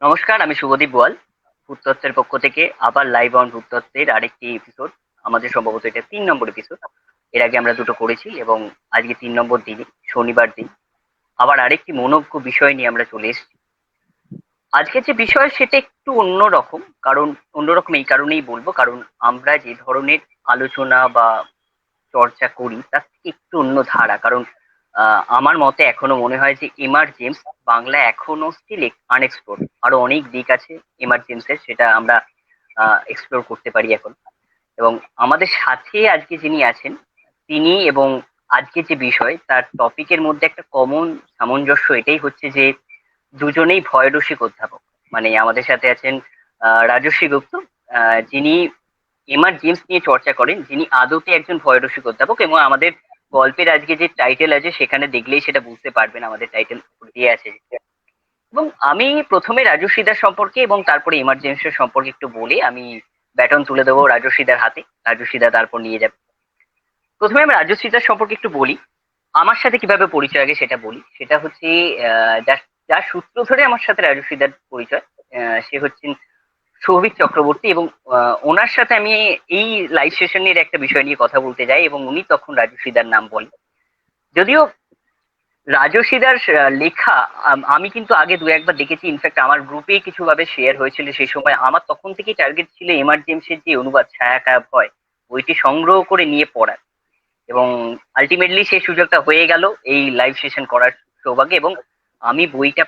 নমস্কার, আমি শুভদীপ গোয়াল। ভূতত্ত্বের পক্ষ থেকে আবার লাইভ অন ভূতত্ত্বের আরেকটি এপিসোড। আমাদের সম্ভবত এটা 3 নম্বর এপিসোড। এর আগে আমরা দুটো করেছি এবং আজকে 3 নম্বর দিনে, শনিবার দিন, আবার আরেকটি মনোজ্ঞ বিষয় নিয়ে আমরা চলে এসেছি। আজকের যে বিষয় সেটা একটু অন্যরকম, কারণ অন্যরকম এই কারণেই বলবো, কারণ আমরা যে ধরনের আলোচনা বা চর্চা করি তার থেকে একটু অন্য ধারা। কারণ আমার মতে এখনো মনে হয় যে এমার্জেন্স বাংলা এখনো স্টিল আনএক্সপ্লোর। আরো অনেক দিক আছে এমার্জেন্সের, সেটা আমরা এক্সপ্লোর করতে পারি এখন। এবং আমাদের সাথে আজকে যিনি আছেন তিনি, এবং আজকে যে বিষয় তার টপিকের মধ্যে একটা কমন সামঞ্জস্য এটাই হচ্ছে যে দুজনেই ভয়রসিক অধ্যাপক। মানে আমাদের সাথে আছেন রাজস্বী গুপ্ত, যিনি এমার্জেন্স নিয়ে চর্চা করেন, যিনি আদতে একজন ভয়রসিক অধ্যাপক। এবং আমাদের গল্পের আজকে যে টাইটেল আছে সেখানে দেখলেই সেটা বুঝতে পারবেন, আমাদের টাইটেল দিয়ে আছে। এবং আমি প্রথমে রাজস্বীদার সম্পর্কে এবং তারপরে এমার্জেন্সির সম্পর্কে একটু বলে আমি ব্যাটন তুলে দেবো রাজস্বীদার হাতে। রাজস্বীদা তারপর নিয়ে যাবে। প্রথমে আমি রাজস্বীদার সম্পর্কে একটু বলি। আমার সাথে কিভাবে পরিচয় আগে সেটা বলি। সেটা হচ্ছে যার যার সূত্র ধরে আমার সাথে রাজস্বীদার পরিচয়, সে হচ্ছেন সৌভিক চক্রবর্তী। এবং ওনার সাথে আমি এই লাইভ সেশনের একটা বিষয় নিয়ে কথা বলতে যাই এবং উনি তখন রাজস্বীদার নাম বলেন। যদিও রাজস্বীদার লেখা আমি কিন্তু আগে দু একবার দেখেছি, ইনফ্যাক্ট আমার গ্রুপে কিছু ভাবে শেয়ার হয়েছিল সেই সময়। আমার তখন থেকেই টার্গেট ছিল এমার্জেন্সির যে অনুবাদ ছায়াকায়া ভয়, বইটি সংগ্রহ করে নিয়ে পড়ার। এবং আলটিমেটলি সেই সুযোগটা হয়ে গেল এই লাইভ সেশন করার সৌভাগ্যে। এবং আমি বইটা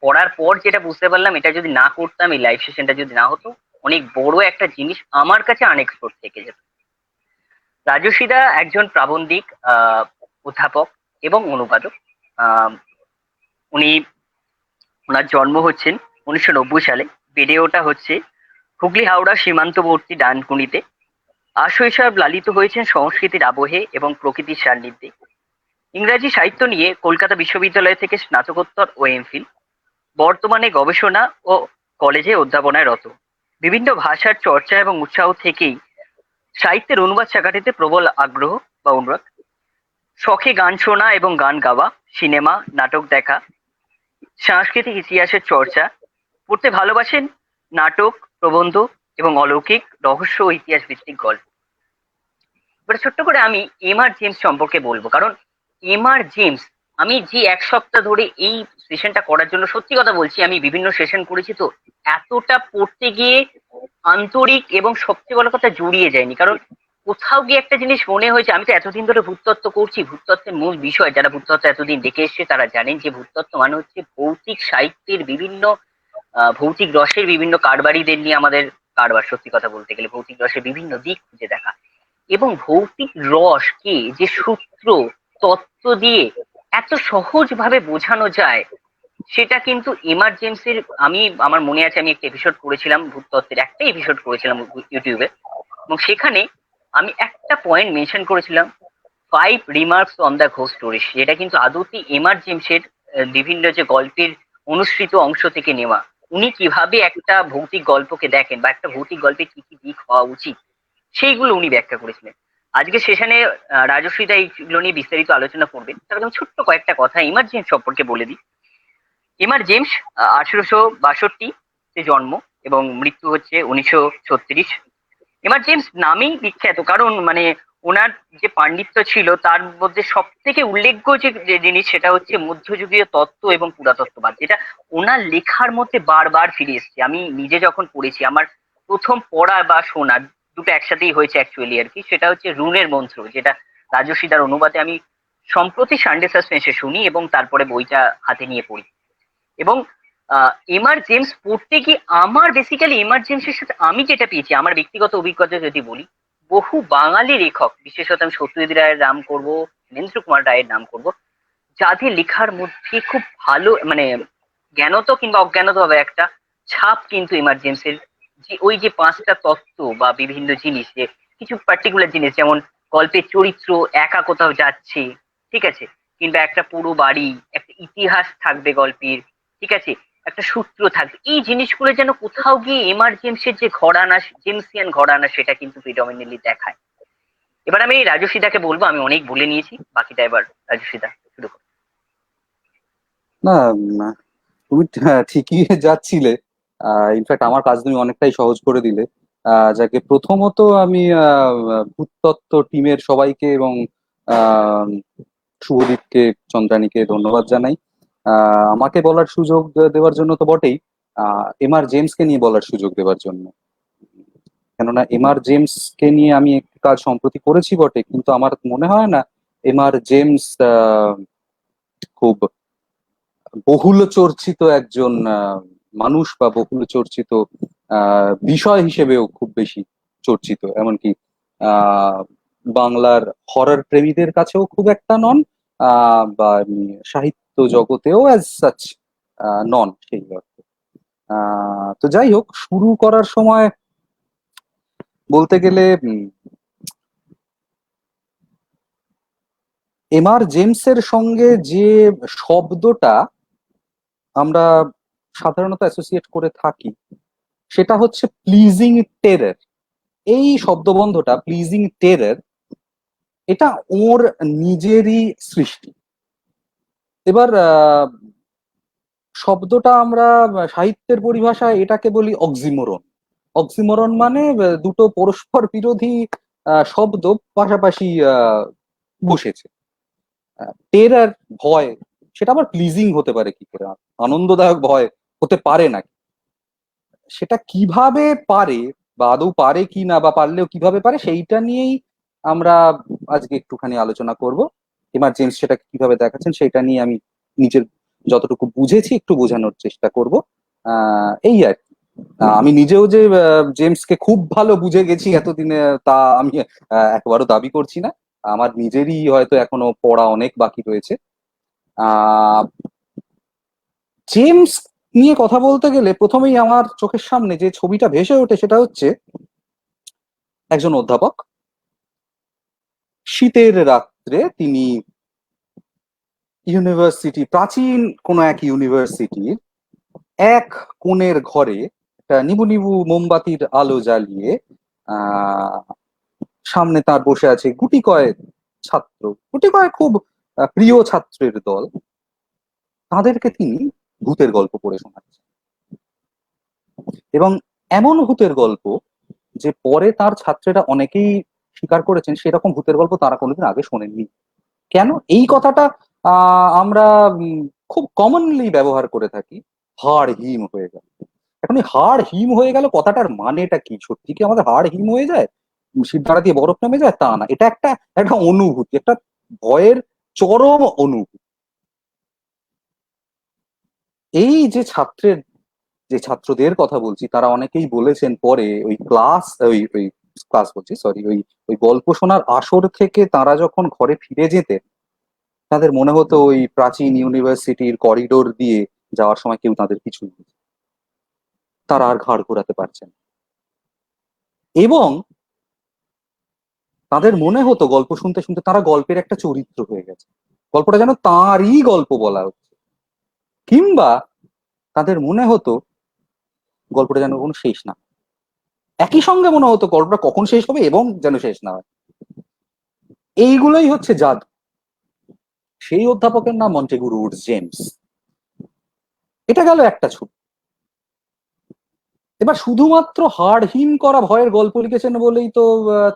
পড়ার পর যেটা বুঝতে পারলাম, এটা যদি না করতাম, এই লাইভ সেশনটা যদি না হতো, অনেক বড় একটা জিনিস আমার কাছে আনএক্সপ্লোর থেকে যেত। রাজস্বীদা একজন প্রাবন্ধিক, অধ্যাপক এবং অনুবাদক। আহ, উনি, ওনার জন্ম হচ্ছেন 1990 সালে। বেড়ে ওঠা হচ্ছে হুগলি হাওড়া সীমান্তবর্তী ডানকুনিতে। আশৈশব লালিত হয়েছেন সংস্কৃতির আবহে এবং প্রকৃতির সান্নিধ্যে। ইংরাজি সাহিত্য নিয়ে কলকাতা বিশ্ববিদ্যালয় থেকে স্নাতকোত্তর ও এমফিল। বর্তমানে গবেষণা ও কলেজে অধ্যাপনায় রত। বিভিন্ন ভাষার চর্চা এবং উৎসাহ থেকেই সাহিত্যের অনুবাদ শাখাটিতে প্রবল আগ্রহ বা অনুরাগ। শখে গান শোনা এবং গান গাওয়া, সিনেমা নাটক দেখা, সাংস্কৃতিক ইতিহাসের চর্চা, পড়তে ভালোবাসেন নাটক, প্রবন্ধ এবং অলৌকিক রহস্য ও ইতিহাস ভিত্তিক গল্প। এবার ছোট্ট করে আমি এমআর জেমস সম্পর্কে বলবো, কারণ এমআর জেমস, আমি যে 1 সপ্তাহ ধরে এই সেশনটা করার জন্য, সত্যি কথা বলছি, আমি বিভিন্ন সেশন করেছি তো এতটা পড়তে গিয়ে আন্তরিক এবং সবচেয়ে বড় কথা জড়িয়ে যায়নি। কারণ কোথাও গিয়ে একটা জিনিস মনে হয়েছে, আমি তো এতদিন ধরে ভূতত্ত্ব করছি, ভূতত্ত্বের মূল বিষয় যারা ভূতত্ত্ব এতদিন দেখে এসছে তারা জানেন যে ভূতত্ত্ব মানে হচ্ছে ভৌতিক সাহিত্যের বিভিন্ন ভৌতিক রসের বিভিন্ন কারবারিদের নিয়ে আমাদের কারবার। সত্যি কথা বলতে গেলে ভৌতিক রসের বিভিন্ন দিক খুঁজে দেখা, এবং ভৌতিক রসকে যে সূত্র তত্ত্ব দিয়ে এত সহজ ভাবে বোঝানো যায়, সেটা কিন্তু এমার্জেন্সির, আমি আমার মনে আছে আমি একটা এপিসোড করেছিলাম, ভূতত্ত্বের একটা এপিসোড করেছিলাম ইউটিউবে। এবং সেখানে আমি একটা পয়েন্ট মেনশন করেছিলাম, 5 remarks on the ghost story, যেটা কিন্তু আদৌতি এমার্জেন্সির বিভিন্ন যে গল্পের অনুসৃত অংশ থেকে নেওয়া। উনি কিভাবে একটা ভৌতিক গল্পকে দেখেন বা একটা ভৌতিক গল্পের কি কি দিক হওয়া উচিত, সেইগুলো উনি ব্যাখ্যা করেছিলেন। আজকে সেশনে রাজস্বীদা এইগুলো নিয়ে বিস্তারিত আলোচনা করবেন। তার আমি ছোট্ট কয়েকটা কথা ইমার্জেন্স সম্পর্কে বলে দিই। এমআর জেমস 1862 তে জন্ম এবং মৃত্যু হচ্ছে 1936। এমআর জেমস নামেই বিখ্যাত, কারণ মানে ওনার যে পাণ্ডিত্য ছিল তার মধ্যে সব থেকে উল্লেখ্য যে যে জিনিস সেটা হচ্ছে মধ্যযুগীয় তত্ত্ব এবং পুরাতত্ত্ববাদ, যেটা ওনার লেখার মধ্যে বারবার ফিরে এসেছে। আমি নিজে যখন পড়েছি, আমার প্রথম পড়া বা শোনা দুটো একসাথেই হয়েছে অ্যাকচুয়ালি আর কি। সেটা হচ্ছে রুনের মন্ত্র, যেটা রাজস্বীদার অনুবাদে আমি সম্প্রতি সানডে সাসপেন্সে শুনি এবং তারপরে বইটা হাতে নিয়ে পড়ি। এবং এমআর জেমস পড়তে গিয়ে আমার বেসিক্যালি এমার্জেন্সির সাথে আমি যেটা পেয়েছি, আমার ব্যক্তিগত অভিজ্ঞতা যদি বলি, বহু বাঙালি লেখক, বিশেষত আমি সত্যজিৎ রায়ের নাম করব, হেমেন্দ্র কুমার রায়ের নাম করব, যাদের লেখার মধ্যে খুব ভালো মানে জ্ঞানত কিংবা অজ্ঞানত ভাবে একটা ছাপ কিন্তু এমার্জেন্সির, যে ওই যে 5টা তত্ত্ব বা বিভিন্ন জিনিস, যে কিছু পার্টিকুলার জিনিস, যেমন গল্পের চরিত্র একা কোথাও যাচ্ছে, ঠিক আছে, কিংবা একটা পুরো বাড়ি, একটা ইতিহাস থাকবে গল্পের, ঠিক আছে, একটা সূত্র থাকবে, এই জিনিসগুলো যেন কোথাও গিয়ে এমার্জেন্সির যে ঘরানা, জেমসিয়ান ঘরানা, সেটা কিন্তু প্রিডমিনেন্টলি দেখায়। এবার আমি রাজস্বীদাকে বলবো, আমি অনেক বলে নিয়েছি, বাকিটা এবার রাজস্বীদা শুরু করো। না, তুমি ঠিকই যাচ্ছিলে। ইনফ্যাক্ট আমার কাজ তুমি অনেকটাই সহজ করে দিলে। যাকে প্রথমত আমি ভূততত্ত্ব টিমের সবাইকে এবং আহ, শুভদীপকে, চন্দ্রানীকে ধন্যবাদ জানাই আমাকে বলার সুযোগ দেওয়ার জন্য তো বটেই, এমআর জেমসকে নিয়ে বলার সুযোগ দেওয়ার জন্য। কেননা এমআর জেমসকে নিয়ে আমি একটি কাজ সম্প্রতি করেছি বটে, কিন্তু আমার মনে হয় না এমআর জেমস খুব বহুল চর্চিত একজন মানুষ, বা বহুল চর্চিত বিষয় হিসেবেও খুব বেশি চর্চিত, এমনকি আহ বাংলার হরর প্রেমীদের কাছেও খুব একটা নন, বা এমনি সাহিত্য জগতেও অ্যাজ সাচ নন সেই অর্থে। তো যাই হোক, শুরু করার সময় বলতে গেলে এমআর জেমসের সঙ্গে যে শব্দটা আমরা সাধারণত অ্যাসোসিয়েট করে থাকি সেটা হচ্ছে প্লিজিং টেরর। এই শব্দবন্ধটা প্লিজিং টেরর, এটা ওর নিজেরই সৃষ্টি। এবার শব্দটা আমরা সাহিত্যের পরিভাষায় এটাকে বলি অক্সিমোরন। অক্সিমোরন মানে দুটো পরস্পর বিরোধী শব্দ পাশাপাশি বসেছে। টেরার, ভয়, সেটা আবার প্লিজিং হতে পারে কি করে? আনন্দদায়ক ভয় হতে পারে না? সেটা কিভাবে পারে, বা আদৌ পারে কি না, বা পারলেও কিভাবে পারে, সেইটা নিয়েই আমরা আজকে একটুখানি আলোচনা করব। এমার জেমস সেটা কিভাবে দেখাচ্ছেন সেটা নিয়ে আমি নিজের যতটুকু বুঝেছি একটু বোঝানোর চেষ্টা করব। এই আর কি। আমি নিজেও যে জেমসকে খুব ভালো বুঝে গেছি এতদিনে, তা আমি একবারও দাবি করছি না। আমার নিজেরই হয়তো এখনো পড়া অনেক বাকি রয়েছে। আহ জেমস নিয়ে কথা বলতে গেলে প্রথমেই আমার চোখের সামনে যে ছবিটা ভেসে ওঠে সেটা হচ্ছে একজন অধ্যাপক। শীতের রাত্রে তিনি ইউনিভার্সিটি, প্রাচীন কোনো এক ইউনিভার্সিটির এক কোণের ঘরে একটা নিবু নিবু মোমবাতির আলো জ্বালিয়ে আহ সামনে তার বসে আছে গুটি কয়েক ছাত্র, গুটি কয়েক খুব প্রিয় ছাত্রের দল। তাদেরকে তিনি ভূতের গল্প পড়ে শোনাচ্ছেন, এবং এমন ভূতের গল্প যে পরে তার ছাত্রেরা অনেকেই স্বীকার করেছেন সেরকম ভূতের গল্প তারা কোনোদিন আগে শোনেননি। কেন এই কথাটা আমরা খুব কমনলি ব্যবহার করে থাকি, হাড় হিম হয়ে গেল। এখন এই হাড় হিম হয়ে গেল কথাটার মানেটা কি? সত্যি কি আমাদের হাড় হিম হয়ে যায়, শিরদাঁড়া দিয়ে বরফ নেমে যায়? তা না, এটা একটা একটা অনুভূতি, একটা ভয়ের চরম অনুভূতি। এই যে ছাত্রের, যে ছাত্রদের কথা বলছি তারা অনেকেই বলেছেন পরে ওই ক্লাস, ওই ওই ক্লাস বলছি, সরি, ওই ওই গল্প শোনার আসর থেকে তারা যখন ঘরে ফিরে যেতেন তাদের মনে হতো ওই প্রাচীন ইউনিভার্সিটির করিডোর দিয়ে যাওয়ার সময় কেউ তাদের পিছু নিয়েছে, তারা আর ঘাড় ঘোরাতে পারছেন। এবং তাদের মনে হতো গল্প শুনতে শুনতে তারা গল্পের একটা চরিত্র হয়ে গেছে, গল্পটা যেন তাঁরই গল্প বলা হচ্ছে। কিংবা তাদের মনে হতো গল্পটা যেন কোনো শেষ না, একই সঙ্গে মনে হতো গল্পটা কখন শেষ হবে এবং যেন শেষ না হয়। এইগুলোই হচ্ছে জাদু। সেই অধ্যাপকের নাম মন্টেগু রুডস জেমস। এটা গেল একটা ছবি। এবার শুধুমাত্র হাড়হিম করা ভয়ের গল্প লিখেছেন বলেই তো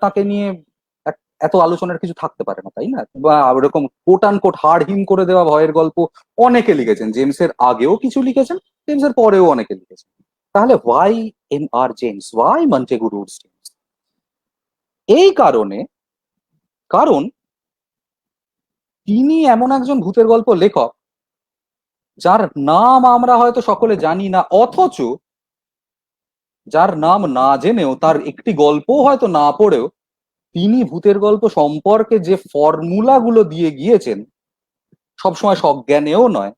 তাকে নিয়ে এত আলোচনার কিছু থাকতে পারে না, তাই না? বা ওরকম কোট আন কোট হাড়হিম করে দেওয়া ভয়ের গল্প অনেকে লিখেছেন, জেমসের আগেও কিছু লিখেছেন, জেমসের পরেও অনেকে লিখেছেন। তাহলে Y M R James, Y Montague রুডস James? এই কারণে, কারণ তিনি এমন একজন ভূতের গল্প লেখক যার নাম আমরা হয়তো সকলে জানি না, অথচ যার নাম না জেনেও, তার একটি গল্পও হয়তো না পড়েও, তিনি ভূতের গল্প সম্পর্কে যে ফর্মুলা গুলো দিয়ে গিয়েছেন, সবসময় সজ্ঞানেও নয়,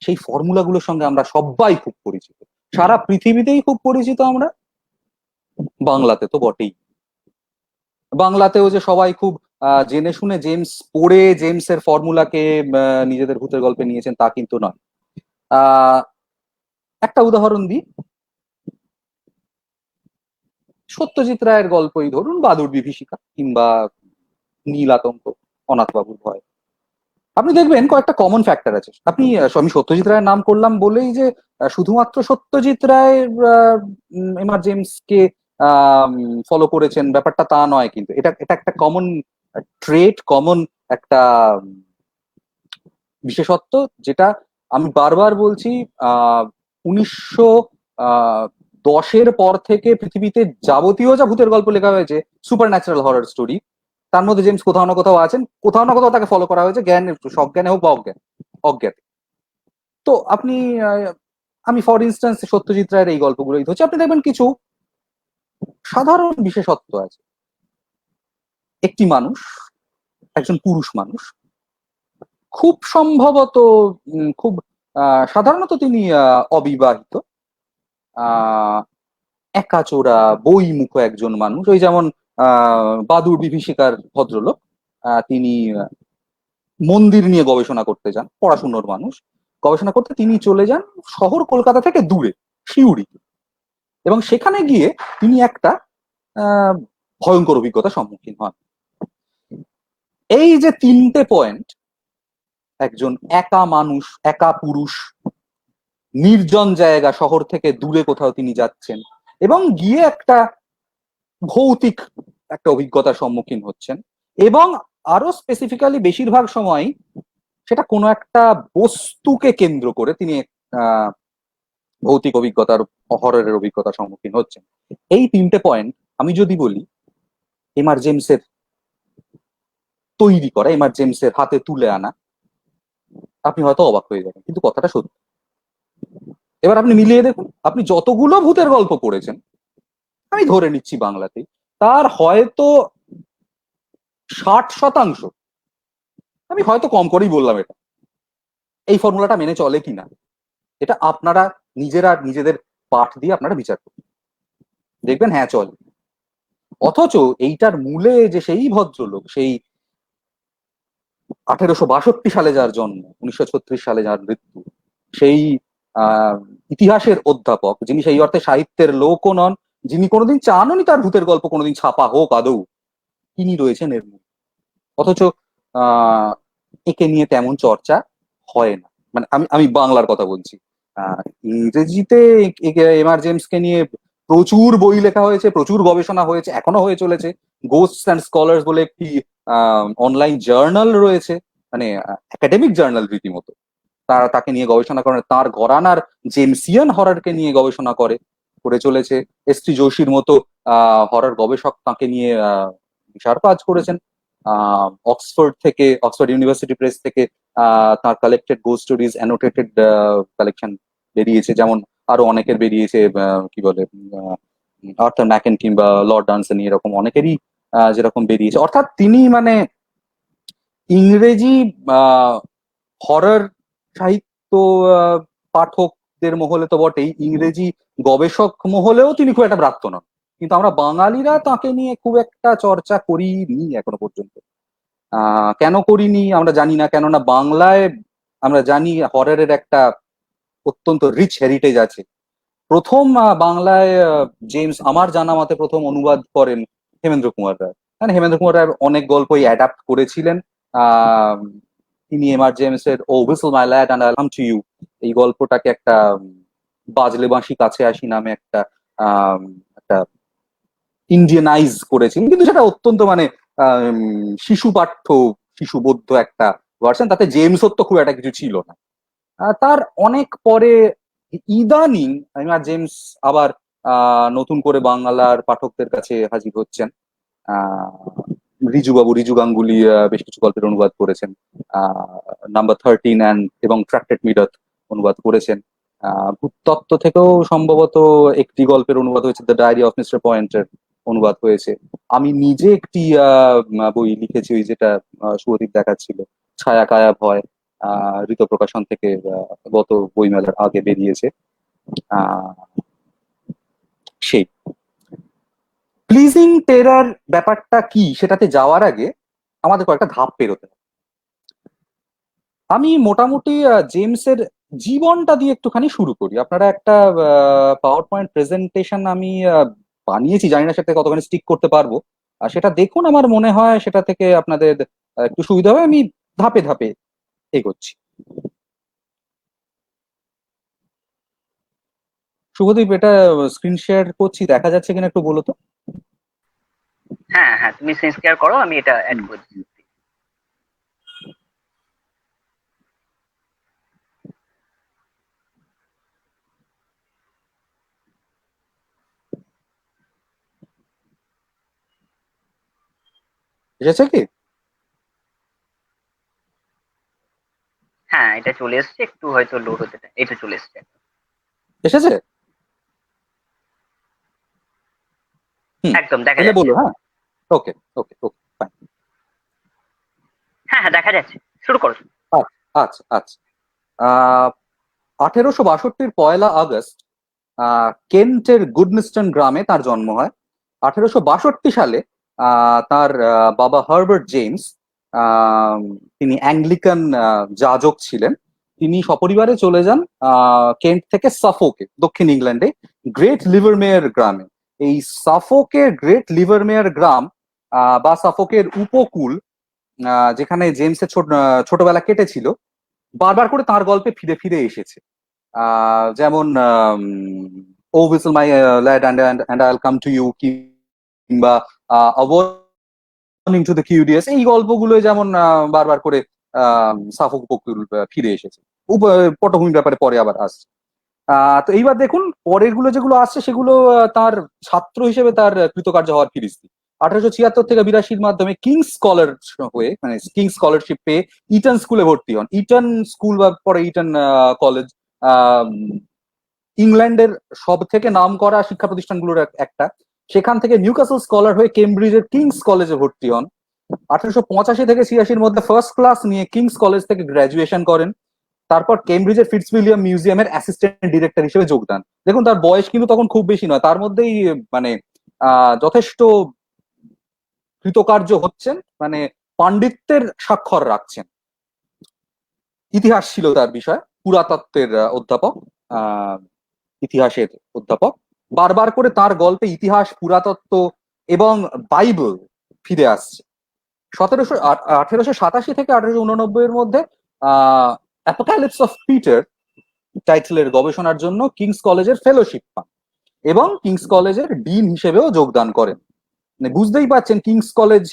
সেই ফর্মুলা গুলোর সঙ্গে আমরা সবাই খুব পরিচিত। সারা পৃথিবীতেই খুব পরিচিত আমরা, বাংলাতে তো বটেই। বাংলাতেও যে সবাই খুব জেনে শুনে জেমস পড়ে জেমসের ফর্মুলাকে নিজেদের ভূতের গল্পে নিয়েছেন তা কিন্তু নয়। আহ একটা উদাহরণ দিই, সত্যজিৎ রায়ের গল্পই ধরুন, বাদুড় বিভীষিকা কিংবা নীল আতঙ্ক, অনাথবাবুর ভয়। আপনি দেখবেন কয়েকটা কমন ফ্যাক্টর আছে। আমি সত্যজিৎ রায়ের নাম করলাম বলেই যে শুধুমাত্র সত্যজিৎ রায় এমআর জেমসকে ফলো করেছেন ব্যাপারটা তা নয়, কিন্তু এটা এটা একটা কমন ট্রেট, কমন একটা বিশেষত্ব, যেটা আমি বারবার বলছি। 1910-এর পর থেকে পৃথিবীতে যাবতীয় যা ভূতের গল্প লেখা হয়েছে, সুপার ন্যাচারাল হরর স্টোরি, তার মধ্যে জেমস কোথাও না কোথাও আছেন, কোথাও না কোথাও তাকে ফলো করা হয়েছে, জ্ঞান সজ্ঞানে হোক বা অজ্ঞাতে। তো আমি ফর ইনস্ট্যান্স সত্যজিৎ রায়ের এই গল্পগুলোই ধরছি। আপনি দেখবেন কিছু সাধারণ বিশেষত্ব আছে। একটি মানুষ, একজন পুরুষ মানুষ, খুব সম্ভবত খুব সাধারণত তিনি অবিবাহিত, আহ একাচোরা বইমুখ একজন মানুষ। ওই যেমন বাদুড় বিভীষিকার ভদ্রলোক, তিনি মন্দির নিয়ে গবেষণা করতে যান, পড়াশুনোর মানুষ, গবেষণা করতে তিনি চলে যান শহর কলকাতা থেকে দূরে, সিউড়িতে। এবং সেখানে গিয়ে তিনি একটা আহ ভয়ঙ্কর অভিজ্ঞতার সম্মুখীন হন। এই যে তিনটে পয়েন্ট, একজন একা মানুষ, একা পুরুষ, নির্জন জায়গা, শহর থেকে দূরে কোথাও তিনি যাচ্ছেন, এবং গিয়ে একটা ভৌতিক একটা অভিজ্ঞতার সম্মুখীন হচ্ছেন, এবং আরো স্পেসিফিক্যালি বেশিরভাগ সময় সেটা কোনো একটা বস্তুকে কেন্দ্র করে তিনি আহ ভৌতিক অভিজ্ঞতার, হররের অভিজ্ঞতার সম্মুখীন হচ্ছেন। এই তিনটে পয়েন্ট আমি যদি বলি এমআর জেমসের তৈরি করা, এমআর জেমসের হাতে তুলে আনা, আপনি হয়তো অবাক হয়ে যাবেন, কিন্তু কথাটা সত্যি। এবার আপনি মিলিয়ে দেখুন, আপনি যতগুলো ভূতের গল্প পড়েছেন, আমি ধরে নিচ্ছি বাংলাতে, তার হয়তো 60%, আমি হয়তো কম করেই বললাম এটা, এই ফর্মুলাটা মেনে চলে কিনা এটা আপনারা নিজেরা নিজেদের পাঠ দিয়ে আপনারা বিচার করুন, দেখবেন হ্যাঁ চলে। অথচ এইটার মূলে যে সেই ভদ্রলোক, সেই 1862 সালে যার জন্ম, 1936 সালে যার মৃত্যু, সেই ইতিহাসের অধ্যাপক, যিনি সেই অর্থে সাহিত্যের লোকও নন, যিনি কোনোদিন চাননি তার ভূতের গল্প কোনোদিন ছাপা হোক আদৌ, তিনি রয়েছেন এর মূলে। অথচ আহ একে নিয়ে তেমন চর্চা হয় না। মানে আমি আমি বাংলার কথা বলছি। ইংরেজিতে এমআর জেমসকে নিয়ে প্রচুর বই লেখা হয়েছে, প্রচুর গবেষণা হয়েছে, এখনো হয়ে চলেছে। গোস্টস অ্যান্ড স্কলার্স বলে একটি অনলাইন জার্নাল রয়েছে, মানে একাডেমিক জার্নাল রীতিমতো। তারা তাকে নিয়ে গবেষণা করেন, তার ঘরানার জেমসিয়ান হররকে নিয়ে গবেষণা করে চলেছে। এস টি যোশীর মতো হরর গবেষক তাকে নিয়ে বিশাল কাজ করেছেন। অক্সফোর্ড ইউনিভার্সিটি প্রেস থেকে তার collected ghost stories annotated collection বেরিয়েছে, যেমন আরো অনেকের বেরিয়েছে, কি বলে, আর্থার ম্যাকেন কিংবা লর্ড ডানসন, এরকম অনেকেরই যেরকম বেরিয়েছে। অর্থাৎ তিনি মানে ইংরেজি হরর সাহিত্য পাঠকদের মহলে তো বটেই, ইংরেজি গবেষক মহলেও তিনি খুব একটা ব্রাত্য নন। কিন্তু আমরা বাঙালিরা তাকে নিয়ে খুব একটা চর্চা করিনি এখনো পর্যন্ত। কেন করিনি আমরা জানি না, কেননা বাংলায় আমরা জানি হররের একটা অত্যন্ত রিচ হেরিটেজ আছে। প্রথম বাংলায় জেমস আমার জানা মতে প্রথম অনুবাদ করেন হেমেন্দ্র কুমার রায়। মানে হেমেন্দ্র কুমার রায় অনেক গল্পই অ্যাডাপ্ট করেছিলেন। আহ তিনি এমআর জেমসের ও whistle my lad and I come to you, এই গল্পটাকে একটা বাজলে বাঁশি কাছে আসি নামে আহ, একটা ইন্ডিয়ানাইজ করেছিলেন, কিন্তু সেটা অত্যন্ত মানে শিশু পাঠ্য, শিশুবদ্ধ একটা ভার্সন, তাতে জেমসও তো খুব একটা কিছু ছিল না। তার অনেক পরে ইদানিং এমআর জেমস আবার নতুন করে বাংলার পাঠকদের কাছে হাজির হচ্ছেন। রিজু গাঙ্গুলি বেশ কিছু গল্পের অনুবাদ করেছেন, নাম্বার 13 এবং ট্রাক্টেড মিডত অনুবাদ করেছেন। ভূতত্ত্ব থেকেও সম্ভবত একটি গল্পের অনুবাদ হয়েছে, দ্য ডায়েরি অফ মিস্টার পয়েন্টের অনুবাদ হয়েছে। আমি নিজে একটি বই লিখেছি, ওই যেটা শুভদীপ দেখাচ্ছিল, ছায়া কায়া ভয়, ঋত প্রকাশন থেকে গত বইমেলার আগে বেরিয়েছে। আহ সেই প্লিজিং টেরার ব্যাপারটা কি সেটাতে যাওয়ার আগে আমাদের কয়েকটা ধাপ পেরোতে হবে। আমি মোটামুটি জেমসের জীবনটা দিয়ে একটুখানি শুরু করি। আপনারা একটা পাওয়ার পয়েন্ট প্রেজেন্টেশন আমি বানিয়েছি, জানি না সেটা কতখানি স্টিক করতে পারবো, আর সেটা দেখুন, আমার মনে হয় সেটা থেকে আপনাদের একটু সুবিধা হবে। আমি ধাপে ধাপে এগোচ্ছি। শুভদীপ, এটা স্ক্রিন শেয়ার করছি, দেখা যাচ্ছে কিনা একটু বলো তো। হ্যাঁ হ্যাঁ, তুমি শেয়ার করো, আমি এটা অ্যাড হুম, করে হুম। দিচ্ছি। এসেছে কি? হ্যাঁ, এটা চলে এসছে, একটু হয়তো লোড হতে চায়, এটা চলে এসছে। এসেছে? হুম। একদম দেখা এলে যাচ্ছে। বলো, হ্যাঁ। ওকে, ওকে, ওকে, ফাইন। হ্যাঁ হ্যাঁ, দেখা যাচ্ছে, শুরু করো। আচ্ছা, আচ্ছা। আহ 1862 1 আগস্ট কেন্টের গুডনিস্টন গ্রামে তার জন্ম হয়। 1862 সালে তার বাবা হার্বার্ট জেমস, আহ, তিনি অ্যাংলিকান যাজক ছিলেন। তিনি সপরিবারে চলে যান কেন্ট থেকে সাফোকে, দক্ষিণ ইংল্যান্ডে, গ্রেট লিভারমেয়ার গ্রামে। এই সাফোকের গ্রেট লিভারমেয়ার গ্রাম বা সাফোকের উপকূল, যেখানে জেমসের ছোটবেলা কেটেছিল, বারবার করে তার গল্পে ফিরে ফিরে এসেছে। যেমন ও হুইসল মাই ল্যাড অ্যান্ড আইল কাম টু ইউ, কিংবা ওয়ার্নিং টু দ্য কিউরিয়াস, এই গল্পগুলো যেমন বারবার করে সাফক উপকূল ফিরে এসেছে। পটভূমির ব্যাপারে পরে আবার আসছে। তো এইবার দেখুন, পরের গুলো যেগুলো আসছে সেগুলো তার ছাত্র হিসেবে তার কৃতকার্য হওয়ার ফিরিস্তি। 1876 থেকে 82-র মাধ্যমে কিংস স্কলার হয়ে, মানে কিংস স্কলারশিপ পেয়ে ইটন স্কুলে ভর্তি হন। ইটন স্কুল বা পরে ইটন কলেজ ইংল্যান্ডের সব থেকে নাম করা শিক্ষা প্রতিষ্ঠানগুলোর একটা। সেখান থেকে নিউক্যাসল স্কলার হয়ে কেমব্রিজের কিংস কলেজে ভর্তি হন। 1885 থেকে 86-র মধ্যে ফার্স্ট ক্লাস নিয়ে কিংস কলেজ থেকে গ্রাজুয়েশন করেন। তারপর কেমব্রিজের ফিটজউইলিয়াম মিউজিয়ামের অ্যাসিস্ট্যান্ট ডিরেক্টর হিসেবে যোগদান। দেখুন, তার বয়স কিন্তু তখন খুব বেশি নয়, তার মধ্যেই মানে যথেষ্ট কৃতকার্য হচ্ছেন, মানে পাণ্ডিত্যের স্বাক্ষর রাখছেন। ইতিহাস ছিল তার বিষয়, পুরাতত্ত্বের অধ্যাপক, আহ ইতিহাসের অধ্যাপক। বারবার করে তার গল্পে ইতিহাস, পুরাতত্ত্ব এবং বাইবেল ফিরে আসছে। 1887 থেকে 1889 এর মধ্যে অ্যাপোক্যালিপস অফ পিটার টাইটেলের গবেষণার জন্য কিংস কলেজের ফেলোশিপ পান এবং কিংস কলেজের ডিন হিসেবেও যোগদান করেন। মানে বুঝতেই পারছেন, কিংস কলেজ,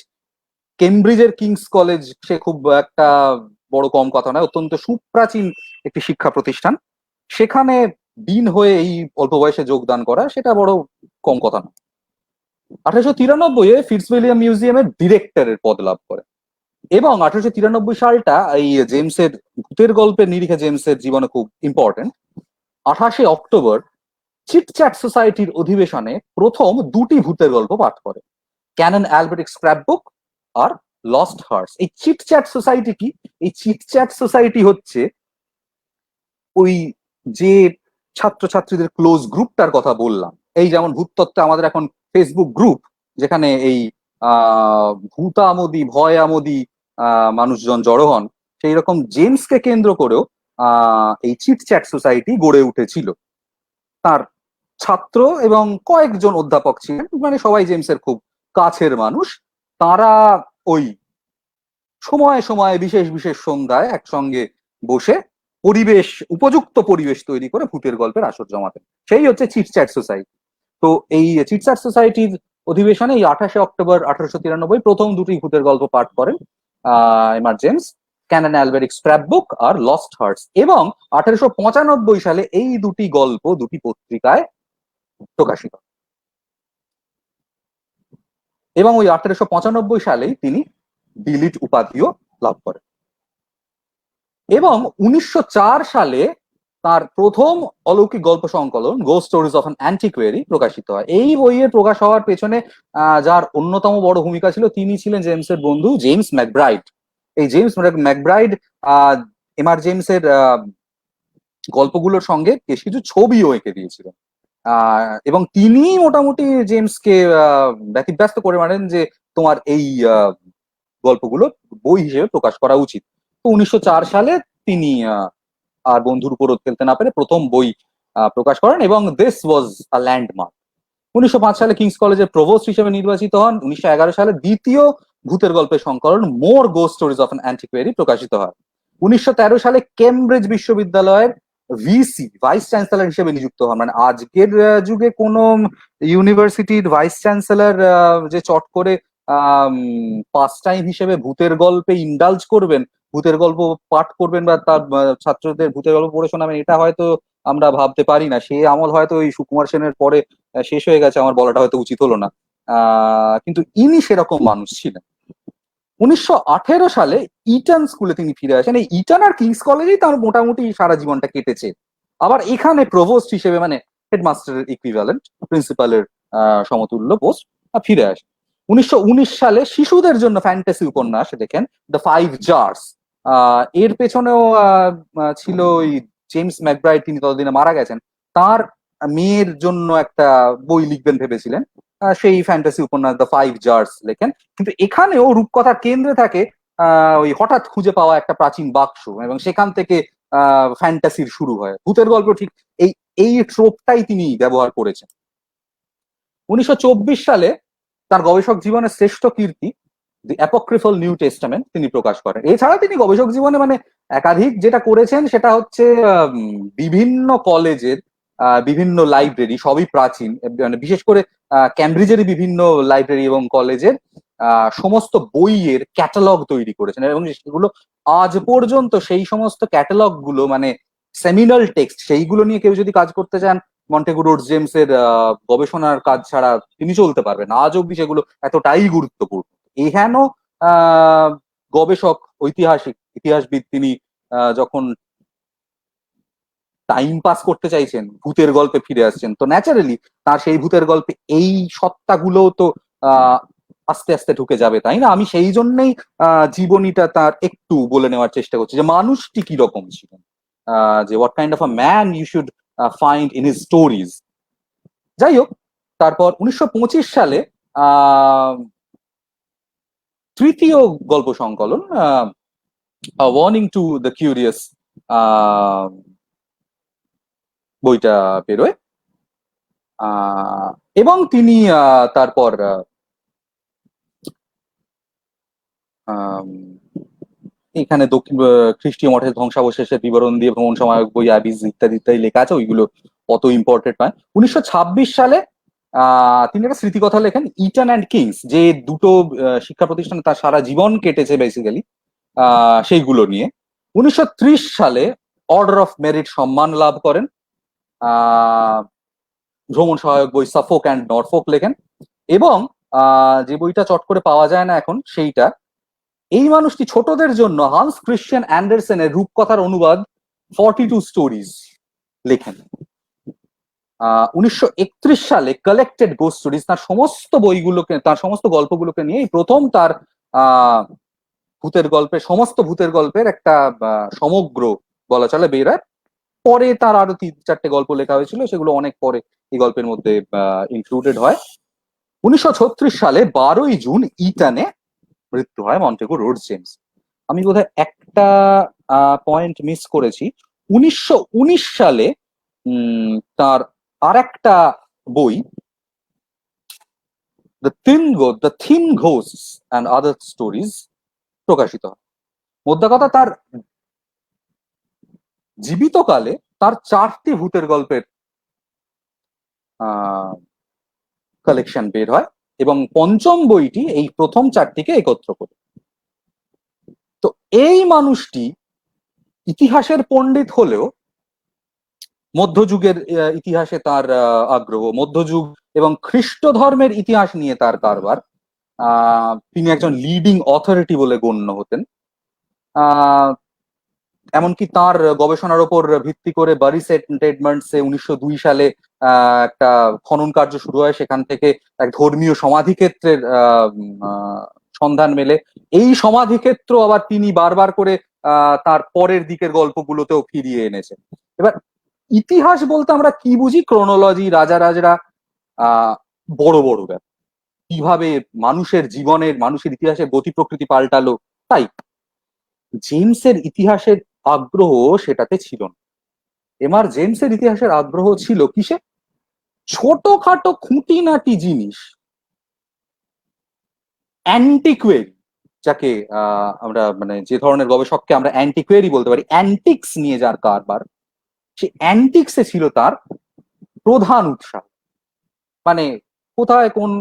কেমব্রিজের কিংস কলেজ, সে খুব একটা বড় কম কথা নয়, অত্যন্ত সুপ্রাচীন একটি শিক্ষা প্রতিষ্ঠান। সেখানে ডিন হয়ে এই অল্প বয়সে যোগদান করা, সেটা বড় কম কথা নয়। 1893-এ ফিটজউইলিয়াম মিউজিয়ামের ডিরেক্টরের পদ লাভ করে এবং 1893 সালটা এই জেমসের ভূতের গল্পের নিরিখে জেমসের জীবনে খুব ইম্পর্টেন্ট। 28 অক্টোবর চিটচ্যাট সোসাইটির অধিবেশনে প্রথম দুটি ভূতের গল্প পাঠ করে, ক্যানন অ্যালবেরিক স্ক্র্যাপবুক আর লস্ট হার্টস। এই চিটচ্যাট সোসাইটি কি? এই চিটচ্যাট সোসাইটি হচ্ছে ওই যে ছাত্রছাত্রীদের ক্লোজ গ্রুপটার কথা বললাম। এই যেমন ভূতত্ত্বে আমাদের এখন ফেসবুক গ্রুপ, যেখানে এই ভূতামদি, ভয় আমদি মানুষজন জড়ো হন, সেই রকম জেমসকে কেন্দ্র করেও এই চিটচ্যাট সোসাইটি গড়ে উঠেছিল। তার ছাত্র এবং কয়েকজন অধ্যাপক ছিলেন, মানে সবাই জেমসের খুব কাছের মানুষ। তারা ওই সময়ে সময়ে বিশেষ বিশেষ সন্ধ্যায় একসঙ্গে বসে পরিবেশ, উপযুক্ত পরিবেশ তৈরি করে ভূতের গল্পের আসর জমাতেন। সেই হচ্ছে চিটচ্যাট সোসাইটি। তো এই চিটচ্যাট সোসাইটির অধিবেশনে এই 28 অক্টোবর 1893 প্রথম দুটি ভূতের গল্প পাঠ করেন M R James, Canon Alberic scrapbook আর লস্ট হার্টস। এবং 1895 সালে এই দুটি গল্প দুটি পত্রিকায় প্রকাশিত। এবং ওই 1895 সালেই তিনি ডিলিট উপাধিও লাভ করেন। এবং 1904 সালে তার প্রথম অলৌকিক গল্প সংকলন গোস্ট স্টোরিজ অফ অ্যান অ্যান্টিকুয়ারি প্রকাশিত হয়। এই বইয়ের প্রকাশ হওয়ার পেছনে যার অন্যতম বড় ভূমিকা ছিল, তিনি ছিলেন জেমসের বন্ধু জেমস ম্যাকব্রাইড। এই জেমস ম্যাকব্রাইড এমার জেমসের গল্পগুলোর সঙ্গে বেশ কিছু ছবিও এঁকে দিয়েছিলেন। এবং তিনি মোটামুটি জেমসকে ব্যতিব্যস্ত করে মানেন যে তোমার এই গল্পগুলো বই হিসেবে প্রকাশ করা উচিত। তো 1904 সালে তিনি আর বন্ধুর উপর ফেলতে না পেরে প্রথম বই প্রকাশ করেন এবং দিস ওয়াজ আ ল্যান্ডমার্ক। 1905 সালে কিংস কলেজের প্রভোস্ট হিসেবে নির্বাচিত হন। 1911 সালে দ্বিতীয় ভূতের গল্পের সংকলন মোর গোস্ট স্টোরিজ অফ অ্যান অ্যান্টিকুয়ারি প্রকাশিত হয়। 1913 সালে কেমব্রিজ বিশ্ববিদ্যালয়ের ভিসি ভাইস চ্যান্সেলর হিসেবে নিযুক্ত হন। মানে আজকের যুগে কোন ইউনিভার্সিটির ভাইস চ্যান্সেলর যে চট করে পাস টাইম হিসেবে ভূতের গল্পে ইন্ডালজ করবেন, ভূতের গল্প পাঠ করবেন বা তার ছাত্রদের ভূতের গল্প পড়ে শোনাবেন, এটা হয়তো আমরা ভাবতে পারি না। সে আমল হয়তো ওই সুকুমার সেনের পরে শেষ হয়ে গেছে, আমার বলাটা হয়তো উচিত হলো না। কিন্তু ইনি সেরকম মানুষ ছিলেন। 1918 সালে ইটন স্কুলে তিনি ফিরে আসেন। এই ইটন আর কিংস কলেজেই তার মোটামুটি সারা জীবনটা কেটেছে। আবার এখানে প্রভোস্ট হিসেবে, মানে হেডমাস্টারের ইকুইভ্যালেন্ট, প্রিন্সিপালের সমতুল্য পোস্ট, ফিরে আসে। 1919 সালে শিশুদের জন্য ফ্যান্টাসি উপন্যাস দেখেন দ্য ফাইভ জার্স। এর পেছনেও ছিল ওই জেমস ম্যাকব্রাইড, তিনি ততদিনে মারা গেছেন। তার মেয়ের জন্য একটা বই লিখবেন ভেবেছিলেন, সেই ফ্যান্টাসি উপন্যাস দ্য ফাইভ জার্স লেখেন। কিন্তু এখানেও রূপকথার কেন্দ্রে থাকে ওই হঠাৎ খুঁজে পাওয়া একটা প্রাচীন বাক্স, এবং সেখান থেকে ফ্যান্টাসির শুরু হয়। ভূতের গল্প ঠিক এই এই ট্রোপটাই তিনি ব্যবহার করেছেন। 1924 সালে তার গবেষক জীবনের শ্রেষ্ঠ কীর্তি দি অ্যাপোক্রিফাল নিউ টেস্টামেন্ট তিনি প্রকাশ করেন। এছাড়া তিনি গবেষক জীবনে মানে একাধিক যেটা করেছেন সেটা হচ্ছে বিভিন্ন কলেজের বিভিন্ন লাইব্রেরি, সবই প্রাচীন, মানে বিশেষ করে ক্যামব্রিজের বিভিন্ন লাইব্রেরি এবং কলেজের সমস্ত বইয়ের ক্যাটালগ তৈরি করেছেন, এবং সেগুলো আজ পর্যন্ত সেই সমস্ত ক্যাটালগ গুলো মানে সেমিনাল টেক্সট, সেইগুলো নিয়ে কেউ যদি কাজ করতে চান, মন্টেগু রোডস জেমসের গবেষণার কাজ ছাড়া তিনি চলতে পারবেন। আজ অব্দি সেগুলো এতটাই গুরুত্বপূর্ণ। এহেন গবেষক, ঐতিহাসিক, ইতিহাসবিদ তিনি যখন টাইম পাস করতে চাইছেন, ভূতের গল্পে ফিরে আসছেন, তো ন্যাচারালি তার সেই ভূতের গল্পে এই সত্তাগুলোও তো আস্তে আস্তে ঢুকে যাবে, তাই না? আমি সেই জন্যই জীবনীটা তার একটু বলে নেওয়ার চেষ্টা করছি, যে মানুষটি কি রকম ছিলেন, যে what kind of a man you should find in his stories. যাই হোক, তারপর 1925 সালে তৃতীয় গল্প সংকলন ওয়ার্নিং টু দ্য কিউরিয়াস বইটা বেরোয়, এবং তিনি তারপর এখানে দক্ষিণ খ্রিস্টীয় মঠের ধ্বংসাবশেষের বিবরণ দিয়ে ভ্রমণ সহায়ক বই, আবিজ ইত্যাদি ইত্যাদি লেখা আছে, ওইগুলো অত ইম্পর্টেন্ট নয়। 1926 সালে তিনি একটা স্মৃতিকথা লেখেন, ইটন অ্যান্ড কিংস, যে দুটো শিক্ষা প্রতিষ্ঠানে তার সারা জীবন কেটেছে বেসিক্যালি, সেইগুলো নিয়ে। 1930 সালে অর্ডার অফ মেরিট সম্মান লাভ করেন। ভ্রমণ সহায়ক বই সাফোক অ্যান্ড নরফোক লেখেন, এবং যে বইটা চট করে পাওয়া যায় না এখন, সেইটা এই মানুষটি ছোটদের জন্য হান্স ক্রিশ্চিয়ান অ্যান্ডারসনের রূপকথার অনুবাদ 42 স্টোরিজ লেখেন। 1931 সালে কালেক্টেড গোস্ট স্টোরিজ, তার সমস্ত বইগুলোকে, তার সমস্ত গল্পগুলোকে নিয়ে প্রথম তার ভূতের গল্পের, সমস্ত ভূতের গল্পের একটা সমগ্র বলা চলে বের হয়। পরে তার আরো 3-4টে গল্প লেখা হয়েছিল, সেগুলো অনেক পরে এই গল্পের মধ্যে ইনক্লুডেড হয়। 1936 সালে 12ই জুন ইটনে মৃত্যু হয় মন্টেগু রোডস জেমস। আমি বোধহয় একটা পয়েন্ট মিস করেছি। 1919 সালে তার আর একটা বই the thin ghosts and other stories প্রকাশিত হয়। মোদ্দা কথা, তার জীবিতকালে তার 4টি ভূতের গল্পের কালেকশন বের হয়, এবং পঞ্চম বইটি এই প্রথম 4টিকে একত্র করে। তো এই মানুষটি ইতিহাসের পণ্ডিত হলেও মধ্যযুগের ইতিহাসে তার আগ্রহ, মধ্যযুগ এবং খ্রিস্ট ধর্মের ইতিহাস নিয়ে তার কারবার। তিনি একজন লিডিং অথরিটি বলে গণ্য হতেন। এমনকি তার গবেষণার উপর ভিত্তি করে বারি সেটেলমেন্টসে 1902 সালে একটা খনন কার্য শুরু হয়, সেখান থেকে এক ধর্মীয় সমাধিক্ষেত্রের সন্ধান মেলে। এই সমাধিক্ষেত্র আবার তিনি বারবার করে তার পরের দিকের গল্পগুলোতেও ফিরিয়ে এনেছেন। এবার ইতিহাস বলতে আমরা কি বুঝি? ক্রোনোলজি, রাজারা, বড় বড় ব্যাপার, কিভাবে মানুষের জীবনের, মানুষের ইতিহাসের গতি প্রকৃতি পাল্টালো, তাই জেমসের ইতিহাসের আগ্রহ সেটাতে ছিল না। এমআর জেমসের ইতিহাসের আগ্রহ ছিল কিসে? ছোটখাটো খুঁটিনাটি জিনিস, অ্যান্টিকুয়েরি, যাকে আমরা মানে যে ধরনের গবেষককে আমরা অ্যান্টিকুয়ারি বলতে পারি, অ্যান্টিক্স নিয়ে যার কারবার, সে অ্যান্টিক্সে ছিল তার প্রধান উৎসাহ। মানে কোথায় কোন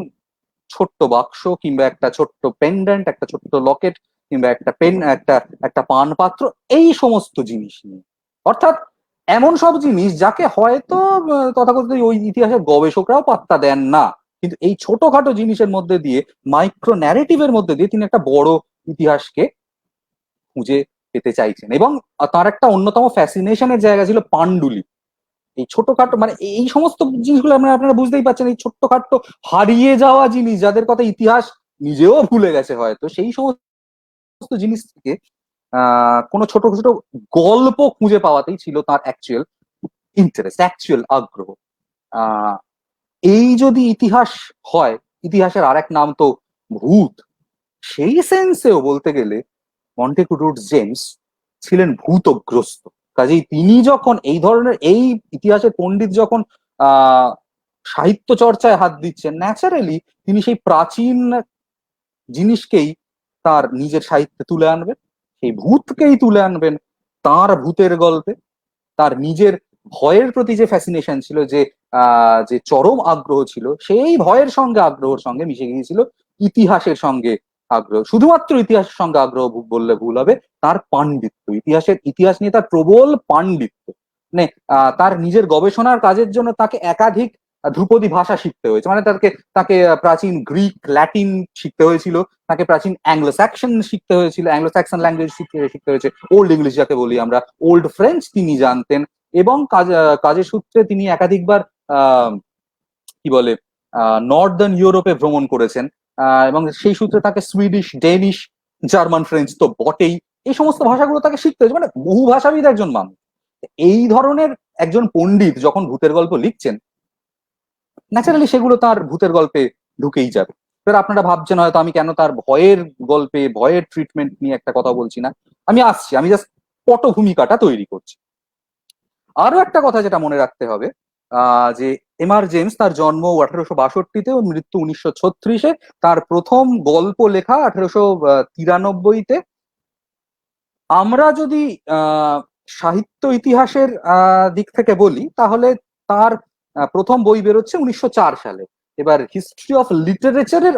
ছোট্ট বাক্স কিংবা একটা ছোট্ট পেন্ডেন্ট, একটা ছোট্ট লকেট কিংবা একটা পেন, একটা একটা পান পাত্র, এই সমস্ত জিনিস নিয়ে। অর্থাৎ এমন সব জিনিস যাকে হয়তো তথাকথিত ওই ইতিহাসের গবেষকরাও পাত্তা দেন না, কিন্তু এই ছোটখাটো জিনিসের মধ্যে দিয়ে, মাইক্রো ন্যারেটিভের মধ্যে দিয়ে তিনি একটা বড় ইতিহাসকে খুঁজে পেতে চাইছেন। এবং তার একটা অন্যতম ফ্যাসিনেশনের জায়গা ছিল পাণ্ডুলিপি। এই ছোটখাটো মানে এই সমস্ত জিনিসগুলো আপনারা বুঝতেই পারছেন, এই ছোট্টখাট্ট হারিয়ে যাওয়া জিনিস যাদের কথা ইতিহাস নিজেও ভুলে গেছে হয়তো, সেই সমস্ত জিনিস থেকে কোনো ছোট ছোট গল্প খুঁজে পাওয়াতেই ছিল তার অ্যাকচুয়াল ইন্টারেস্ট, অ্যাকচুয়াল আগ্রহ। আহ এই যদি ইতিহাস হয়, ইতিহাসের আরেক নাম তো ভূত। সেই সেন্সেও বলতে গেলে মন্টেগু রোডস জেমস ছিলেন ভূতগ্রস্ত। কাজেই তিনি যখন এই ধরনের এই ইতিহাসের পণ্ডিত যখন আহ সাহিত্য চর্চায় হাত দিচ্ছেন, ন্যাচারালি তিনি সেই প্রাচীন জিনিসকেই তার নিজের সাহিত্যে তুলে আনবেন, সেই ভূতকেই তুলে আনবেন তার ভূতের গল্পে। তার নিজের ভয়ের প্রতি যে ফ্যাসিনেশন ছিল, যে চরম আগ্রহ ছিল, সেই ভয়ের সঙ্গে আগ্রহের সঙ্গে মিশে গিয়েছিল ইতিহাসের সঙ্গে আগ্রহ। শুধুমাত্র ইতিহাসের সঙ্গে আগ্রহ বললে ভুল হবে, তার পাণ্ডিত্য, ইতিহাস নিয়ে তার প্রবল পাণ্ডিত্য। মানে তার নিজের গবেষণার কাজের জন্য তাকে একাধিক ধ্রুপদী ভাষা শিখতে হয়েছে। মানে তাকে তাকে প্রাচীন গ্রিক, ল্যাটিন শিখতে হয়েছিল, তাকে প্রাচীন অ্যাংলো স্যাকশন শিখতে হয়েছিল, অ্যাংলো স্যাকশন ল্যাঙ্গুয়েজ শিখতে হয়েছে, ওল্ড ইংলিশ যাকে বলি আমরা, ওল্ড ফ্রেঞ্চ তিনি জানতেন। এবং কাজের সূত্রে তিনি একাধিকবার কি বলে নর্দার্ন ইউরোপে ভ্রমণ করেছেন, এবং সেই সূত্রে তাকে সুইডিশ, ডেনিশ, জার্মান, ফ্রেঞ্চ তো বটেই, এই সমস্ত ভাষাগুলো তাকে শিখতে হয়েছে। মানে বহু ভাষাবিদ একজন মানুষ। এই ধরনের একজন পণ্ডিত যখন ভূতের গল্প লিখছেন, ন্যাচারালি সেগুলো তার ভূতের গল্পে ঢুকেই যাবে। এবার আপনারা ভাবছেন হয়তো আমি কেন তার ভয়ের গল্পে ভয়ের ট্রিটমেন্ট নিয়ে একটা কথা বলছি না। আমি আসছি, আমি জাস্ট পটভূমিকাটা তৈরি করছি। আরো একটা কথা যেটা মনে রাখতে হবে, যে এমআর জেমস, তার জন্ম 1862-তে ও মৃত্যু 1936-এ। তার প্রথম গল্প লেখা 1893-তে। আমরা যদি সাহিত্য ইতিহাসের দিক থেকে বলি, তাহলে তার প্রথম বই বেরোচ্ছে 1904 সালে। এবার হিস্ট্রি অফ লিটারেচারের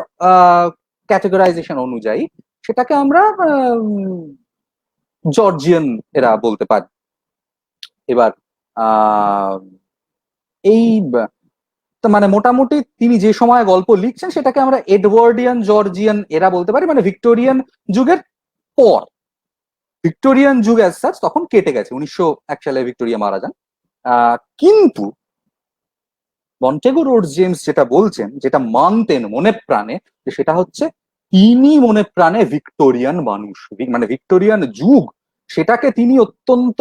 ক্যাটেগরাইজেশন অনুযায়ী সেটাকে আমরা জর্জিয়ান এরা বলতে পারি। এবার এই মানে মোটামুটি তিনি যে সময় গল্প লিখছেন সেটাকে আমরা এডওয়ার্ডিয়ান জর্জিয়ান এরা বলতে পারি, মানে ভিক্টোরিয়ান যুগের পর। ভিক্টোরিয়ান যুগ অ্যাজ সাচ তখন কেটে গেছে, 1901 সালে ভিক্টোরিয়া মারা যান। কিন্তু মন্টেগু রোডস জেমস যেটা বলছেন, যেটা মানতেন মনে প্রাণে, সেটা হচ্ছে তিনি মনে প্রাণে ভিক্টোরিয়ান মানুষ, মানে ভিক্টোরিয়ান যুগ, সেটাকে তিনি অত্যন্ত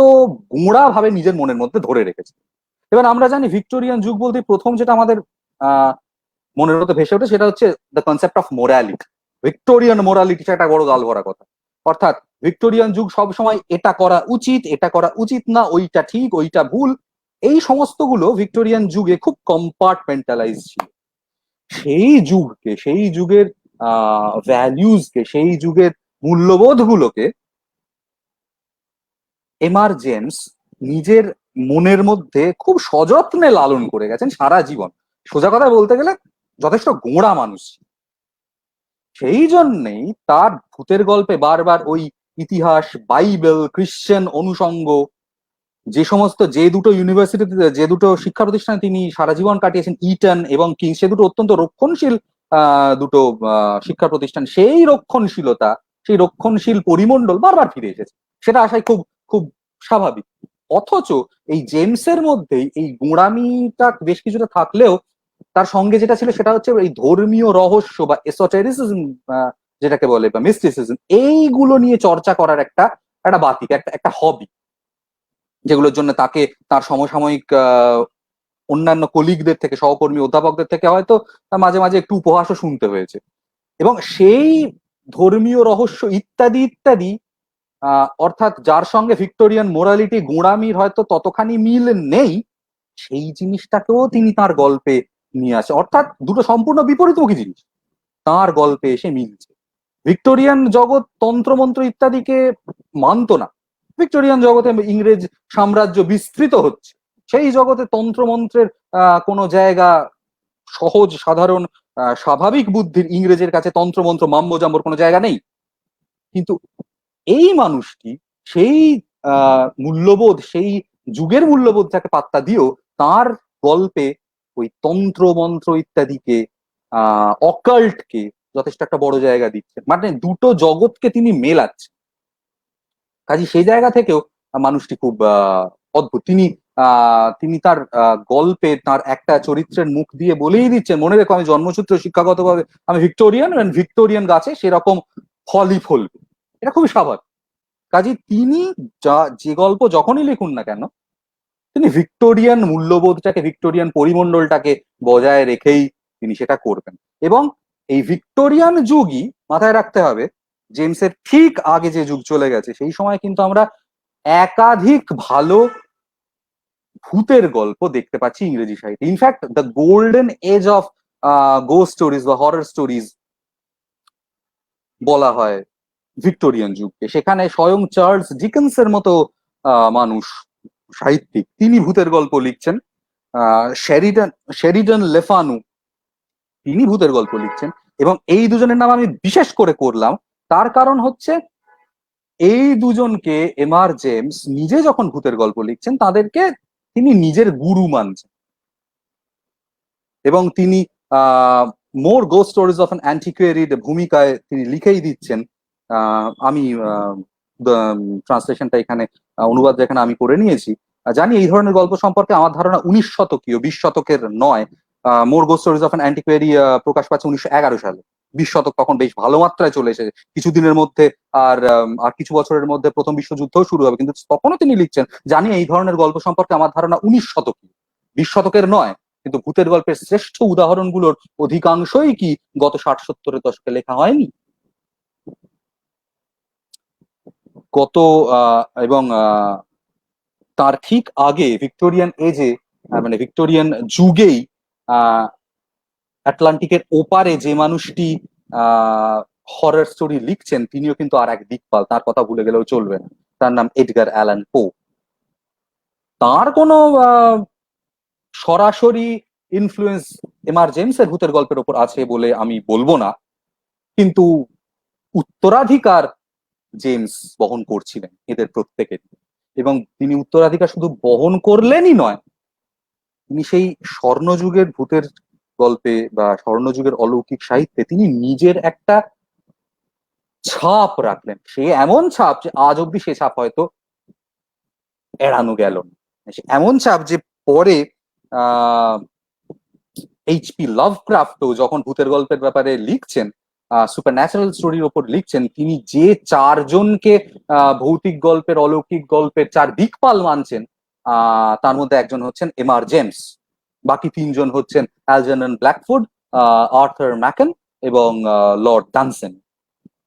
গোঁড়া ভাবে নিজের মনের মধ্যে ধরে রেখেছেন। এবার আমরা জানি ভিক্টোরিয়ান যুগ বলতে প্রথম যেটা আমাদের আহ মনের মধ্যে ভেসে ওঠে সেটা হচ্ছে the concept of morality. Victorian morality একটা বড় গাল ভরা কথা। অর্থাৎ ভিক্টোরিয়ান যুগ সব সময় এটা করা উচিত, এটা করা উচিত না, ওইটা ঠিক, ওইটা ভুল, এই সমস্তগুলো ভিক্টোরিয়ান যুগে খুব কম্পার্টমেন্টালাইজ ছিল। সেই যুগকে, সেই যুগের ভ্যালিউজকে, সেই যুগের মূল্যবোধ গুলোকে এমআর জেমস নিজের মনের মধ্যে খুব সযত্নে লালন করে গেছেন সারা জীবন। সোজা কথা বলতে গেলে যথেষ্ট গোঁড়া মানুষ। সেই জন্যেই তার ভূতের গল্পে বারবার ওই ইতিহাস, বাইবেল, খ্রিশ্চান অনুষঙ্গ, যে সমস্ত যে দুটো ইউনিভার্সিটিতে, যে দুটো শিক্ষা প্রতিষ্ঠানে তিনি সারা জীবন কাটিয়েছেন, ইটন এবং কিংস, সে দুটো অত্যন্ত রক্ষণশীল দুটো শিক্ষা প্রতিষ্ঠান, সেই রক্ষণশীলতা, সেই রক্ষণশীল পরিমণ্ডল বারবার ফিরে এসেছে। সেটা আশাই খুব খুব স্বাভাবিক। অথচ এই জেমসের মধ্যেই এই গোঁড়ামিটা বেশ কিছুটা থাকলেও তার সঙ্গে যেটা ছিল সেটা হচ্ছে এই ধর্মীয় রহস্য বা এসোটেরিসিজম যেটাকে বলে, বা মিস্টিসিজম, এইগুলো নিয়ে চর্চা করার একটা একটা বাতিক, একটা একটা হবি, যেগুলোর জন্য তাকে তার সমসাময়িক অন্যান্য কলিগদের থেকে, সহকর্মী অধ্যাপকদের থেকে হয়তো মাঝে মাঝে একটু উপহাসও শুনতে হয়েছে। এবং সেই ধর্মীয় রহস্য ইত্যাদি ইত্যাদি, অর্থাৎ যার সঙ্গে ভিক্টোরিয়ান মোরালিটি, গোঁড়ামির হয়তো ততখানি মিল নেই, সেই জিনিসটাকেও তিনি তার গল্পে নিয়ে আসে। অর্থাৎ দুটো সম্পূর্ণ বিপরীতমুখী জিনিস তার গল্পে এসে মিলছে। ভিক্টোরিয়ান জগৎ তন্ত্রমন্ত্র ইত্যাদিকে মানতো না। ভিক্টোরিয়ান জগতে ইংরেজ সাম্রাজ্য বিস্তৃত হচ্ছে, সেই জগতে তন্ত্রমন্ত্রের কোনো জায়গা, সহজ সাধারণ স্বাভাবিক বুদ্ধির ইংরেজের কাছে তন্ত্রমন্ত্র মাম্যজাম্বর কোনো জায়গা নেই। কিন্তু এই মানুষটি সেই মূল্যবোধ, সেই যুগের মূল্যবোধটাকে পাত্তা দিয়েও তার গল্পে ওই তন্ত্র মন্ত্র ইত্যাদিকে, অকাল্টকে যথেষ্ট একটা বড় জায়গা দিচ্ছে, মানে দুটো জগৎকে তিনি মেলাচ্ছেন। কাজে সেই জায়গা থেকেও মানুষটি খুব অদ্ভুত। তিনি তার গল্পে তার একটা চরিত্রের মুখ দিয়ে বলেই দিচ্ছেন, মনে রেখো আমি জন্মসূত্রে শিক্ষাগতভাবে আমি ভিক্টোরিয়ান, ভিক্টোরিয়ান গাছে সেরকম ফলই ফলবে, এটা খুবই স্বাভাবিক। কাজে তিনি যে গল্প যখনই লিখুন না কেন, তিনি ভিক্টোরিয়ান মূল্যবোধটাকে, ভিক্টোরিয়ান পরিমণ্ডলটাকে বজায় রেখেই তিনি সেটা করবেন। এবং এই ভিক্টোরিয়ান যুগই মাথায় রাখতে হবে, জেমসের ঠিক আগে যে যুগ চলে গেছে সেই সময় কিন্তু আমরা একাধিক ভালো ভূতের গল্প দেখতে পাচ্ছি ইংরেজি সাহিত্যে। In fact the golden age of ghost stories বা হরর স্টোরিজ বলা হয় ভিক্টোরিয়ান যুগকে। সেখানে স্বয়ং চার্লস ডিকেন্সের মতো মানুষ, সাহিত্যিক, তিনি ভূতের গল্প লিখছেন। শেরিডন লেফানু, তিনি ভূতের গল্প লিখছেন। এবং এই দুজনের নাম আমি বিশেষ করে করলাম, তার কারণ হচ্ছে এই দুজনকে এমআর জেমস নিজে যখন ভূতের গল্প লিখছেন তাদেরকে তিনি নিজের গুরু মানছেন। এবং তিনি মোর গোস্ট স্টোরিজ অফ অ্যান অ্যান্টিকুয়ারিড ভূমিকায় তিনি লিখেই দিচ্ছেন। আমি ট্রান্সলেশনটা এখানে, অনুবাদ যেখানে আমি করে নিয়েছি, জানি এই ধরনের গল্প সম্পর্কে আমার ধারণা 19 শতকীয়, 20 শতকের নয়। মোর গোস্ট স্টোরিজ অফ অ্যান অ্যান্টিকুয়ারি প্রকাশ পাচ্ছে 1911 সালে। 20 শতক তখন বেশ ভালো মাত্রায় চলে এসেছে, কিছুদিনের মধ্যে আর কিছু বছরের মধ্যে প্রথম বিশ্বযুদ্ধও শুরু হবে, কিন্তু তখনও তিনি লিখছেন, জানি এই ধরনের গল্প সম্পর্কে আমার ধারণা 19 শতকীয়, 20 শতকের নয়। কিন্তু ভূতের গল্পের শ্রেষ্ঠ উদাহরণগুলোর অধিকাংশই কি গত 60-70-এর দশকে লেখা হয়নি? গত এবং তার ঠিক আগে ভিক্টোরিয়ান এজে, মানে ভিক্টোরিয়ান যুগেই আটলান্টিকের ওপারে যে মানুষটি হরর স্টোরি লিখছেন তিনিও কিন্তু আর এক দিকপাল, তার কথা ভুলে গেলেও চলবে না। তার নাম এডগার অ্যালান পো। তার কোনো সরাসরি ইনফ্লুয়েন্স এমআর জেমসের ভূতের গল্পের ওপর আছে বলে আমি বলবো না, কিন্তু উত্তরাধিকার জেমস বহন করছিলেন এদের প্রত্যেকের। এবং তিনি উত্তরাধিকার শুধু বহন করলেনই নয়, তিনি সেই স্বর্ণযুগের ভূতের গল্পে বা স্বর্ণযুগের অলৌকিক সাহিত্যে তিনি নিজের একটা ছাপ রাখলেন। সে এমন ছাপ যে আজ অব্দি সে ছাপ হয়তো এড়ানো গেল না। এমন ছাপ যে পরে এইচপি লাভক্রাফটও যখন ভূতের গল্পের ব্যাপারে লিখছেন, সুপার ন্যাচারাল স্টোরির ওপর লিখছেন, তিনি যে চারজনকে ভৌতিক গল্পের, অলৌকিক গল্পের চার দিকপাল মানছেন, তার মধ্যে একজন হচ্ছেন এমআর জেমস, বাকি তিনজন হচ্ছেন অ্যালজারনন ব্ল্যাকফুড, আর্থার ম্যাকেন এবং লর্ড ডানসেন।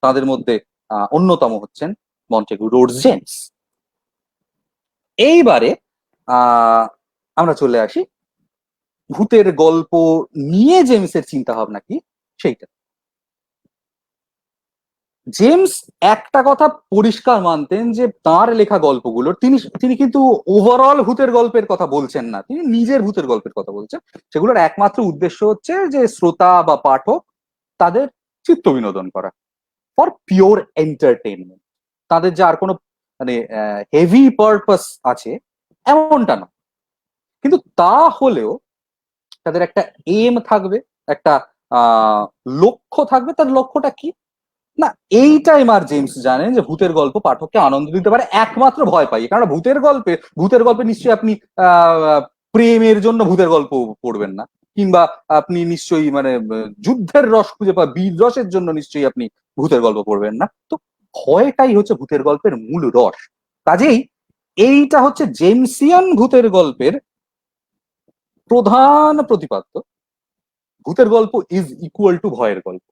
তাদের মধ্যে অন্যতম হচ্ছেন মন্টেগু রোডস জেমস। এইবারে আমরা চলে আসি ভূতের গল্প নিয়ে জেমসের চিন্তা ভাবনা কি সেইটা। জেমস একটা কথা পরিষ্কার মানতেন যে তার লেখা গল্পগুলো, তিনি কিন্তু ওভারঅল ভূতের গল্পের কথা বলছেন না, তিনি নিজের ভূতের গল্পের কথা বলছেন। সেগুলোর একমাত্র উদ্দেশ্য হচ্ছে যে শ্রোতা বা পাঠক তাদের চিত্ত বিনোদন করা, ফর পিওর এন্টারটেনমেন্ট। তাদের যে আর কোনো মানে হেভি পারপাস আছে এমনটা না, কিন্তু তা হলেও তাদের একটা এম থাকবে, একটা লক্ষ্য থাকবে। তার লক্ষ্যটা কি না, এইটা এমআর জেমস জানেন যে ভূতের গল্প পাঠককে আনন্দ দিতে পারে, একমাত্র ভয় পাই। কারণ ভূতের গল্পে নিশ্চয়ই আপনি প্রেমের জন্য ভূতের গল্প পড়বেন না, কিংবা আপনি নিশ্চয়ই মানে যুদ্ধের রস খুঁজে বা বীর রসের জন্য নিশ্চয়ই আপনি ভূতের গল্প পড়বেন না। তো ভয়টাই হচ্ছে ভূতের গল্পের মূল রস। কাজেই এইটা হচ্ছে জেমসিয়ান ভূতের গল্পের প্রধান প্রতিপাদ্য। ভূতের গল্প ইজ ইকুয়াল টু ভয়ের গল্প,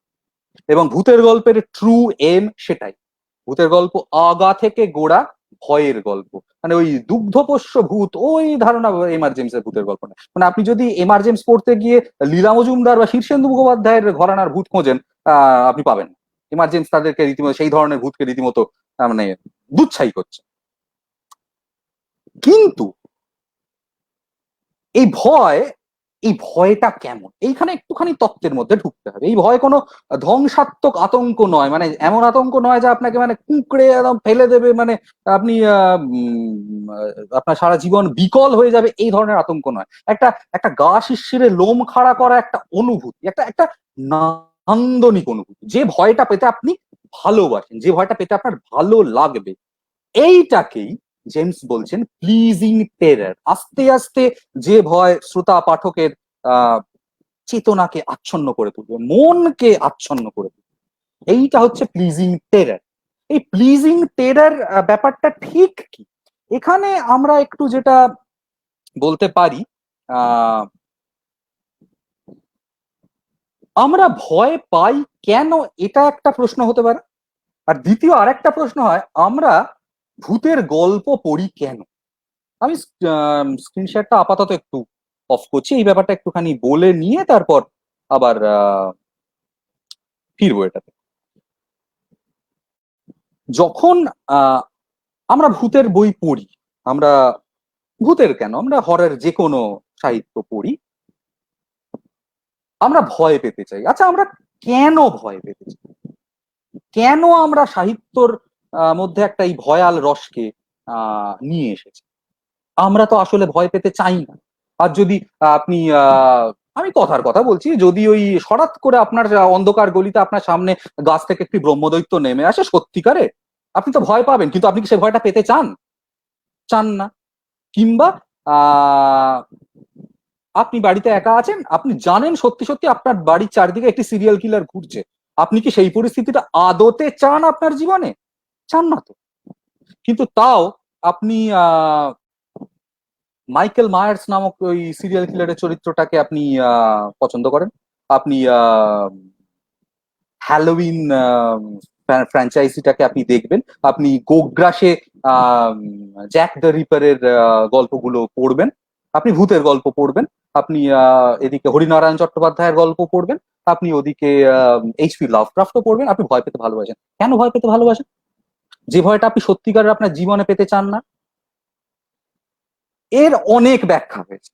এবং ভূতের গল্পের ট্রু এম সেটাই। ভূতের গল্প আগা থেকে গোড়া ভয়ের গল্প, মানে ওই দুগ্ধপোষ্য ভূত ওই ধারণা এমআর জেমসের ভূতের গল্প না। মানে আপনি যদি এমআর জেমস পড়তে গিয়ে লীলা মজুমদার বা শীর্ষেন্দু মুখোপাধ্যায়ের ঘরানার ভূত খোঁজেন, আপনি পাবেন। এমার্জেন্সি তাদেরকে রীতিমতো সেই ধরনের ভূতকে রীতিমতো মানে দুচ্ছাই করছে। কিন্তু এই ভয়, এই ভয়টা কেমন, এইখানে একটুখানি তত্ত্বের মধ্যে ঢুকতে হবে। এই ভয় কোনো ধ্বংসাত্মক আতঙ্ক নয়, মানে এমন আতঙ্ক নয় যে আপনাকে মানে কুঁকড়ে একদম ফেলে দেবে, মানে আপনি আপনার সারা জীবন বিকল হয়ে যাবে, এই ধরনের আতঙ্ক নয়। একটা একটা গা শিরশিরে লোম খাড়া করা একটা অনুভূতি, একটা একটা নান্দনিক অনুভূতি, যে ভয়টা পেতে আপনি ভালোবাসেন, যে ভয়টা পেতে আপনার ভালো লাগবে, এইটাকেই জেমস বলছেন প্লিজিং টেরার। আস্তে আস্তে যে ভয় শ্রোতা পাঠকের আহ চেতনাকে আচ্ছন্ন করে তুলবে, মনকে আচ্ছন্ন করে তুলবে, এইটা হচ্ছে প্লিজিং টেরার। এই প্লিজিং টেরার ব্যাপারটা ঠিক কি, এখানে আমরা একটু যেটা বলতে পারি, আহ আমরা ভয় পাই কেন, এটা একটা প্রশ্ন হতে পারে। আর দ্বিতীয় আরেকটা প্রশ্ন হয়, আমরা ভূতের গল্প পড়ি কেন। আমি স্ক্রিন শেয়ারটা আপাতত একটু অফ করছি, এই ব্যাপারটা একটুখানি বলে নিয়ে তারপর আবার ফিরবো এটাতে। যখন আমরা ভূতের বই পড়ি, আমরা ভূতের কেন, আমরা হরর যে কোনো সাহিত্য পড়ি, আমরা ভয় পেতে চাই। আচ্ছা, আমরা কেন ভয় পেতে চাই, কেন আমরা সাহিত্যর মধ্যে একটা এই ভয়াল রসকে নিয়ে এসেছি। আমরা তো আসলে ভয় পেতে চাই না। আর যদি আপনি আমি কথার কথা বলছি, যদি ওই হঠাৎ করে আপনার অন্ধকার গলিতে আপনার সামনে গাছ থেকে একটি ব্রহ্মদৈত্য নেমে আসে সত্যিকারে, আপনি তো ভয় পাবেন, কিন্তু আপনি কি সে ভয়টা পেতে চান? চান না। কিংবা আহ আপনি বাড়িতে একা আছেন, আপনি জানেন সত্যি সত্যি আপনার বাড়ির চারদিকে একটি সিরিয়াল কিলার ঘুরছে, আপনি কি সেই পরিস্থিতিটা আদতে চান আপনার জীবনে? চান না তো। কিন্তু তাও আপনি মাইকেল মায়ার্স নামক ওই সিরিয়াল কিলারের চরিত্রটাকে আপনি পছন্দ করেন। আপনি হ্যালোউইন ফ্র্যাঞ্চাইজিটাকে আপনি দেখবেন, আপনি গোগ্রাসে জ্যাক দ্য রিপারের গল্পগুলো পড়বেন, আপনি ভূতের গল্প পড়বেন, আপনি এদিকে হরিনারায়ণ চট্টোপাধ্যায়ের গল্প পড়বেন, আপনি ওদিকে এইচপি লাভক্রাফটও পড়বেন, আপনি ভয় পেতে ভালোবাসেন। কেন ভয় পেতে ভালোবাসেন? যে ভয়টা আপনি সত্যিকারের আপনার জীবনে পেতে চান না। এর অনেক ব্যাখ্যা হয়েছে,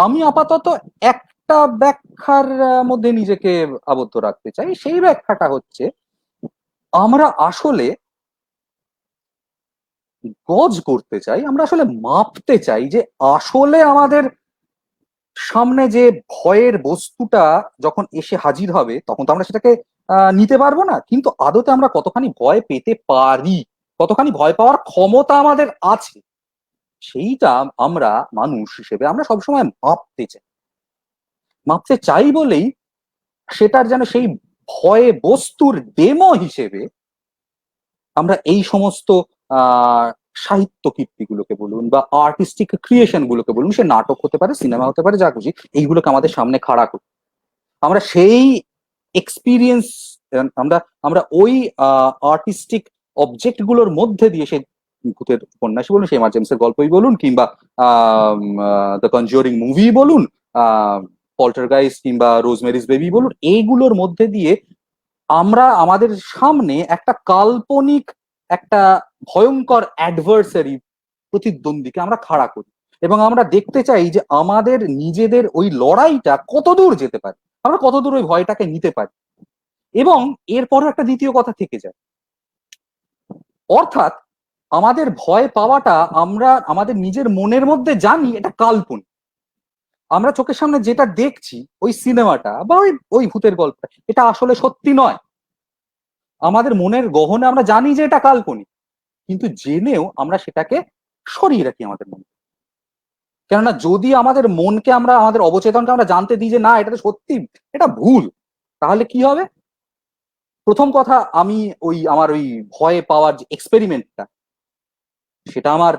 আমি আপাতত একটা ব্যাখ্যার মধ্যে নিজেকে আবদ্ধ রাখতে চাই। সেই ব্যাখ্যাটা হচ্ছে, আমরা আসলে গজ করতে চাই, আমরা আসলে মাপতে চাই যে আসলে আমাদের সামনে যে ভয়ের বস্তুটা যখন এসে হাজির হবে, তখন তো আমরা সেটাকে নিতে পারবো না, কিন্তু আদতে আমরা কতখানি ভয় পেতে পারি, কতখানি ভয় পাওয়ার ক্ষমতা আমাদের আছে, সেইটা আমরা মানুষ হিসেবে আমরা সবসময় মাপতে চাই। মাপতে চাই বলেই সেটার যেন সেই ভয়ে বস্তুর ডেমো হিসেবে আমরা এই সমস্ত আহ সাহিত্য কীর্তিগুলোকে বলুন বা আর্টিস্টিক ক্রিয়েশন গুলোকে বলুন, সে নাটক হতে পারে, সিনেমা হতে পারে, যা খুশি, এইগুলোকে আমাদের সামনে খাড়া করি। আমরা সেই এক্সপিরিয়েন্স, আমরা আমরা ওই আর্টিস্টিক অবজেক্ট গুলোর মধ্যে দিয়ে, সে ভূতের উপন্যাসই বলুন, সেই জেমসের গল্পই বলুন, কিংবা দ্য কনজিউরিং মুভি বলুন, পল্টারগাইস্ট কিংবা রোজমেরিজ বেবি বলুন, এইগুলোর মধ্যে দিয়ে আমরা আমাদের সামনে একটা কাল্পনিক, একটা ভয়ঙ্কর অ্যাডভার্সারি, প্রতিদ্বন্দ্বীকে আমরা খাড়া করি, এবং আমরা দেখতে চাই যে আমাদের নিজেদের ওই লড়াইটা কত দূর যেতে পারে, আমরা কত দূর ওই ভয়টাকে নিতে পারি। এবং এরপরও একটা দ্বিতীয় কথা থেকে যায়, অর্থাৎ আমাদের ভয় পাওয়াটা আমরা আমাদের নিজের মনের মধ্যে জানি এটা কাল্পনিক। আমরা চোখের সামনে যেটা দেখছি, ওই সিনেমাটা বা ওই ওই ভূতের গল্পটা, এটা আসলে সত্যি নয়। আমাদের মনের গহনে আমরা জানি যে এটা কাল্পনিক, কিন্তু জেনেও আমরা সেটাকে সরিয়ে রাখি আমাদের মনে। কেননা যদি আমাদের মনকে আমরা, আমাদের অবচেতনকে আমরা জানতে দিই যে না, এটা তো সত্যি, এটা ভুল, তাহলে কি হবে? প্রথম কথা, আমি ওই আমার ওই ভয় পাওয়ার যে এক্সপেরিমেন্টটা, সেটা আমার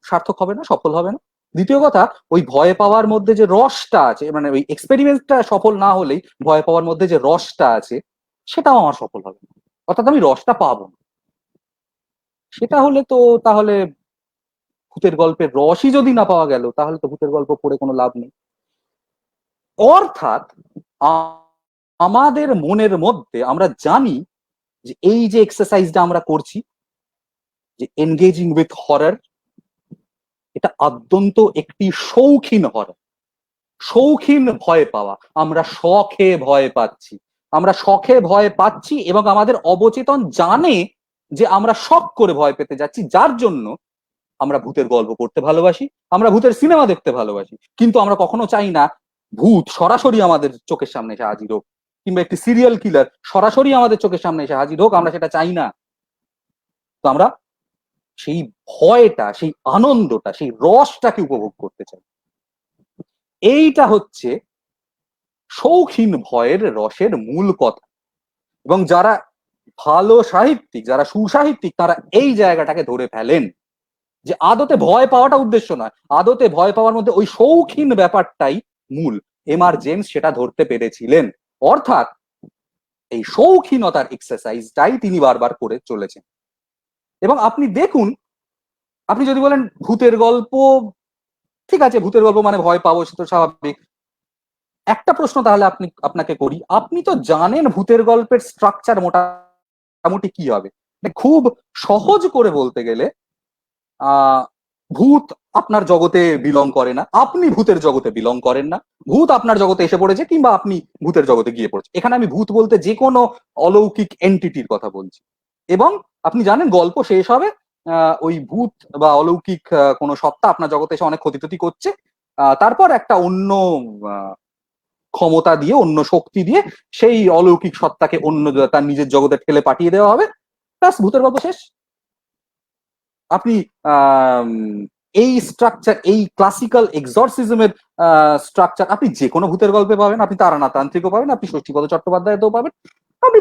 সার্থক হবে না, সফল হবে না। দ্বিতীয় কথা, ওই ভয় পাওয়ার মধ্যে যে রসটা আছে, মানে ওই এক্সপেরিমেন্টটা সফল না হলেই ভয় পাওয়ার মধ্যে যে রসটা আছে, সেটাও আমার সফল হবে না, অর্থাৎ আমি রসটা পাবো না। সেটা হলে তো তাহলে ভূতের গল্পের রসই যদি না পাওয়া গেল, তাহলে তো ভূতের গল্প পড়ে কোনো লাভ নেই। অর্থাৎ আমাদের মনের মধ্যে আমরা জানি যে এই যে এক্সারসাইজটা আমরা করছি, যে এনগেজিং উইথ হরর, এটা অত্যন্ত একটি শৌখিন হরর, শৌখিন ভয় পাওয়া। আমরা শখে ভয় পাচ্ছি, আমরা শখে ভয় পাচ্ছি এবং আমাদের অবচেতন জানে যে আমরা শখ করে ভয় পেতে যাচ্ছি, যার জন্য আমরা ভূতের গল্প পড়তে ভালোবাসি, আমরা ভূতের সিনেমা দেখতে ভালোবাসি। কিন্তু আমরা কখনো চাই না ভূত সরাসরি আমাদের চোখের সামনে এসে হাজির হোক, কিংবা একটি সিরিয়াল কিলার সরাসরি আমাদের চোখের সামনে এসে হাজির হোক, আমরা সেটা চাই না। তো আমরা সেই ভয়টা, সেই আনন্দটা, সেই রসটাকে উপভোগ করতে চাই। এইটা হচ্ছে শৌখিন ভয়ের রসের মূল কথা। এবং যারা ভালো সাহিত্যিক, যারা সুসাহিত্যিক, তারা এই জায়গাটাকে ধরে ফেলেন যে আদতে ভয় পাওয়াটা উদ্দেশ্য নয়, আদতে ভয় পাওয়ার মধ্যে ওই শৌখিন ব্যাপারটাই মূল। এমআর জেমস সেটা ধরতে পেরেছিলেন, অর্থাৎ এই শৌখিনতার এক্সারসাইজটাই তিনি বারবার করে চলেছেন। এবং আপনি দেখুন, আপনি যদি বলেন ভূতের গল্প, ঠিক আছে, ভূতের গল্প মানে ভয় পাবো, সে তো স্বাভাবিক। একটা প্রশ্ন তাহলে আপনাকে করি, আপনি তো জানেন ভূতের গল্পের স্ট্রাকচার মোটামুটি কি হবে। খুব সহজ করে বলতে গেলে ভূত আপনার জগতে বিলং করে না, আপনি ভূতের জগতে বিলং করেন না, ভূত আপনার জগতে এসে পড়েছে কিংবা আপনি ভূতের জগতে গিয়ে পড়েছে। এখানে আমি ভূত বলতে যে কোনো অলৌকিক এন্টিটির কথা বলছি। এবং আপনি জানেন গল্প শেষ হবে ওই ভূত বা অলৌকিক কোনো সত্তা আপনার জগতে এসে অনেক ক্ষতি টতি করছে, তারপর একটা অন্য ক্ষমতা দিয়ে, অন্য শক্তি দিয়ে সেই অলৌকিক সত্তাকে অন্য তার নিজের জগতে ঠেলে পাঠিয়ে দেওয়া হবে, প্লাস ভূতের গল্প শেষ। আপনি এই স্ট্রাকচার, এই ক্লাসিক্যাল এক্সরসিজমের স্ট্রাকচার আপনি যে কোনো ভূতের গল্পে পাবেন। আপনি তারানাথ তান্ত্রিকও পাবেন, আপনি ষষ্ঠীপদ চট্টোপাধ্যায়তেও পাবেন, আপনি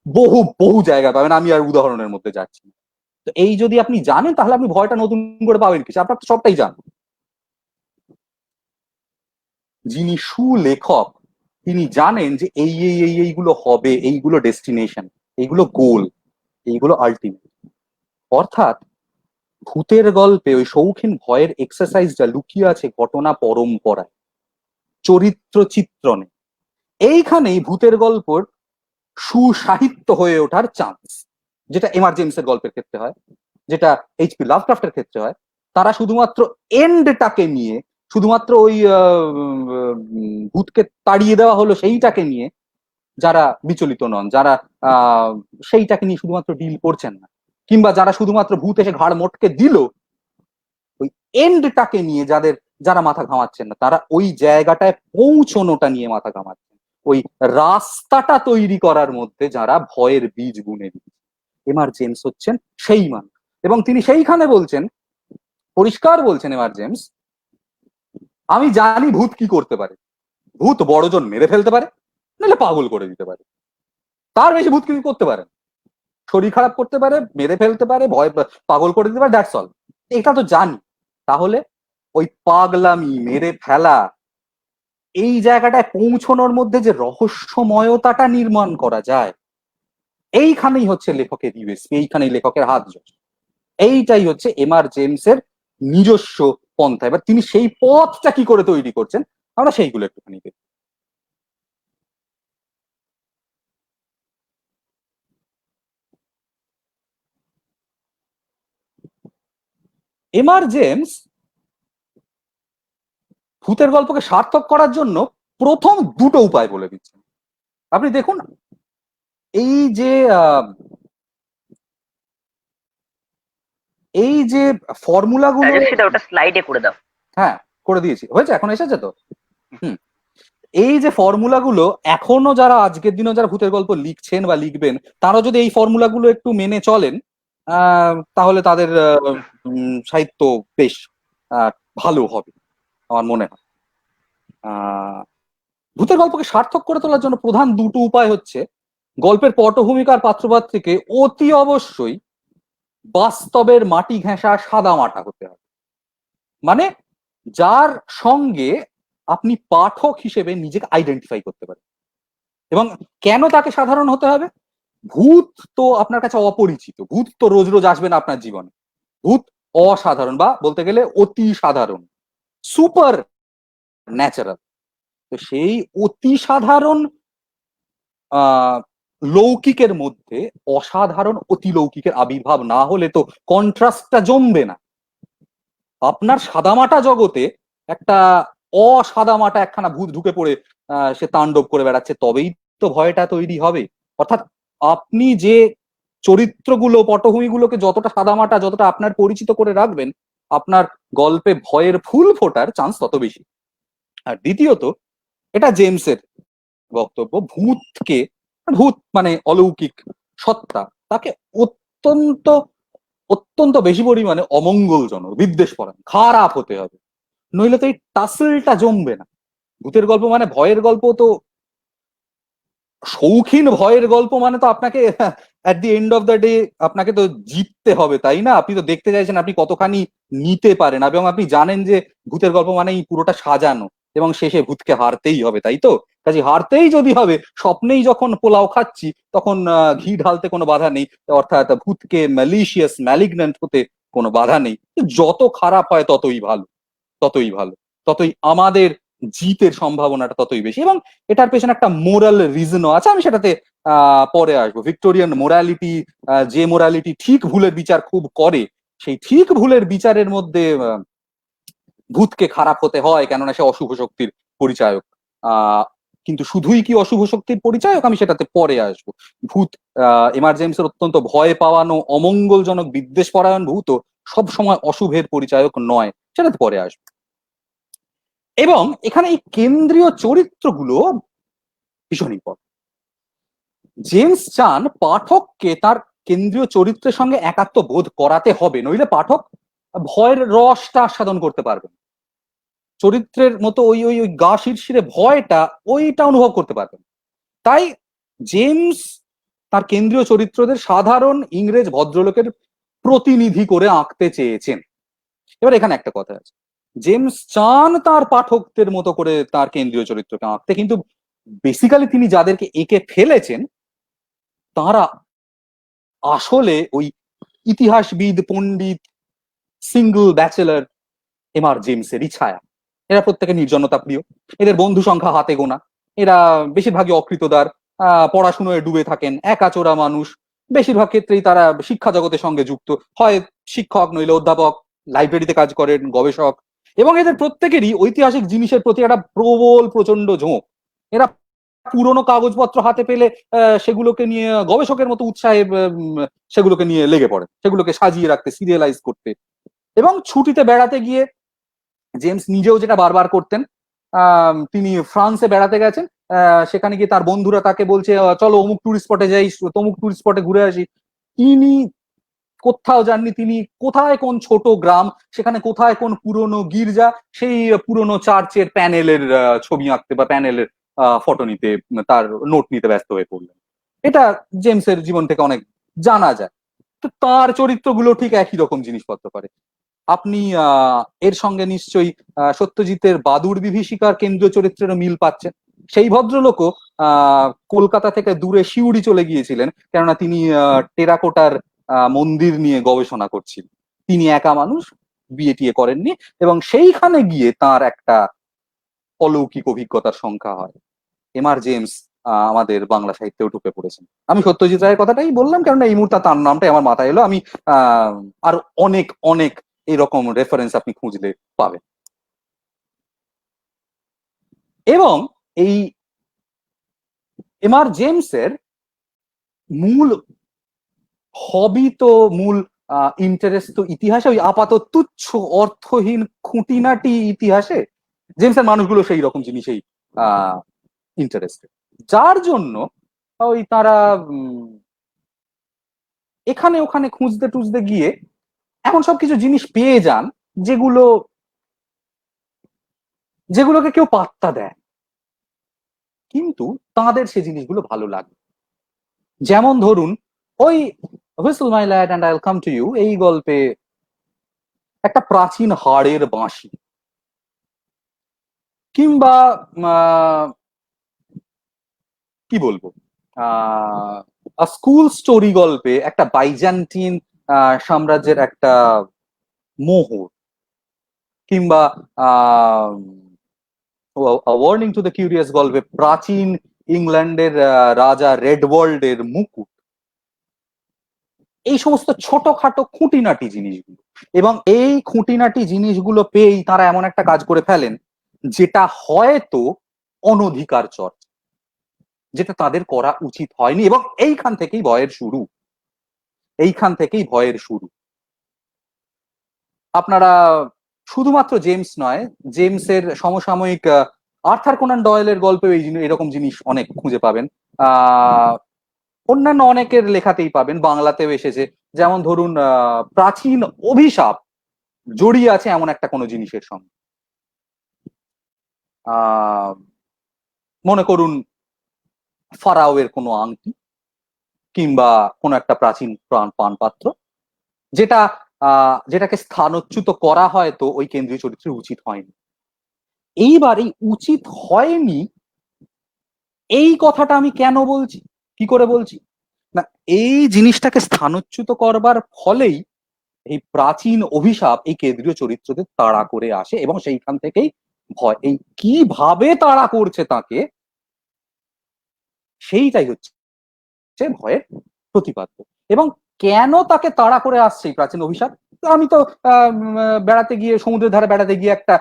বহু বহু জায়গায় পাবেন। আমি আর উদাহরণের মধ্যে যাচ্ছি। তো এই যদি আপনি জানেন, তাহলে আপনি ভয়টা নতুন করে পাবেন কিছু, আপনার তো সবটাই জানেন। যিনি সুলেখক তিনি জানেন যে এইগুলো হবে, এইগুলো ডেস্টিনেশন, এইগুলো গোল, এইগুলো আলটিমেট। অর্থাৎ ভূতের গল্পে ওই শৌখিন ভয়ের এক্সারসাইজটা লুকিয়ে আছে ঘটনা পরম্পরায়, চরিত্র চিত্রণে। এইখানেই ভূতের গল্পর সুসাহিত্য হয়ে ওঠার চান্স, যেটা এমআর জেমসের গল্পের ক্ষেত্রে হয়, যেটা এইচপি লাভক্রাফটের ক্ষেত্রে হয়। তারা শুধুমাত্র এন্ডটাকে নিয়ে, শুধুমাত্র ওই ভূতকে তাড়িয়ে দেওয়া হলো সেইটাকে নিয়ে যারা বিচলিত নন, যারা সেইটাকে নিয়ে শুধুমাত্র ডিল করছেন না, কিংবা যারা শুধুমাত্র ভূত এসে ঘাড় মোটকে দিল, ওই এন্ডটাকে নিয়ে যারা মাথা ঘামাচ্ছেন না, তারা ওই জায়গাটায় পৌঁছনোটা নিয়ে মাথা ঘামাচ্ছেন, ওই রাস্তাটা তৈরি করার মধ্যে যারা ভয়ের বীজ বুনে দিচ্ছে। এমআর জেমস হচ্ছেন সেই মানুষ। এবং তিনি সেইখানে বলছেন, পরিষ্কার বলছেন এমআর জেমস, আমি জানি ভূত কি করতে পারে। ভূত বড়জন মেরে ফেলতে পারে, নাহলে পাগল করে দিতে পারে, তার বেশি ভূত কিছু করতে পারে, শরীর খারাপ করতে পারে, মেরে ফেলতে পারে, ভয় পাগল করে দিতে পারে, দ্যাটস অল। এটা তো জানি। তাহলে ওই পাগলামি, মেরে ফেলা, এই জায়গাটায় পৌঁছানোর মধ্যে যে রহস্যময়তাটা নির্মাণ করা যায়, এইখানেই হচ্ছে লেখকের ইউএসপি, এইখানেই লেখকের হাত যশ। এইটাই হচ্ছে এমআর জেমসের নিজস্ব পন্থা। এবার তিনি সেই পথটা কি করে তৈরি করছেন, আমরা সেইগুলো একটুখানি দেখি। এমআর জেমস ভূতের গল্পকে সার্থক করার জন্য প্রথম দুটো উপায় বলে দিচ্ছেন। আপনি দেখুন, এই যে এই যে ফর্মুলাগুলো, সেটা ওটা স্লাইডে করে দাও। হ্যাঁ করে দিয়েছি, হয়েছে, এখন এসেছে তো। এই যে ফর্মুলাগুলো এখনো যারা আজকের দিনে যারা ভূতের গল্প লিখছেন বা লিখবেন, তারা যদি এই ফর্মুলাগুলো একটু মেনে চলেন, তাহলে তাদের সাহিত্য বেশ ভালো হবে আমার মনে হয়। ভূতের গল্পকে সার্থক করে তোলার জন্য প্রধান দুটো উপায় হচ্ছে, গল্পের পটভূমিকার পাত্রপাত্রীকে অতি অবশ্যই বাস্তবের মাটি ঘেঁষা সাদা মাটা হতে হবে। মানে যার সঙ্গে আপনি পাঠক হিসেবে নিজেকে আইডেন্টিফাই করতে পারেন। এবং কেন তাকে সাধারণ হতে হবে? ভূত তো আপনার কাছে অপরিচিত, ভূত তো রোজ রোজ আসবে না আপনার জীবনে। ভূত অসাধারণ, বা বলতে গেলে অতি সাধারণ, সুপার ন্যাচারাল। তো সেই অতি সাধারণ লৌকিকের মধ্যে অসাধারণ অতিলৌকিকের আবির্ভাব না হলে তো কন্ট্রাস্টটা জমবে না। আপনার সাদামাটা জগতে একটা অসাদামাটা একখানা ভূত ঢুকে পড়ে সে তাণ্ডব করে বেড়াচ্ছে, তবেই তো ভয়টা তৈরি হবে। অর্থাৎ আপনি যে চরিত্রগুলো পটভূমিগুলোকে যতটা সাদামাটা, যতটা আপনার পরিচিত করে রাখবেন, আপনার গল্পে ভয়ের ফুল ফোটার চান্স তত বেশি। আর দ্বিতীয়ত, এটা জেমসের বক্তব্য, ভূতকে, ভূত মানে অলৌকিক সত্তা, তাকে অত্যন্ত অত্যন্ত বেশি পরিমাণে অমঙ্গলজনক, বিদ্বেষ পরায়ণ, খারাপ হতে হবে, নইলে তো এই টাসেলটা জমবে না। ভূতের গল্প মানে ভয়ের গল্প তো, শৌখিন ভয়ের গল্প মানে তো আপনাকে at the end of the day আপনাকে তো জিততে হবে, তাই না? আপনি তো দেখতে চাইছেন আপনি কতখানি নিতে পারেন, এবং আপনি জানেন যে ভূতের গল্প মানে এই পুরোটা সাজানো, এবং শেষে ভূতকে হারতেই হবে, তাই তো? কাজে হারতেই যদি হবে, স্বপ্নেই যখন পোলাও খাচ্ছি তখন ঘি ঢালতে কোনো বাধা নেই, অর্থাৎ ভূতকে ম্যালিশিয়াস ম্যালিগন্যান্ট হতে কোনো বাধা নেই। যত খারাপ হয় ততই ভালো, ততই ভালো, ততই আমাদের জিতের সম্ভাবনাটা ততই বেশি। এবং এটার পেছনে একটা মোরাল রিজনও আছে, আমি সেটাতে পরে আসবো। ভিক্টোরিয়ান মোরালিটি, যে মোরালিটি ঠিক ভুলের বিচার খুব করে, সেই ঠিক ভুলের বিচারের মধ্যে ভূতকে খারাপ হতে হয়, কেননা সে অশুভ শক্তির পরিচায়ক। কিন্তু শুধুই কি অশুভ শক্তির পরিচায়ক, আমি সেটাতে পরে আসবো। ভূত, এমার জেমসের অত্যন্ত ভয় পাওয়ানো, অমঙ্গলজনক, বিদ্বেষ পরায়ণ ভূতও সব সময় অশুভের পরিচায়ক নয়, সেটাতে পরে আসবো। এবং এখানে এই কেন্দ্রীয় চরিত্রগুলো ভীষণ ইম্পর্টেন্ট। জেমস চান পাঠককে তার কেন্দ্রীয় চরিত্রের সঙ্গে একাত্ম বোধ করাতে হবে, নইলে পাঠক ভয়ের রসটা আস্বাদন করতে পারবে না। চরিত্রের মতো ওই ওই ওই গা শিরশিরে ভয়টা, ওইটা অনুভব করতে পারবে না। তাই জেমস তার কেন্দ্রীয় চরিত্রদের সাধারণ ইংরেজ ভদ্রলোকের প্রতিনিধি করে আঁকতে চেয়েছেন। এবার এখানে একটা কথা আছে, জেমস চান তার পাঠকদের মতো করে তার কেন্দ্রীয় চরিত্রকে আঁকতে, কিন্তু বেসিক্যালি তিনি যাদেরকে এঁকে ফেলেছেন তারা আসলে ওই ইতিহাসবিদ, পণ্ডিত, সিঙ্গল ব্যাচেলর এমআর জেমসেরই ছায়া। এরা প্রত্যেকে নির্জনতা প্রিয়, এদের বন্ধু সংখ্যা হাতে গোনা, এরা বেশিরভাগই অকৃতদার, পড়াশুনোয় ডুবে থাকেন, একাচোরা মানুষ, বেশিরভাগ ক্ষেত্রেই তারা শিক্ষা জগতের সঙ্গে যুক্ত, হয় শিক্ষক নইলে অধ্যাপক, লাইব্রেরিতে কাজ করেন, গবেষক। এবং এদের প্রত্যেকেরই ঐতিহাসিক জিনিসের প্রতি একটা প্রবল প্রচন্ড ঝোঁক। এরা পুরনো কাগজপত্র হাতে পেলে সেগুলোকে নিয়ে গবেষকের মতো উৎসাহে সেগুলোকে নিয়ে লেগে পড়ে, সেগুলোকে সাজিয়ে রাখতে, সিরিয়ালাইজ করতে। এবং ছুটিতে বেড়াতে গিয়ে জেমস নিজেও যেটা বারবার করতেন, তিনি ফ্রান্সে বেড়াতে গেছেন, সেখানে গিয়ে তার বন্ধুরা তাকে বলছে চলো অমুক টুরিস্ট স্পটে যাই, তমুক টুরিস্ট স্পটে ঘুরে আসি। তিনি কোথাও যাননি, তিনি কোথায় কোন ছোট গ্রাম, সেখানে কোথায় কোন পুরনো গির্জা, সেই পুরনো চার্চের প্যানেলের ছবি আঁকতে বা প্যানেলের ফটো নিতে, তার নোট নিতে ব্যস্ত হয়ে পড়লেন। এটা জেমসের জীবন থেকে অনেক জানা যায়। তো তার চরিত্রগুলো ঠিক একই রকম জিনিসপত্র করে। আপনি এর সঙ্গে নিশ্চয়ই সত্যজিতের বাদুড় বিভীষিকার কেন্দ্রীয় চরিত্রেরও মিল পাচ্ছেন। সেই ভদ্রলোকও কলকাতা থেকে দূরে সিউড়ি চলে গিয়েছিলেন, কেননা তিনি টেরাকোটার মন্দির নিয়ে গবেষণা করছিলেন। তিনি একা মানুষ, বিয়ে টিয়ে করেননি, এবং সেইখানে গিয়ে তার একটা অলৌকিক অভিজ্ঞতার সংখ্যা হয়। এমআর জেমস আমাদের বাংলা সাহিত্যেও ঢুকে পড়েছেন। আমি সত্যজিৎ রায়ের কথাটাই বললাম, কেননা এই মুহূর্তে তার নামটাই আমার মাথায় এলো। আমি আর অনেক অনেক এরকম রেফারেন্স আপনি খুঁজলে পাবেন। এবং এই এমআর জেমসের মূল হবি তো, মূল ইন্টারেস্ট তো ইতিহাসে, ওই আপাত তুচ্ছ অর্থহীন খুঁটিনাটি ইতিহাসে জেমসের মানুষগুলো সেই রকম জিনিসেই ইন্টারেস্টেড, যার জন্য ওই তারা এখানে ওখানে খুঁজতে টুজতে গিয়ে এমন সব কিছু জিনিস পেয়ে যান যেগুলোকে কেউ পাত্তা দেয়, কিন্তু তাদের সে জিনিসগুলো ভালো লাগে। যেমন ধরুন ওই হুইসল মাই ল্যাড অ্যান্ড আইল কাম টু ইউ, এই গল্পে একটা প্রাচীন হাড়ের বাঁশি, কিংবা কি বলবো, স্কুল স্টোরি গল্পে একটা বাইজান্টিন সাম্রাজ্যের একটা মোহর, কিংবা ওয়ার্নিং টু দ্য কিউরিয়াস গল্পে প্রাচীন ইংল্যান্ডের রাজা রেডওয়ার্ল্ডের মুকুট, এই সমস্ত ছোটখাটো খুঁটিনাটি জিনিসগুলো। এবং এই খুঁটিনাটি জিনিসগুলো পেয়েই তারা এমন একটা কাজ করে ফেলেন যেটা হয়তো অনধিকার চর্চা, যেটা তাদের করা উচিত হয়নি। এবং এইখান থেকেই ভয়ের শুরু, এইখান থেকেই ভয়ের শুরু। আপনারা শুধুমাত্র জেমস নয়, জেমসের সমসাময়িক আর্থার কোনান ডয়েলের গল্পে এরকম জিনিস অনেক খুঁজে পাবেন। অন্যান্য অনেকের লেখাতেই পাবেন, বাংলাতেও এসেছে। যেমন ধরুন প্রাচীন অভিশাপ জড়িয়ে আছে এমন একটা কোনো জিনিসের সঙ্গে। মনে করুন ফারাওয়ের কোনো আংটি কিংবা কোনো একটা প্রাচীন পানপাত্র, যেটা যেটাকে স্থানচ্যুত করা হয়তো ওই কেন্দ্রীয় চরিত্রের উচিত হয়নি। এইবার এই উচিত হয়নি এই কথাটা আমি কেন বলছি, কি করে বলছি না, এই জিনিসটাকে স্থানচ্যুত করবার ফলেই এই প্রাচীন অভিশাপ এই কেন্দ্রীয় চরিত্রদের তাড়া করে আসে। এবং সেইখান থেকেই ভয়, এই কিভাবে তাড়া করছে তাকে, সেইটাই হচ্ছে ভয়ের প্রতিপাদ্য। এবং কেন তাকে তাড়া করে আসছে এই প্রাচীন অভিশাপ? আমি তো বেড়াতে গিয়ে, সমুদ্রের ধারে বেড়াতে গিয়ে একটা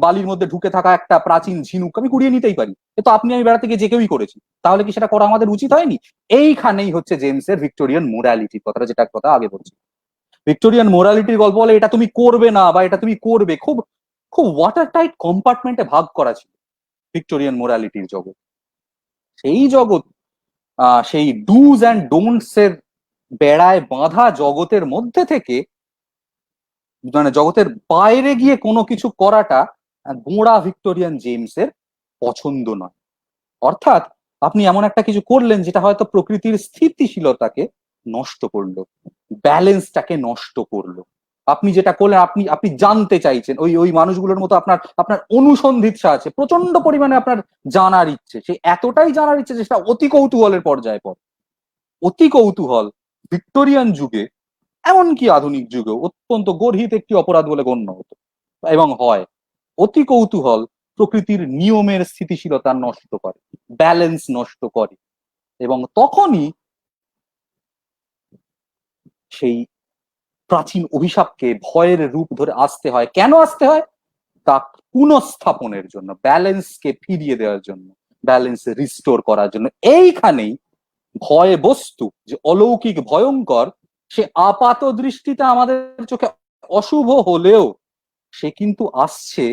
বালির মধ্যে ঢুকে থাকা একটা প্রাচীন ঝিনুক আমি কুড়িয়ে নিতেই পারি। তো আপনি আমি বেড়াতে গিয়ে যে কেউই করেছি, তাহলে কি সেটা করা আমাদের উচিত হয়নি? এইখানেই হচ্ছে জেমসের ভিক্টোরিয়ান মোরালিটির কথাটা, যেটা কথা আগে বলছি। ভিক্টোরিয়ান মোরালিটির গল্প বলে এটা তুমি করবে না বা এটা তুমি করবে, খুব খুব ওয়াটার টাইট কম্পার্টমেন্টে ভাগ করা ছিল ভিক্টোরিয়ান মোরালিটির জগৎ। সেই জগৎ, সেই ডুজ অ্যান্ড ডোন্টস এর বেড়ায় বাঁধা জগতের মধ্যে থেকে, মানে জগতের বাইরে গিয়ে কোনো কিছু করাটা গোঁড়া ভিক্টোরিয়ান জেমসের পছন্দ নয়। অর্থাৎ আপনি এমন একটা কিছু করলেন যেটা হয়তো প্রকৃতির স্থিতিশীলতাকে নষ্ট করলো, ব্যালেন্সটাকে নষ্ট করলো। আপনি যেটা করলেন, আপনি আপনি জানতে চাইছেন, ওই ওই মানুষগুলোর মতো আপনার আপনার অনুসন্ধিৎসা আছে, প্রচন্ড পরিমাণে আপনার জানার ইচ্ছে, সে এতটাই জানার ইচ্ছে যে সেটা অতি কৌতূহলের পর্যায়ে পড়ে। অতি কৌতূহল ভিক্টোরিয়ান যুগে, এমনকি আধুনিক যুগেও অত্যন্ত গর্হিত একটি অপরাধ বলে গণ্য হতো এবং হয়। অতি কৌতূহল প্রকৃতির নিয়মের স্থিতিশীলতা নষ্ট করে, ব্যালেন্স নষ্ট করে। এবং তখনই সেই প্রাচীন অভিশাপকে ভয়ের রূপ ধরে আসতে হয়। কেন আসতে হয়? তা পুনঃস্থাপনের জন্য, ব্যালেন্সকে ফিরিয়ে দেওয়ার জন্য, ব্যালেন্স রিস্টোর করার জন্য। এইখানেই ভয় বস্তু যে অলৌকিক ভয়ঙ্কর, সে আপাত দৃষ্টিতে আমাদের চোখে অশুভ হলেও সে কিন্তু আসছে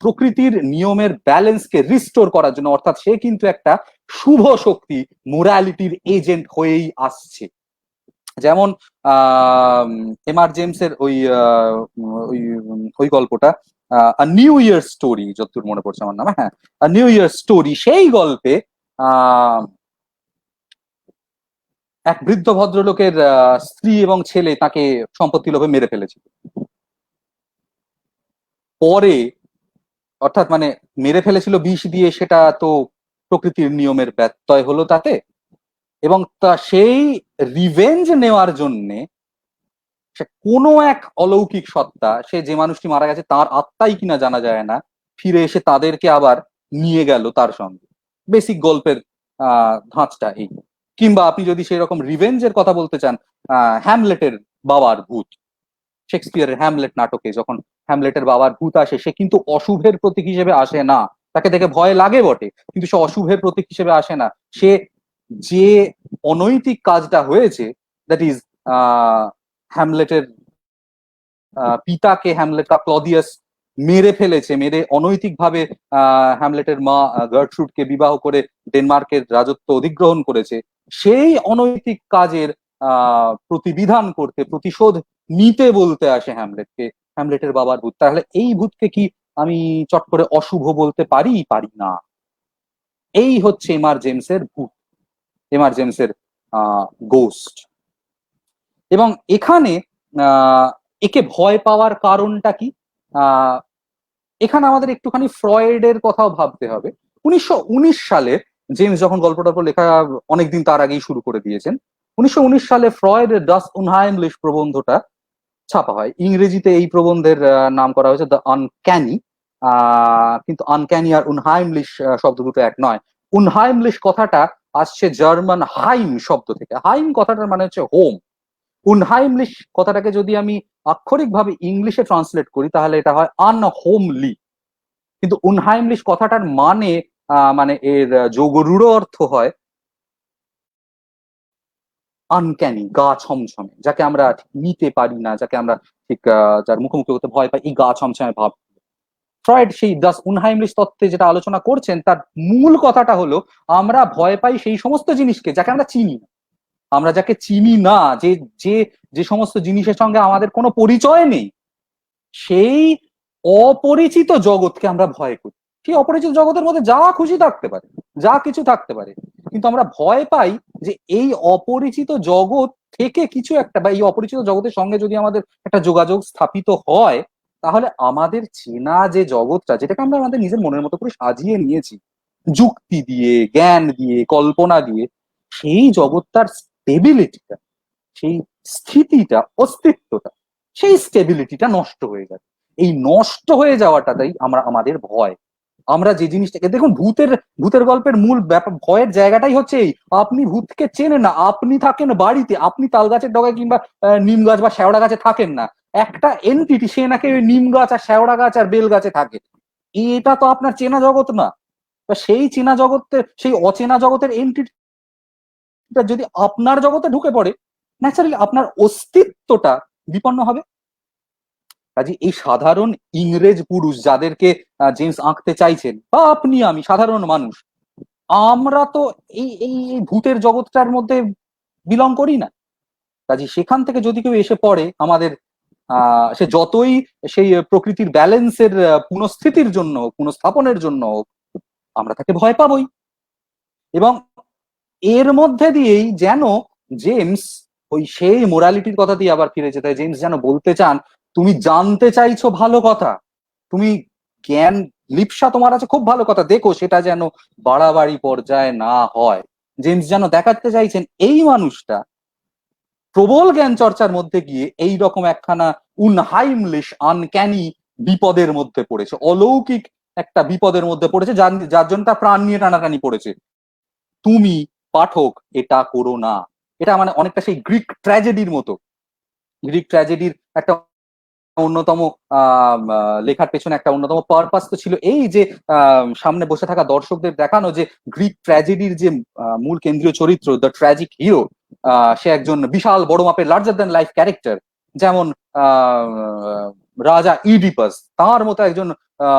প্রকৃতির নিয়মের ব্যালেন্সকে রিস্টোর করার জন্য। অর্থাৎ সে কিন্তু একটা শুভ শক্তি, মোরালিটির এজেন্ট হয়েই আসছে। যেমন এমআর জেমসের ওই ওই ওই গল্পটা নিউ ইয়ার স্টোরি, যতদূর মনে পড়ছে আমার নাম, হ্যাঁ, নিউ ইয়ার স্টোরি, সেই গল্পে এক বৃদ্ধ ভদ্রলোকের স্ত্রী এবং ছেলে তাকে সম্পত্তি লোভে মেরে ফেলেছিল। পরে, অর্থাৎ মানে মেরে ফেলেছিল বিষ দিয়ে, সেটা তো প্রকৃতির নিয়মের ব্যত্যয় হলো তাতে। এবং তা সেই রিভেঞ্জ নেওয়ার জন্যে সে কোনো এক অলৌকিক সত্তা, সে যে মানুষটি মারা গেছে তার আত্মাই কিনা জানা যায় না, ফিরে এসে তাদেরকে আবার নিয়ে গেল তার সঙ্গে। বেসিক গল্পের ধাঁচটা এই। কিংবা আপনি যদি সেই রকম রিভেঞ্জের কথা বলতে চান, হ্যামলেটের বাবার ভূত, শেক্সপিয়ারের হ্যামলেট নাটকে যখন হ্যামলেটের বাবার ভূত আসে, সে কিন্তু অশুভের প্রতীক হিসেবে আসে না। তাকে দেখে ভয় লাগে বটে, কিন্তু সে অশুভের প্রতীক হিসেবে আসে না। সে যে অনৈতিক কাজটা হয়েছে, দ্যাট ইজ হ্যামলেটের পিতাকে হ্যামলেট ক্লদিয়াস মেরে ফেলেছে, মেরে অনৈতিকভাবে হ্যামলেটের মা গার্ট্রুডকে বিবাহ করে ডেনমার্কের রাজত্ব অধিগ্রহণ করেছে, সেই অনৈতিক কাজের প্রতিবিধান করতে, প্রতিশোধ নিতে বলতে আসে হ্যামলেটকে হ্যামলেটের বাবার ভূত। তাহলে এই ভূতকে কি আমি চট করে অশুভ বলতে পারি? পারি না। এই হচ্ছে এমআর জেমসের ভূত, এমআর জেমসের গোস্ট। এবং এখানে একে ভয় পাওয়ার কারণটা কি? এখানে আমাদের একটুখানি ফ্রয়েডের কথাও ভাবতে হবে। 1919 সালে জেমস যখন গল্পটা লেখা অনেকদিন তার আগেই শুরু করে দিয়েছেন, 1919 সালে ফ্রয়েডের ডাস উনহাইমলিশ প্রবন্ধটা ছাপা হয়। ইংরেজিতে এই প্রবন্ধের নাম করা হয়েছে দ্য আনক্যানি। কিন্তু আনক্যানি আর উনহাইমলিশ শব্দ দুটো এক নয়। উনহাইমলিশ কথাটা আসছে জার্মান হাইম শব্দ থেকে। হাইম কথাটার মানে হচ্ছে হোম। উনহাইমলিশ কথাটাকে যদি আমি আক্ষরিকভাবে ইংলিশে ট্রান্সলেট করি তাহলে এটা হয় আনহোমলি। কিন্তু উনহাইমলিশ কথাটার মানে মানে এর যোগরূঢ় অর্থ হয় আনক্যানি, গা ছমছমে, যাকে আমরা ঠিক নিতে পারি না, যাকে আমরা ঠিক যার মুখোমুখি হতে ভয় পাই, এই গা ছমছমে ভাব। ফ্রয়েড সেই দাস উনহাইমলিশ তত্ত্বে যেটা আলোচনা করছেন তার মূল কথাটা হলো আমরা ভয় পাই সেই সমস্ত জিনিসকে যাকে আমরা চিনি না। আমরা যাকে চিনি না, যে যে যে সমস্ত জিনিসের সঙ্গে আমাদের কোনো পরিচয় নেই, সেই অপরিচিত জগৎকে আমরা ভয় করি। সেই অপরিচিত জগতের মধ্যে যা খুশি থাকতে পারে, যা কিছু থাকতে পারে, কিন্তু আমরা ভয় পাই যে এই অপরিচিত জগৎ থেকে কিছু একটা, বা এই অপরিচিত জগতের সঙ্গে যদি আমাদের একটা যোগাযোগ স্থাপিত হয়, তাহলে আমাদের চেনা যে জগৎটা, যেটাকে আমরা আমাদের নিজের মনের মতো করে সাজিয়ে নিয়েছি যুক্তি দিয়ে, জ্ঞান দিয়ে, কল্পনা দিয়ে, সেই জগৎটার স্টেবিলিটিটা, সেই স্থিতিটা, অস্তিত্বটা, সেই স্টেবিলিটিটা নষ্ট হয়ে যাবে। এই নষ্ট হয়ে যাওয়াটাই আমাদের ভয়। আমরা যে জিনিসটাকে দেখুন, ভূতের ভূতের গল্পের মূল ব্যাপার, ভয়ের জায়গাটাই হচ্ছে এই, আপনি ভূতকে চেনেন না, আপনি থাকেন বাড়িতে, আপনি তাল গাছের ডগায় কিংবা নিম গাছ বা শেওড়া গাছে থাকেন না, একটা এনটিটি সে নাকি ওই নিম গাছ আর শেওড়া গাছ আর বেল গাছে থাকে। এটা তো আপনার চেনা জগৎ না। সেই চেনা জগতের, সেই অচেনা জগতের এনটিটিটা যদি আপনার জগতে ঢুকে পড়ে, ন্যাচারালি আপনার অস্তিত্বটা বিপন্ন হবে। কাজে এই সাধারণ ইংরেজ পুরুষ যাদেরকে জেমস আঁকতে চাইছেন, বা আপনি আমি সাধারণ মানুষ, আমরা তো এই এই এই ভূতের জগৎটার মধ্যে বিলং করি না। কাজে সেখান থেকে যদি কেউ এসে পড়ে আমাদের, সে যতই সেই প্রকৃতির ব্যালেন্সের পুনঃস্থিতির জন্য, পুনঃস্থাপনের জন্য, আমরা তাকে ভয় পাবই। এবং এর মধ্যে দিয়েই যেন জেমস ওই সেই মোরালিটির কথা দিয়ে আবার ফিরে যেতে হয়। জেমস যেন বলতে চান, তুমি জানতে চাইছো ভালো কথা, তুমি জ্ঞান লিপসা তোমার আছে, খুব ভালো কথা, দেখো সেটা যেন বাড়াবাড়ি পর্যায়ে না হয়। জেমস যেন দেখাতে চাইছেন এই মানুষটা প্রবল জ্ঞান চর্চার মধ্যে গিয়ে এই রকম একখানা উনহাইমলিশ আনক্যানি বিপদের মধ্যে পড়েছে, অলৌকিক একটা বিপদের মধ্যে পড়েছে, যার জন্য তার প্রাণ নিয়ে টানাটানি পড়েছে। তুমি পাঠক এটা করো না। এটা মানে অনেকটা সেই গ্রিক ট্র্যাজেডির মতো। গ্রিক ট্র্যাজেডির একটা অন্যতম লেখার পেছনে একটা অন্যতম পারপাস তো ছিল এই যে সামনে বসে থাকা দর্শকদের দেখানো যে গ্রিক ট্র্যাজেডির যে মূল কেন্দ্রীয় চরিত্র, দ্য ট্র্যাজিক হিরো, সে একজন বিশাল বড় মাপের লার্জার দ্যান লাইফ ক্যারেক্টার। যেমন রাজা ইডিপাস, তার মতো একজন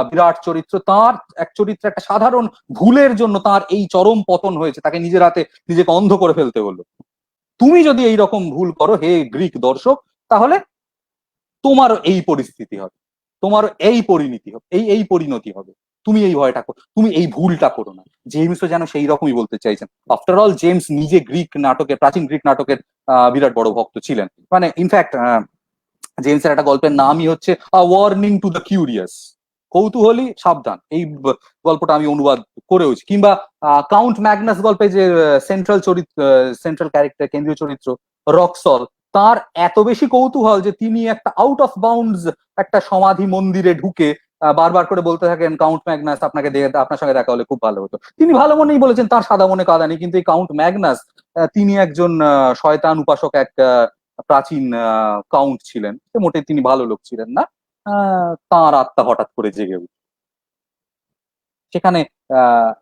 বিরাট চরিত্র, তার এক চরিত্র একটা সাধারণ ভুলের জন্য তার এই চরম পতন হয়েছে, তাকে নিজের হাতে নিজেকে অন্ধ করে ফেলতে হলো। তুমি যদি এই রকম ভুল করো হে গ্রিক দর্শক, তাহলে তোমারও এই পরিস্থিতি হবে, তোমারও এই পরিণতি হবে, এই পরিণতি হবে। তুমি এই ভয়টা করো, তুমি এই ভুলটা করো না। জেমসও যেন সেই রকমই বলতে চাইছেন। আফটার অল জেমস নিজে গ্রিক নাটকের, প্রাচীন গ্রিক নাটকের বিরাট বড় ভক্ত ছিলেন। মানে ইনফ্যাক্ট জেমসের একটা গল্পের নামই হচ্ছে আ ওয়ার্নিং টু দ্য কিউরিয়াস, কৌতূহলী সাবধান। এই গল্পটা আমি অনুবাদ করেওছি। কিংবা কাউন্ট ম্যাগনাস গল্পে যে সেন্ট্রাল চরিত্র, সেন্ট্রাল ক্যারেক্টার, কেন্দ্রীয় চরিত্র রক্সল, তার এত বেশি কৌতূহল যে তিনি একটা আউট অফ বাউন্ডস একটা সমাধি মন্দিরে ঢুকে বারবার করে বলতে থাকেন, কাউন্ট ম্যাগনাস আপনাকে আপনার সঙ্গে দেখা হলে খুব ভালো হতো। তিনি ভালো মনেই বলেছেন, তার সাদা মনে কাদা নেই। কিন্তু এই কাউন্ট ম্যাগনাস তিনি একজন শয়তান উপাসক, এক প্রাচীন কাউন্ট ছিলেন, মোটেই তিনি ভালো লোক ছিলেন না। তাঁর আত্মা হঠাৎ করে জেগে উঠল সেখানে।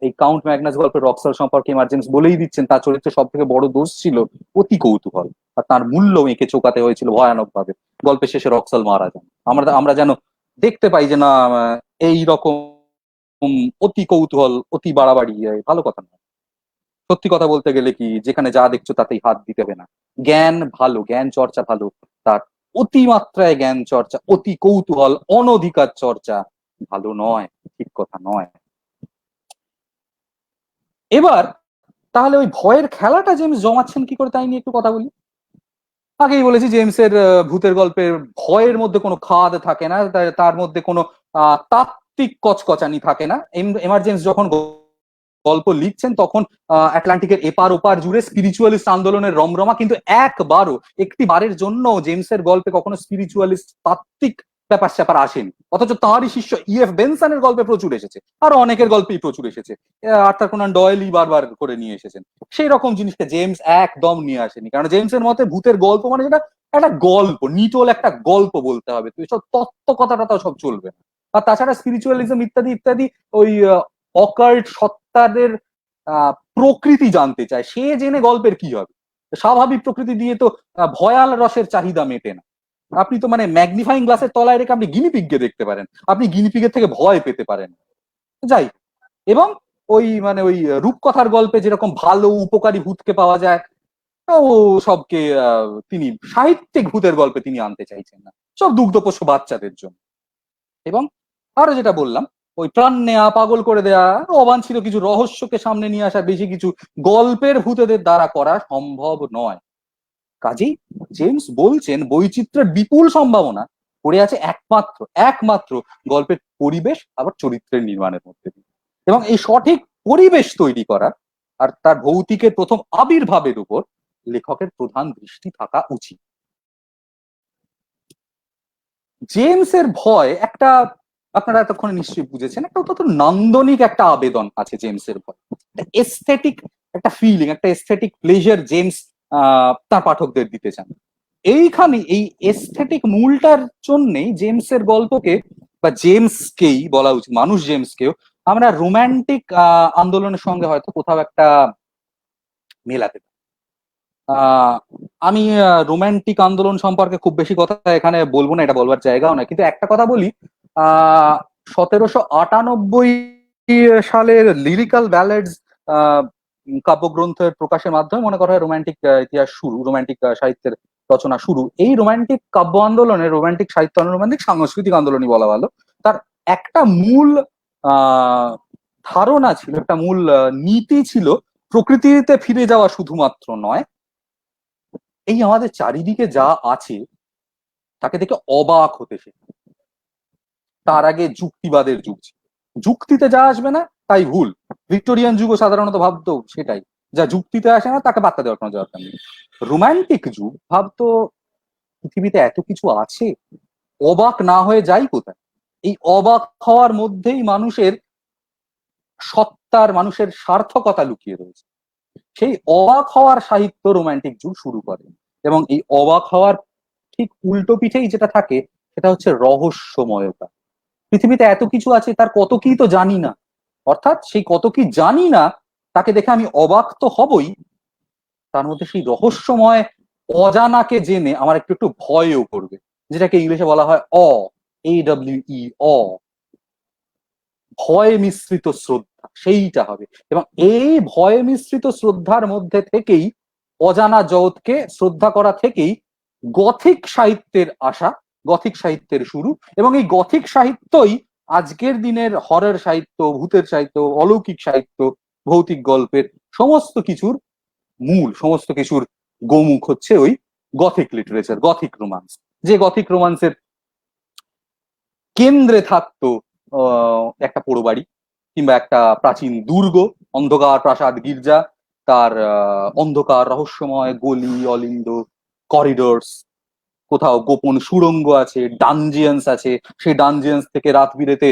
এই কাউন্ট ম্যাগনাস গল্পের রক্সল সম্পর্কে এমার্জেন্স বলেই দিচ্ছেন, তার চরিত্রের সব থেকে বড় দোষ ছিল অতি কৌতূহল, আর তার মূল্য এঁকে চোকাতে হয়েছিল ভয়ানক ভাবে। গল্পের শেষে রক্সল মারা যান। আমরা আমরা যেন দেখতে পাই যে না, এই রকম অতি কৌতূহল, অতি বাড়াবাড়ি ভালো কথা নয়। সত্যি কথা বলতে গেলে কি, যেখানে যা দেখছো তাতেই হাত দিতে হবে না। জ্ঞান ভালো, জ্ঞান চর্চা ভালো, তার অতিমাত্রায় জ্ঞান চর্চা, অতি কৌতূহল, অনধিকার চর্চা ভালো নয়, ঠিক কথা নয়। এবার তাহলে ওই ভয়ের খেলাটা জেমস জমাচ্ছেন কি করে, তাই নিয়ে একটু কথা বলি। আগেই বলেছি জেমসের ভূতের গল্পের ভয়ের মধ্যে কোনো খাদ থাকে না, তার মধ্যে কোনো তাত্ত্বিক কচকচানি থাকে না। এমার্জেন্স যখন গল্প লিখছেন তখন আটলান্টিকের এপার ওপার জুড়ে স্পিরিচুয়ালিস্ট আন্দোলনের রমরমা, কিন্তু একটি বারের জন্য জেমসের গল্পে কখনো স্পিরিচুয়ালিস্ট তাত্ত্বিক ব্যাপার স্যাপার আসেনি, অথচ তাঁরই শিষ্য ইএফ বেনসনের গল্পে প্রচুর এসেছে, আরো অনেকের গল্পেই প্রচুর এসেছে, আর্থার কোনান ডয়েলই বারবার করে নিয়ে এসেছেন। সেই রকম জিনিসকে জেমস একদম নিয়ে আসেনি, কারণ জেমসের মতে ভূতের গল্প মানে যেটা একটা গল্প, নিটোল একটা গল্প বলতে হবে, তুই সব তত্ত্ব কথা টথা সব চলবে না। আর তাছাড়া স্পিরিচুয়ালিজম ইত্যাদি ইত্যাদি ওই অকাল্ট সত্তাদের প্রকৃতি জানতে চায়, সে জেনে গল্পের কি হবে? স্বাভাবিক প্রকৃতি দিয়ে তো ভয়াল রসের চাহিদা মেটে না। আপনি তো মানে ম্যাগনিফাইং গ্লাসের তলায় রেখে আপনি গিনিপিগকে দেখতে পারেন, আপনি গিনিপিগের থেকে ভয় পেতে পারেন। যাই, এবং ওই মানে ওই রূপকথার গল্পে যেরকম ভালো উপকারী ভূতকে পাওয়া যায়, ও সবকে তিনি সাহিত্যিক ভূতের গল্পে তিনি আনতে চাইছেন না, সব দুগ্ধপোষ্য বাচ্চাদের জন্য। এবং আরো যেটা বললাম, ওই প্রাণ নেয়া, পাগল করে দেয়া, অবাঞ্ছিত কিছু রহস্যকে সামনে নিয়ে আসা, বেশি কিছু গল্পের ভূতেদের দ্বারা করা সম্ভব নয়। কাজেই জেমস বলছেন বৈচিত্র্যের বিপুল সম্ভাবনা পড়ে আছে একমাত্র একমাত্র গল্পের পরিবেশ আবার চরিত্রের নির্মাণের মধ্যে দিয়ে। এবং এই সঠিক পরিবেশ তৈরি করা আর তার ভৌতিকের প্রথম আবির্ভাবের উপর লেখকের প্রধান দৃষ্টি থাকা উচিত। জেমসের ভয় একটা, আপনারা এতক্ষণে নিশ্চয়ই বুঝেছেন, একটা অত্যন্ত নান্দনিক একটা আবেদন আছে জেমসের ভয়, একটা এস্থেটিক একটা ফিলিং, একটা এস্থেটিক প্লেজার জেমস তার পাঠকদের দিতে চান। এইখানে এই এস্থেটিক মূলটার জন্যই জেমসের গল্পকে বা জেমসকেই বলা উচিত, মানুষ জেমসকেও আমরা রোমান্টিক আন্দোলনের সঙ্গে হয়তো কোথাও একটা মেলাতে পারি। আমি রোমান্টিক আন্দোলন সম্পর্কে খুব বেশি কথা এখানে বলবো না, এটা বলবার জায়গাও না, কিন্তু একটা কথা বলি, 1798 সালের লিরিক্যাল ব্যালেডস কাব্যগ্রন্থের প্রকাশের মাধ্যমে মনে করা হয় রোমান্টিক ইতিহাস শুরু, রোমান্টিক সাহিত্যের রচনা শুরু। এই রোমান্টিক কাব্য আন্দোলনের, রোমান্টিক সাহিত্য রোমান্টিক সাংস্কৃতিক আন্দোলনই বলা ভালো, তার একটা মূল ধারণা ছিল, একটা মূল নীতি ছিল, প্রকৃতিতে ফিরে যাওয়া শুধুমাত্র নয়, এই আমাদের চারিদিকে যা আছে তাকে দেখে অবাক হতে শেখা। তার আগে যুক্তিবাদের যুগ ছিল, যুক্তিতে যা আসবে না তাই ভুল। ভিক্টোরিয়ান যুগও সাধারণত ভাবতো সেটাই, যা যুক্তিতে আসে না তাকে বার্তা দেওয়ার কোনো দরকার নেই। রোমান্টিক যুগ ভাবতো পৃথিবীতে এত কিছু আছে, অবাক না হয়ে যাই কোথায়? এই অবাক হওয়ার মধ্যেই মানুষের সত্তার, মানুষের সার্থকতা লুকিয়ে রয়েছে। সেই অবাক হওয়ার সাহিত্য রোমান্টিক যুগ শুরু করে, এবং এই অবাক হওয়ার ঠিক উল্টো পিঠেই যেটা থাকে সেটা হচ্ছে রহস্যময়তা। পৃথিবীতে এত কিছু আছে, তার কত কি তো জানি না, অর্থাৎ সেই কত কি জানি না তাকে দেখে আমি অবাক তো হবই, তার মধ্যে সেই রহস্যময় অজানাকে জেনে আমার একটু একটু ভয়ও করবে, যেটাকে ইংলিশে বলা হয় AWE, ভয় মিশ্রিত শ্রদ্ধা, সেইটা হবে। এবং এই ভয় মিশ্রিত শ্রদ্ধার মধ্যে থেকেই, অজানা জগৎকে শ্রদ্ধা করা থেকেই গথিক সাহিত্যের আসা, গথিক সাহিত্যের শুরু। এবং এই গথিক সাহিত্যই আজকের দিনের হরর সাহিত্য, ভূতের সাহিত্য, অলৌকিক সাহিত্য, ভৌতিক গল্পের সমস্ত কিছুর মূল, সমস্ত কিছুর গোমুখ হচ্ছে ওই গথিক লিটারেচার, গথিক রোমান্স। যে গথিক রোমান্সের কেন্দ্রে থাকতো একটা পোড়ো বাড়ি কিংবা একটা প্রাচীন দুর্গ, অন্ধকার প্রাসাদ গির্জা, তার অন্ধকার রহস্যময় গলি অলিন্দ, করিডোরস, কোথাও গোপন সুড়ঙ্গ আছে, ডানজিয়ান্স আছে, সেই ডানজিয়ান্স থেকে রাত বিরেতে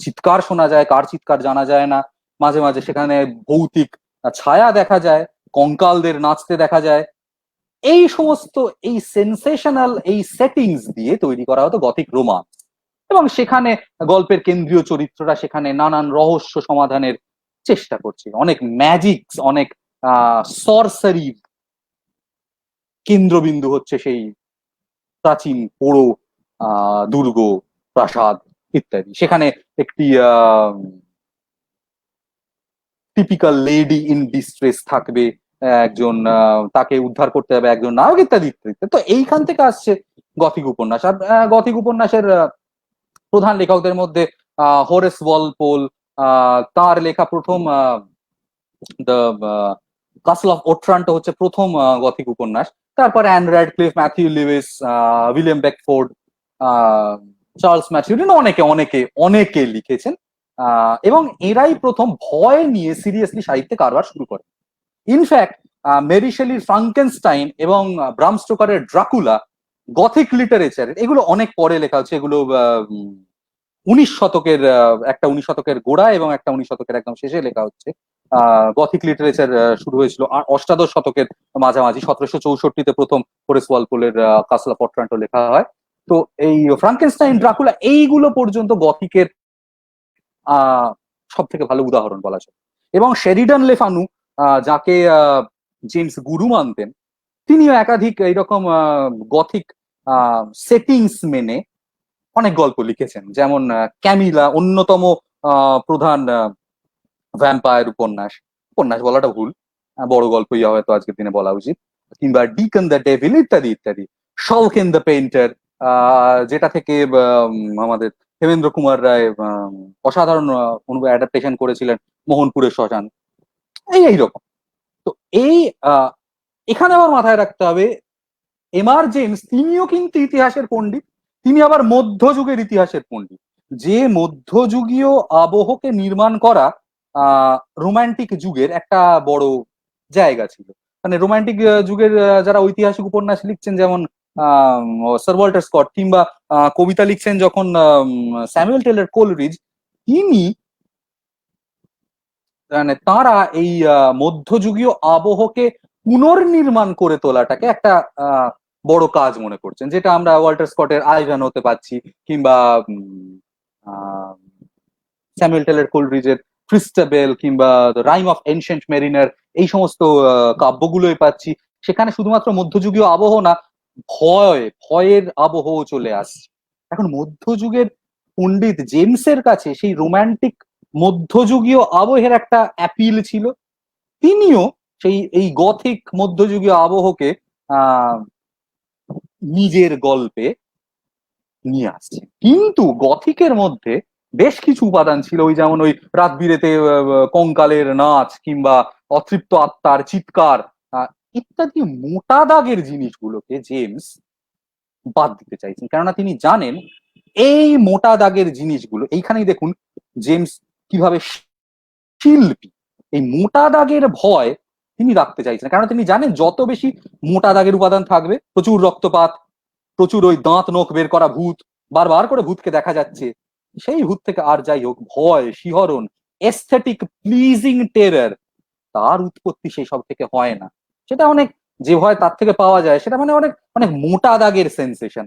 চিৎকার শোনা যায়, কার চিৎকার জানা যায় না, মাঝে মাঝে সেখানে ভৌতিক ছায়া দেখা যায়, কঙ্কালদের নাচতে দেখা যায়। এই সমস্ত এই সেন্সেশনাল এই সেটিংস দিয়ে তৈরি করা হতো গথিক রোমান্স। এবং সেখানে গল্পের কেন্দ্রীয় চরিত্ররা সেখানে নানান রহস্য সমাধানের চেষ্টা করছে, অনেক ম্যাজিক্স, অনেক সরসারির কেন্দ্রবিন্দু হচ্ছে সেই প্রাচীন পোড়ো দুর্গ, প্রাসাদ ইত্যাদি। সেখানে একটি টিপিক্যাল লেডি ইন ডিস্ট্রেস থাকবে, একজন তাকে উদ্ধার করতে হবে একজন নায়ক, ইত্যাদি ইত্যাদি। তো এইখান থেকে আসছে গথিক উপন্যাস। আর গথিক উপন্যাসের প্রধান লেখকদের মধ্যে হোরেস ওয়ালপোল, তার লেখা প্রথম দ্য কাসল অফ ওট্রান্টো হচ্ছে প্রথম গথিক উপন্যাস। তারপরে Ann Radcliffe, Matthew Lewis, William Beckford, Charles Maturin, অনেকে অনেকে অনেকে লিখেছেন। এবং এরাই প্রথম ভয় নিয়ে সিরিয়াসলি সাহিত্যে কারবার শুরু করে। ইনফ্যাক্ট মেরি শেলির ফ্রাঙ্কেনস্টাইন এবং ব্রাম স্টোকারের ড্রাকুলা গথিক লিটারেচার, এগুলো অনেক পরে লেখা হচ্ছে। এগুলো 19 শতকের, একটা 19 শতকের গোড়া এবং একটা 19 শতকের একদম শেষে লেখা হচ্ছে। গথিক লিটারেচার শুরু হয়েছিল অষ্টাদশ শতকের মাঝামাঝি। 1764-তে প্রথম হোরেস ওয়ালপোলের কাসল অফ অট্রান্টো লেখা হয়। তো এই ফ্রাঙ্কেনস্টাইন, ড্রাকুলা এইগুলো পর্যন্ত গথিকের সব থেকে ভালো উদাহরণ বলা যায়। এবং শেরিডান লে ফানু, যাকে জেমস গুরু মানতেন, তিনিও একাধিক এইরকম গথিক সেটিংস মেনে অনেক গল্প লিখেছেন। যেমন ক্যামিলা অন্যতম প্রধান ভ্যাম্পায়ার উপন্যাস, উপন্যাস বলাটা ভুল, বড় গল্পই হয়তো আজকের দিনে বলা উচিত। কিংবা ডিকন দ্য ডেভিল ইত্যাদি ইত্যাদি। শলকেন দ্য পেইন্টার, যেটা থেকে আমাদের হেমেন্দ্র কুমার রায় অসাধারণ অ্যাডাপ্টেশন করেছিলেন, মোহনপুরের শ্মশান, এইরকম। তো এই এখানে আবার মাথায় রাখতে হবে, এমআর জেমস তিনিও কিন্তু ইতিহাসের পণ্ডিত, তিনি আবার মধ্যযুগের ইতিহাসের পণ্ডিত। যে মধ্যযুগীয় আবহকে নির্মাণ করা রোমান্টিক যুগের একটা বড় জায়গা ছিল। মানে রোমান্টিক যুগের যারা ঐতিহাসিক উপন্যাস লিখছেন, যেমন স্যার ওয়াল্টার স্কট, কিংবা কবিতা লিখছেন যখন স্যামুয়েল টেলর কোলরিজ, তিনি মানে তারা এই মধ্যযুগীয় আবহকে পুনর্নির্মাণ করে তোলাটাকে একটা বড় কাজ মনে করছেন, যেটা আমরা ওয়াল্টার স্কটের আইভান হতে পাচ্ছি, কিংবা স্যামুয়েল টেলর কোলরিজের ক্রিস্টাবেল, কিংবা রাইম অফ এনশিয়েন্ট মেরিনার, এই সমস্ত কাব্যগুলোই পাচ্ছি। সেখানে শুধুমাত্র মধ্যযুগীয় আবহ না, ভয়ের আবহও চলে আসছে। এখন মধ্যযুগের পণ্ডিত জেমসের কাছে সেই রোমান্টিক মধ্যযুগীয় আবহের একটা অ্যাপিল ছিল। তিনিও এই গথিক মধ্যযুগীয় আবহকে নিজের গল্পে নিয়ে আসছে। কিন্তু গথিকের মধ্যে বেশ কিছু উপাদান ছিল, ওই যেমন ওই রাত বিরেতে কঙ্কালের নাচ, কিংবা অতৃপ্ত আত্মার চিৎকার ইত্যাদি মোটা দাগের জিনিসগুলোকে জেমস বাদ দিতে চাইছেন। কেননা তিনি জানেন এই মোটা দাগের জিনিসগুলো, এইখানেই দেখুন জেমস কিভাবে শিল্পী, এই মোটা দাগের ভয় তিনি রাখতে চাইছেন। কারণ তিনি জানেন যত বেশি মোটা দাগের উপাদান থাকবে, প্রচুর রক্তপাত, প্রচুর ওই দাঁত নখ বের করা ভূত, বারবার করে ভূতকে দেখা যাচ্ছে, সেই ভূত থেকে আর যাই হোক ভয়, শিহরণ, এস্থেটিক প্লিজিং টেরার, তার উৎপত্তি সেই সব থেকে হয় না। সেটা অনেক, যে ভয় তার থেকে পাওয়া যায় সেটা মানে অনেক অনেক মোটা দাগের সেন্সেশন।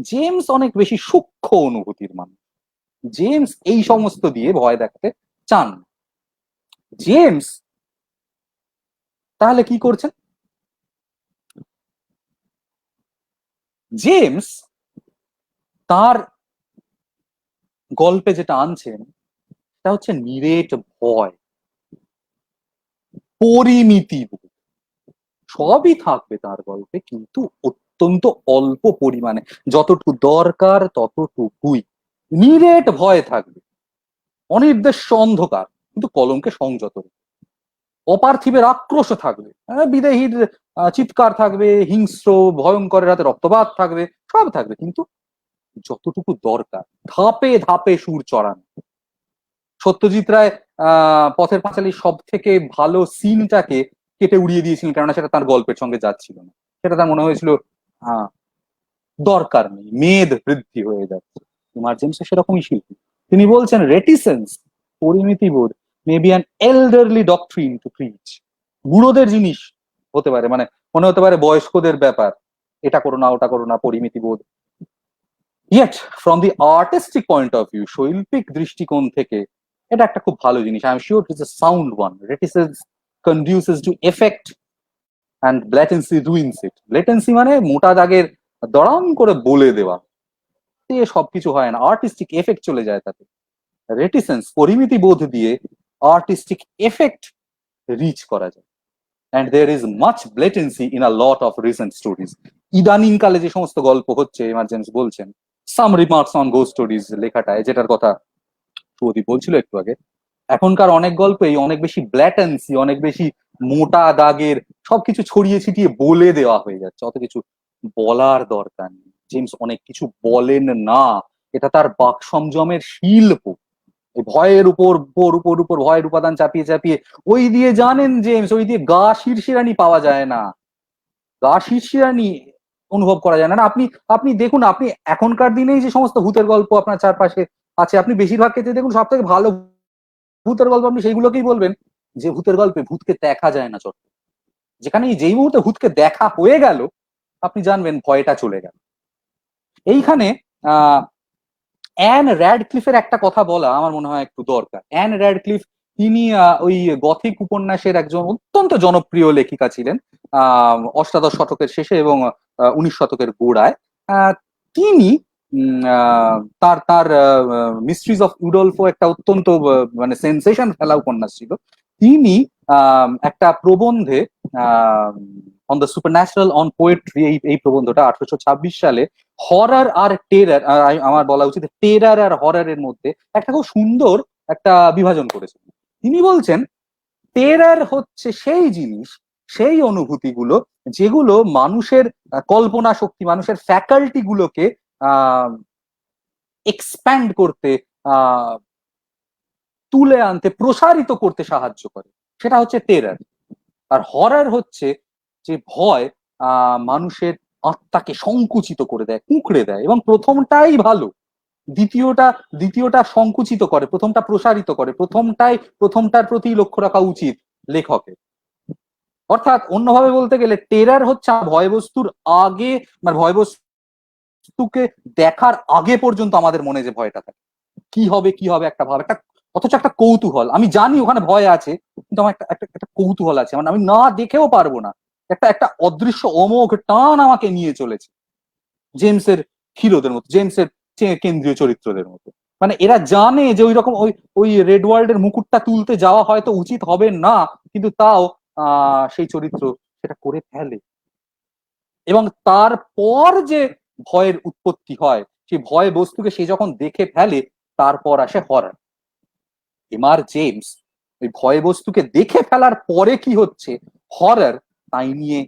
জেমস অনেক বেশি সূক্ষ্ম অনুভূতির মানুষ। জেমস এই সমস্ত দিয়ে ভয় দেখাতে চান। জেমস তাহলে কি করছেন? জেমস তার গল্পে যেটা আনছেন সেটা হচ্ছে নিরেট ভয়, পরিমিতি, সবই থাকবে তার গল্পে, কিন্তু অত্যন্ত অল্প পরিমাণে, যতটুকু দরকার ততটুকুই। নিরেট ভয় থাকবে, অনির্দেশ্য অন্ধকার, কিন্তু কলমকে সংযত, অপার্থিবের আক্রোশ থাকবে, বিদেহীর চিৎকার থাকবে, হিংস্র ভয়ঙ্করের হাতে রক্তপাত থাকবে, সব থাকবে, কিন্তু যতটুকু দরকার, ধাপে ধাপে সুর চড়ানো। সত্যজিৎ রায় পথের পাঁচালীর সব থেকে ভালো সিনটাকে কেটে উড়িয়ে দিয়েছিলেন, কেননা সেটা তার গল্পের সঙ্গে যাচ্ছিল না। সেটা তার মনে হয়েছিল দরকার নেই, মেদ বৃদ্ধি হয়ে যাচ্ছে। কুমার জেমস সেরকমই শিল্পী। তিনি বলছেন রেটিসেন্স, পরিমিতি বোধ, maybe an elderly doctrine two preach. বুড়োদের জিনিস হতে পারে, মানে মনে হতে পারে বয়স্কদের ব্যাপার, এটা করো না ওটা করো না, পরিমিতি বোধ। Yet from the artistic point of view, শৈল্পিক দৃষ্টিকোণ থেকে এটা একটা খুব ভালো জিনিস। I am sure it's a sound one. Reticence conduces to effect and blatancy ruins it. Blatancy মানে মোটা দাগের দড়াম করে বলে দেওয়া, দিয়ে সবকিছু হয় না, আর্টিস্টিক এফেক্ট চলে যায় তাতে। রেটিসেন্স, পরিমিতি বোধ দিয়ে আর্টিস্টিক এফেক্ট রিচ করা যায়। And there is much blatancy in a lot of recent stories. ইদানিং কালে যে সমস্ত গল্প হচ্ছে, এমার্জেন্স বলছেন some remarks on ghost stories লেখাটায়, যেটার কথা সুদীপ বলছিল একটু আগে, এখনকার অনেক গল্পেই অনেক বেশি ব্ল্যাটেন্সি, অনেক বেশি মোটা দাগের সবকিছু ছড়িয়ে ছিটিয়ে বলে দেওয়া হয়ে যাচ্ছে, অত কিছু বলার দরকার নেই। জেমস অনেক কিছু বলেন না, এটা তার বাক সংযমের শিল্প। এই ভয়ের উপর উপর উপর উপর ভয়ের উপাদান চাপিয়ে চাপিয়ে ওই দিয়ে জানেন জেমস, ওই দিয়ে গা শিরশিরানি পাওয়া যায় না, গা শিরশিরানি অনুভব করা যায় না। না, আপনি আপনি দেখুন, আপনি এখনকার দিনেই যে সমস্ত ভূতের গল্প আপনার চারপাশে আছে, আপনি বেশিরভাগ ক্ষেত্রে দেখুন সব থেকে ভালো ভূতের গল্প আপনি সেইগুলোকেই বলবেন যে ভূতের গল্পে ভূতকে দেখা যায় না চট, যেখানে যেই মুহূর্তে ভূতকে দেখা হয়ে গেল আপনি জানবেন ভয়টা চলে গেল। এইখানে আহ অ্যান র্যাডক্লিফের একটা কথা বলা আমার মনে হয় একটু দরকার। অ্যান র্যাডক্লিফ, তিনি ওই গথিক উপন্যাসের একজন অত্যন্ত জনপ্রিয় লেখিকা ছিলেন অষ্টাদশ শতকের শেষে এবং 19 শতকের গোড়ায়। তিনি তার তার মিস্ট্রিজ অফ উডলফো একটা অত্যন্ত মানে সেন্সেশন ফেলা উপন্যাস ছিল। তিনি একটা প্রবন্ধে on the supernatural on poetry, এই প্রবন্ধটা 1826 সালে হরার আর টেরার, আমার বলা উচিত টেরার আর হরারের মধ্যে একটা খুব সুন্দর একটা বিভাজন করেছেন। তিনি বলছেন টেরার হচ্ছে সেই জিনিস, সেই অনুভূতিগুলো যেগুলো মানুষের কল্পনা শক্তি, মানুষের ফ্যাকাল্টি গুলোকে এক্সপ্যান্ড করতে, তুলে আনতে, প্রসারিত করতে সাহায্য করে, সেটা হচ্ছে টেরার। আর হরার হচ্ছে যে ভয় মানুষের আত্মাকে সংকুচিত করে দেয়, কুঁকড়ে দেয়, এবং প্রথমটাই ভালো, দ্বিতীয়টা দ্বিতীয়টা সংকুচিত করে, প্রথমটা প্রসারিত করে, প্রথমটার প্রতি লক্ষ্য রাখা উচিত লেখকের। অর্থাৎ অন্যভাবে বলতে গেলে টেরার হচ্ছে ভয়বস্তুর আগে, মানে ভয়বস্তুকে দেখার আগে পর্যন্ত আমাদের মনে যে ভয়টা থাকে, কি হবে কি হবে একটা ভাব, একটা অথচ একটা কৌতূহল, আমি জানি ওখানে ভয় আছে কিন্তু আমার একটা একটা একটা কৌতূহল আছে, মানে আমি না দেখেও পারবো না, একটা একটা অদৃশ্য অমোঘ টান আমাকে নিয়ে চলেছে। জেমসের হিরোদের মতো, জেমসের কেন্দ্রীয় চরিত্রদের মতো, মানে এরা জানে যে ওই রকম ওই ওই রেড ওয়ার্ল্ডের মুকুটটা তুলতে যাওয়া হয়তো উচিত হবে না, কিন্তু তাও সেই চরিত্র সেটা করে ফেলে। এবং তারপর যে ভয়ের উৎপত্তি হয়, সেই ভয় বস্তুকে সে যখন দেখে ফেলে, তারপর আসে হরর। এমআর জেমস ওই ভয় বস্তুকে দেখে ফেলার পরে কি হচ্ছে হরর, তাই নিয়ে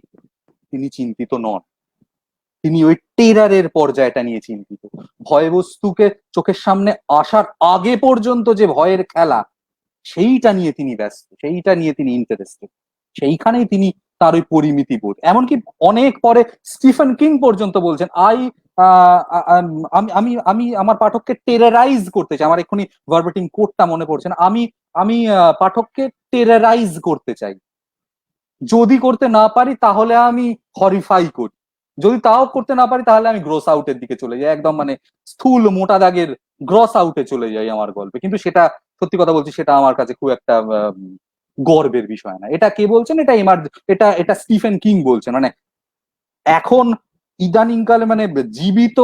তিনি চিন্তিত নন। তিনি ওই টেরারের পর্যায়টা নিয়ে চিন্তিত। ভয় বস্তুকে চোখের সামনে আসার আগে পর্যন্ত যে ভয়ের খেলা, সেইটা নিয়ে তিনি ব্যস্ত, সেইটা নিয়ে তিনি ইন্টারেস্টেড, সেইখানেই তিনি তার ওই পরিমিতি বোধ। এমনকি অনেক পরে স্টিফেন কিং পর্যন্ত বলছেন আমি আমি আমি আমার পাঠককে টেরারাইজ করতে চাই, আমার এক্ষুনি ভার্বেটিং কোডটা মনে পড়ছে না, আমি আমি পাঠককে টেরারাইজ করতে চাই, যদি করতে না পারি তাহলে আমি হরিফাই করি, যদি তাও করতে না পারি তাহলে আমি গ্রস আউটের দিকে চলে যাই, একদম মানে স্থূল মোটা দাগের গ্রস আউটে চলে যাই আমার গল্পে। কিন্তু সেটা সত্যি কথা বলছি, সেটা আমার কাছে খুব একটা গর্বের বিষয় না। এটা কে বলছেন? এটা এটা এটা স্টিফেন কিং বলছেন, মানে এখন ইদানিংকালে মানে জীবিত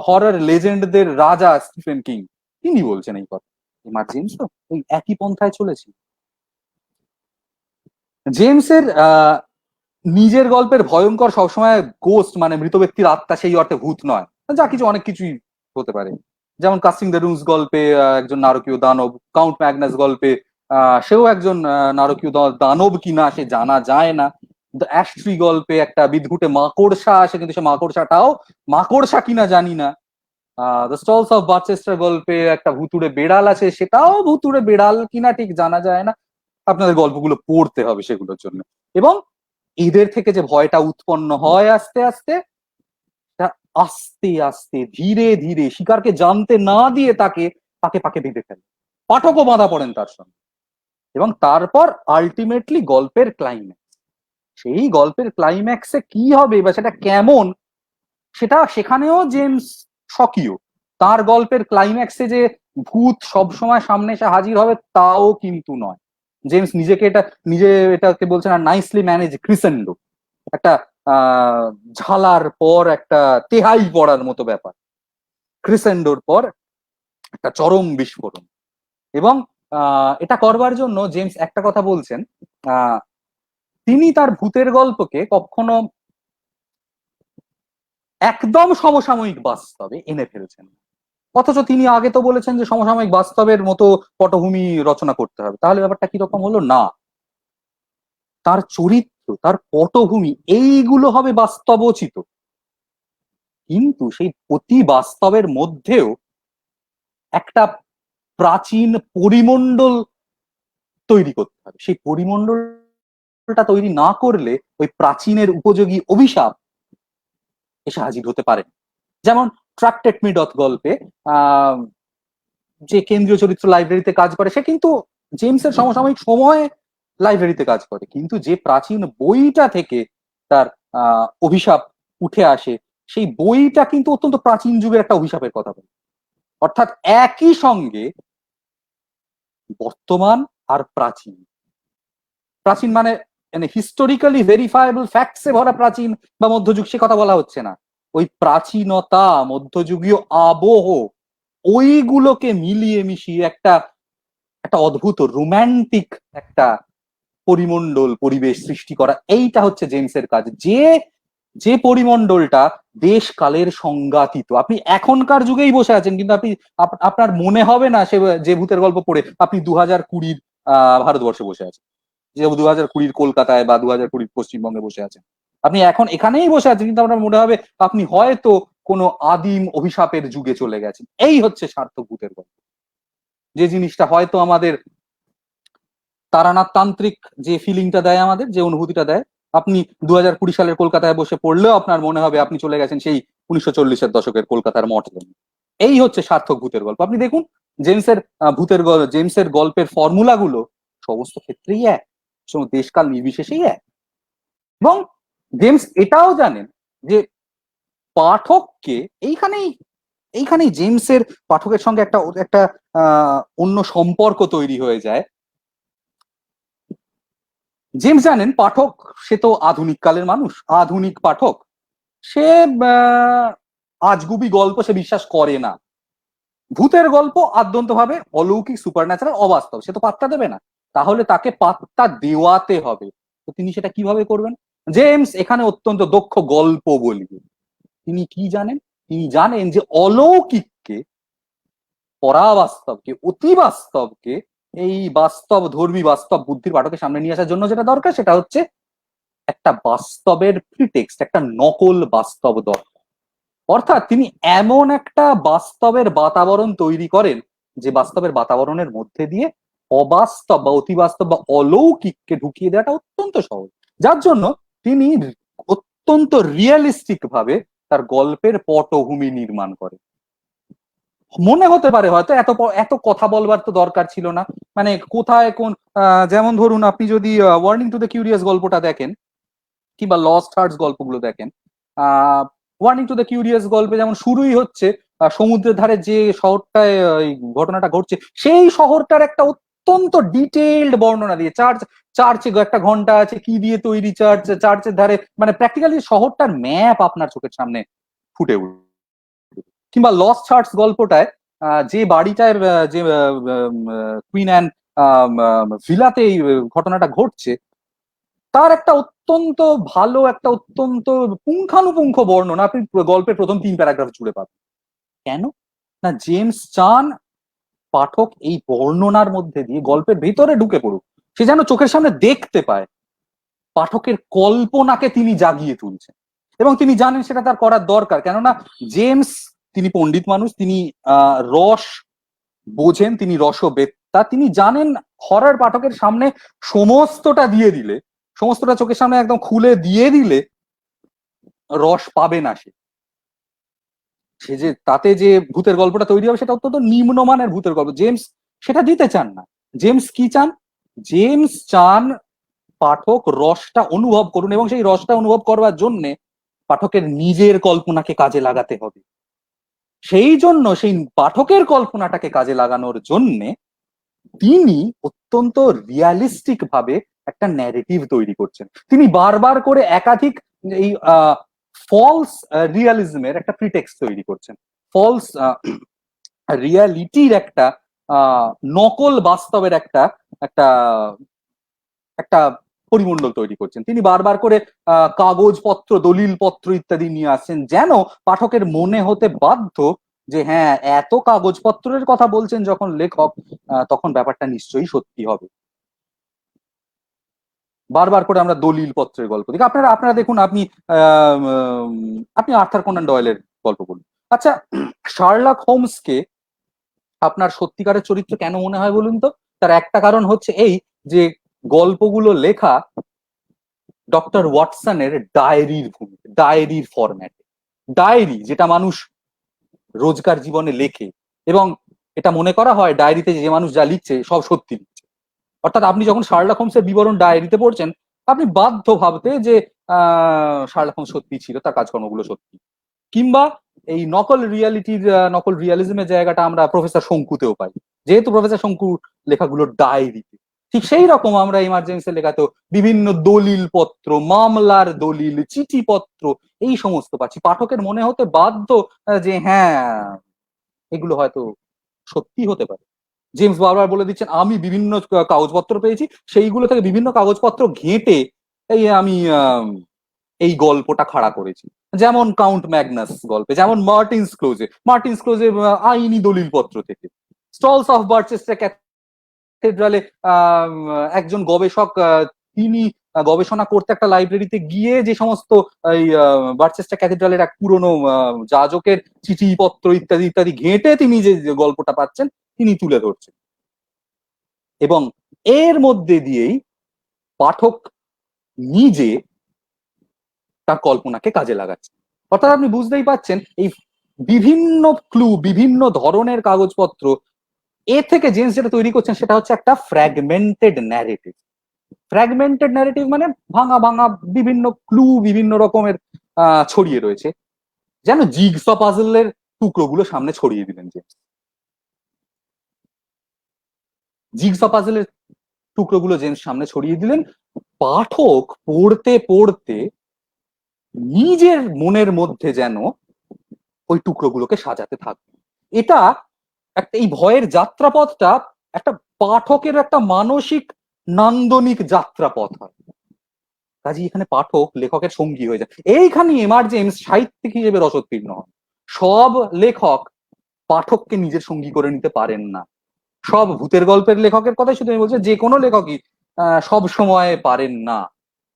হরর লেজেন্ডদের রাজা স্টিফেন কিং, তিনি বলছেন এই কথা। এমার জেমস তো ওই একই পন্থায় চলেছে। জেমসের নিজের গল্পের ভয়ঙ্কর সবসময় গোস্ট, মানে মৃত ব্যক্তির আত্মা, সেই অর্থে ভূত নয়, যা কিছু অনেক কিছুই হতে পারে। যেমন কাস্টিং দ্য রুমস গল্পে একজন নারকীয় দানব, কাউন্ট ম্যাগনাস গল্পে সেও একজন নারকীয় দানব কিনা সে জানা যায় না। দ্য অ্যাশট্রি গল্পে একটা বিদঘুটে মাকড়সা আসে, কিন্তু সে মাকড়সাটাও মাকড়সা কিনা জানি না। দ্য স্টলস অফ বারচেস্টার গল্পে একটা ভুতুড়ে বেড়াল আছে, সেটাও ভুতুড়ে বেড়াল কিনা ঠিক জানা যায় না। আপনাদের গল্পগুলো পড়তে হবে সেগুলোর জন্য। এবং এদের থেকে যে ভয়টা উৎপন্ন হয় আস্তে আস্তে, আস্তে আস্তে ধীরে ধীরে শিকারকে জানতে না দিয়ে তাকে পাকে পাকে বেঁধে ফেলে, পাঠকও বাঁধা পড়েন তার সঙ্গে। এবং তারপর আলটিমেটলি গল্পের ক্লাইম্যাক্স, সেই গল্পের ক্লাইম্যাক্সে কি হবে বা সেটা কেমন, সেটা সেখানেও জেমস স্বকীয়। তার গল্পের ক্লাইম্যাক্সে যে ভূত সবসময় সামনে এসে হাজির হবে তাও কিন্তু নয়। জেমস নিজেকে এটাকে বলছেন আর নাইসলি ম্যানেজ ক্রিসেন্ডো, একটা ঝালার পর একটা তেহাই পড়ার মতো ব্যাপার, ক্রিসেন্ডোর পর একটা চরম বিস্ফোরণ। এবং এটা করবার জন্য জেমস একটা কথা বলছেন, তিনি তার ভূতের গল্পকে কখনো একদম সমসাময়িক বাস্তবে এনে ফেলছেন, অথচ তিনি আগে তো বলেছেন যে সমসাময়িক বাস্তবের মতো পটভূমি রচনা করতে হবে। তাহলে ব্যাপারটা কিরকম হলো? না, তার চরিত্র, তার পটভূমি এইগুলো হবে বাস্তবোচিত, কিন্তু সেই অতি বাস্তবের মধ্যেও একটা প্রাচীন পরিমণ্ডল তৈরি করতে হবে। সেই পরিমণ্ডলটা তৈরি না করলে ওই প্রাচীনের উপযোগী অভিশাপ এসে হাজির হতে পারে। যেমন ট্রাক্টেট মি ডথ গল্পে যে কেন্দ্রীয় চরিত্র লাইব্রেরিতে কাজ করে, সে কিন্তু জেমসের সমসাময়িক সময়ে লাইব্রেরিতে কাজ করে, কিন্তু যে প্রাচীন বইটা থেকে তার অভিশাপ উঠে আসে, সেই বইটা কিন্তু অত্যন্ত প্রাচীন যুগের একটা অভিশাপের কথা বলে। অর্থাৎ একই সঙ্গে বর্তমান আর প্রাচীন, প্রাচীন মানে হিস্টোরিক্যালি ভেরিফায়েবল ফ্যাক্টসে ভরা প্রাচীন বা মধ্যযুগ সে কথা বলা হচ্ছে না, ওই প্রাচীনতা, মধ্যযুগীয় আবহ, ওইগুলোকে মিলিয়ে মিশিয়ে একটা একটা অদ্ভুত রোম্যান্টিক একটা পরিমণ্ডল পরিবেশ সৃষ্টি করা, এইটা হচ্ছে জেমসের কাজ। যে যে পরিমণ্ডলটা দেশ কালের সংজ্ঞাতীত। আপনি এখনকার যুগেই বসে আছেন, কিন্তু আপনি আপনার মনে হবে না সে যে ভূতের গল্প পড়ে আপনি 2020 ভারতবর্ষে বসে আছেন, যে 2020 কলকাতায় বা 2020 পশ্চিমবঙ্গে বসে আছেন। আপনি এখন এখানেই বসে আছেন, কিন্তু আপনার মনে হবে আপনি হয়তো কোনো আদিম অভিশাপের যুগে চলে গেছেন। এই হচ্ছে সার্থক ভূতের গল্প। যে জিনিসটা হয়তো আমাদের তারানাথ তান্ত্রিক যে ফিলিংটা দেয়, আমাদের যে অনুভূতিটা দেয়, আপনি 2020 সালের কলকাতায় বসে পড়লেও আপনার মনে হবে আপনি চলে গেছেন সেই 1940-এর দশকের কলকাতার মঠ। এই হচ্ছে সার্থক ভূতের গল্প। আপনি দেখুন জেমসের জেমসের গল্পের ফর্মুলাগুলো সমস্ত ক্ষেত্রেই এক, দেশকাল নির্বিশেষেই এক। এবং জেমস এটাও জানেন যে পাঠককে এইখানেই এইখানেই জেমসের পাঠকের সঙ্গে একটা একটা অন্য সম্পর্ক তৈরি হয়ে যায়। জেমস জানেন পাঠক সে তো আধুনিক কালের মানুষ, আধুনিক পাঠক, সে আজগুবি গল্প সে বিশ্বাস করে না। ভূতের গল্প আদ্যন্তভাবে অলৌকিক, সুপারন্যাচারাল, অবাস্তব, সে তো পাত্তা দেবে না। তাহলে তাকে পাত্তা দেওয়াতে হবে। তো তিনি সেটা কিভাবে করবেন? জেমস এখানে অত্যন্ত দক্ষ গল্প বলবে। তিনি কি জানেন? তিনি জানেন যে অলৌকিককে, পরাবাস্তবকে, অতি বাস্তবকে এই বাস্তব ধর্মী, বাস্তব বুদ্ধির পাঠকের সামনে নিয়ে আসার জন্য যেটা দরকার সেটা হচ্ছে একটা বাস্তবের প্রিটেক্সট, একটা নকল বাস্তব দরকার। অর্থাৎ তিনি এমন একটা বাস্তবের বাতাবরণ তৈরি করেন যে বাস্তবের বাতাবরণের মধ্যে দিয়ে অবাস্তব বা অতিবাস্তব বা অলৌকিককে ঢুকিয়ে দেওয়াটা অত্যন্ত সহজ। যার জন্য তিনি অত্যন্ত রিয়েলিস্টিক ভাবে তার গল্পের পটভূমি নির্মাণ করেন। মনে হতে পারে হয়তো এত এত কথা বলবার তো দরকার ছিল না, মানে কোথায় কোন যেমন ধরুন আপনি যদি ওয়ার্নিং টু দ্য কিউরিয়াস গল্পটা দেখেন কিংবা লস্ট হার্টস গল্পগুলো দেখেন, ওয়ার্নিং টু দ্য কিউরিয়াস গল্পে যেমন শুরুই হচ্ছে সমুদ্রের ধারে যে শহরটায় ঘটনাটা ঘটছে সেই শহরটার একটা অত্যন্ত ডিটেইলড বর্ণনা দিয়ে, চার্চে একটা ঘন্টা আছে, কি দিয়ে তৈরি চার্চ, চার্চের ধারে, মানে প্র্যাকটিক্যালি শহরটার ম্যাপ আপনার চোখের সামনে ফুটে উঠবে। কিংবা লস্ট হার্টস গল্পটায় যে বাড়িটার যে কুইন অ্যান্ড ভিলাতে এই ঘটনাটা ঘটছে তার একটা অত্যন্ত ভালো, একটা অত্যন্ত পুঙ্খানুপুঙ্খ বর্ণনা আপনি গল্পের প্রথম 3 প্যারাগ্রাফ জুড়ে পাবেন। কেন না জেমস চান পাঠক এই বর্ণনার মধ্যে দিয়ে গল্পের ভিতরে ঢুকে পড়ুক, সে যেন চোখের সামনে দেখতে পায়, পাঠকের কল্পনাকে তিনি জাগিয়ে তুলছেন। এবং তিনি জানেন সেটা তার করার দরকার, কেননা জেমস তিনি পণ্ডিত মানুষ, তিনি রস বোঝেন, তিনি রসবেত্তা, তিনি জানেন হরর পাঠকের সামনে সমস্তটা দিয়ে দিলে, সমস্তটা চোখের সামনে একদম খুলে দিয়ে দিলে রস পাবে না সে। সে যে তাতে যে ভূতের গল্পটা তৈরি হবে সেটা অত্যন্ত নিম্নমানের ভূতের গল্প, জেমস সেটা দিতে চান না। জেমস কি চান? জেমস চান পাঠক রসটা অনুভব করুন, এবং সেই রসটা অনুভব করবার জন্য পাঠকের নিজের কল্পনাকে কাজে লাগাতে হবে। সেই জন্য সেই পাঠকের কল্পনাটাকে কাজে লাগানোর জন্য তিনি অত্যন্ত রিয়ালিস্টিক ভাবে একটা ন্যারেটিভ তৈরি করছেন। তিনি বারবার করে একাধিক এই ফলস রিয়ালিজমের একটা প্রিটেক্সট তৈরি করছেন, ফলস রিয়ালিটির একটা নকল বাস্তবের একটা একটা একটা পরিমণ্ডল তৈরি করছেন। তিনি বারবার করে কাগজপত্র, দলিল পত্র ইত্যাদি নিয়ে আসছেন, যেন পাঠকের মনে হতে বাধ্য যে হ্যাঁ এত কাগজপত্রের কথা বলছেন যখন লেখক, তখন ব্যাপারটা নিশ্চয়ই সত্যি হবে। বারবার করে আমরা দলিল পত্রের গল্প দেখি। আপনারা আপনারা দেখুন, আপনি আপনি আর্থার কোনান ডয়েলের গল্প বলুন। আচ্ছা, শার্লক হোমসকে আপনার সত্যিকারের চরিত্র কেন মনে হয় বলুন তো? তার একটা কারণ হচ্ছে এই যে গল্পগুলো লেখা ডক্টর ওয়াটসনের ডায়েরির ভূমিকা, ডায়েরির ফরম্যাটে। ডায়েরি যেটা মানুষ রোজকার জীবনে লেখে, এবং এটা মনে করা হয় ডায়েরিতে যে মানুষ যা লিখছে সব সত্যি লিখছে। অর্থাৎ আপনি যখন শার্লক হোমসের বিবরণ ডায়েরিতে পড়ছেন, আপনি বাধ্য ভাবতে যে শার্লক হোমস সত্যি ছিল, তার কাজকর্মগুলো সত্যি। কিংবা এই নকল রিয়ালিটির, নকল রিয়ালিজমের জায়গাটা আমরা প্রফেসর শঙ্কুতেও পাই, যেহেতু প্রফেসর শঙ্কু লেখাগুলো ডায়েরিতে। ঠিক সেই রকম আমরা ইমার্জেন্সি লেখাতেও বিভিন্ন দলিল পত্র, মামলার দলিল, চিঠিপত্র, এই সমস্ত পাচ্ছি। পাঠকের মনে হতে বাধ্য যে হ্যাঁ, এগুলো হয়তো সত্যি হতে পারে। জেমস বারবার বলে দিচ্ছেন আমি বিভিন্ন কাগজপত্র পেয়েছি, সেইগুলো থেকে বিভিন্ন কাগজপত্র ঘেঁটে এই আমি এই গল্পটা খাড়া করেছি। যেমন কাউন্ট ম্যাগনাস গল্পে, যেমন মার্টিন্স ক্লোজে আইনি দলিলপত্র থেকে, স্টলস অফ বার্চেস্টার ক্যাথেড্রালে একজন গবেষক, তিনি গবেষণা করতে একটা লাইব্রেরিতে গিয়ে যে সমস্ত এই বার্চেস্টার ক্যাথেড্রালের এক পুরনো যাজকের চিঠিপত্র ইত্যাদি ইত্যাদি ঘেঁটে তিনি যে গল্পটা পাচ্ছেন তিনি তুলে ধরছেন, এবং এর মধ্যে দিয়েই পাঠক নিজে তার কল্পনাকে কাজে লাগাচ্ছে। অর্থাৎ আপনি বুঝতেই পাচ্ছেন এই বিভিন্ন ক্লু, বিভিন্ন ধরনের কাগজপত্র, এ থেকে জেমস যেটা তৈরি করছেন সেটা হচ্ছে একটা ফ্র্যাগমেন্টেড ন্যারেটিভ। ফ্র্যাগমেন্টেড ন্যারেটিভ মানে ভাঙা ভাঙা বিভিন্ন ক্লু বিভিন্ন রকমের ছড়িয়ে রয়েছে, যেন জিগস পাজলের টুকরোগুলো সামনে ছড়িয়ে দিলেন জেমস। জিগস পাজলের টুকরোগুলো জেমস সামনে ছড়িয়ে দিলেন, পাঠক পড়তে পড়তে নিজের মনের মধ্যে যেন ওই টুকরোগুলোকে সাজাতে থাকবে। এটা একটা, এই ভয়ের যাত্রাপথটা একটা পাঠকের একটা মানসিক নান্দনিক যাত্রাপথ হয়। কাজে এখানে পাঠক লেখকের সঙ্গী হয়ে যায়। এইখানে এমার্জেন্স সাহিত্যিক হিসেবে রসোত্তীর্ণ হন। সব লেখক পাঠককে নিজের সঙ্গী করে নিতে পারেন না। সব ভূতের গল্পের লেখকের কথাই শুধু আমি বলছি, যে কোনো লেখকই সব সময় পারেন না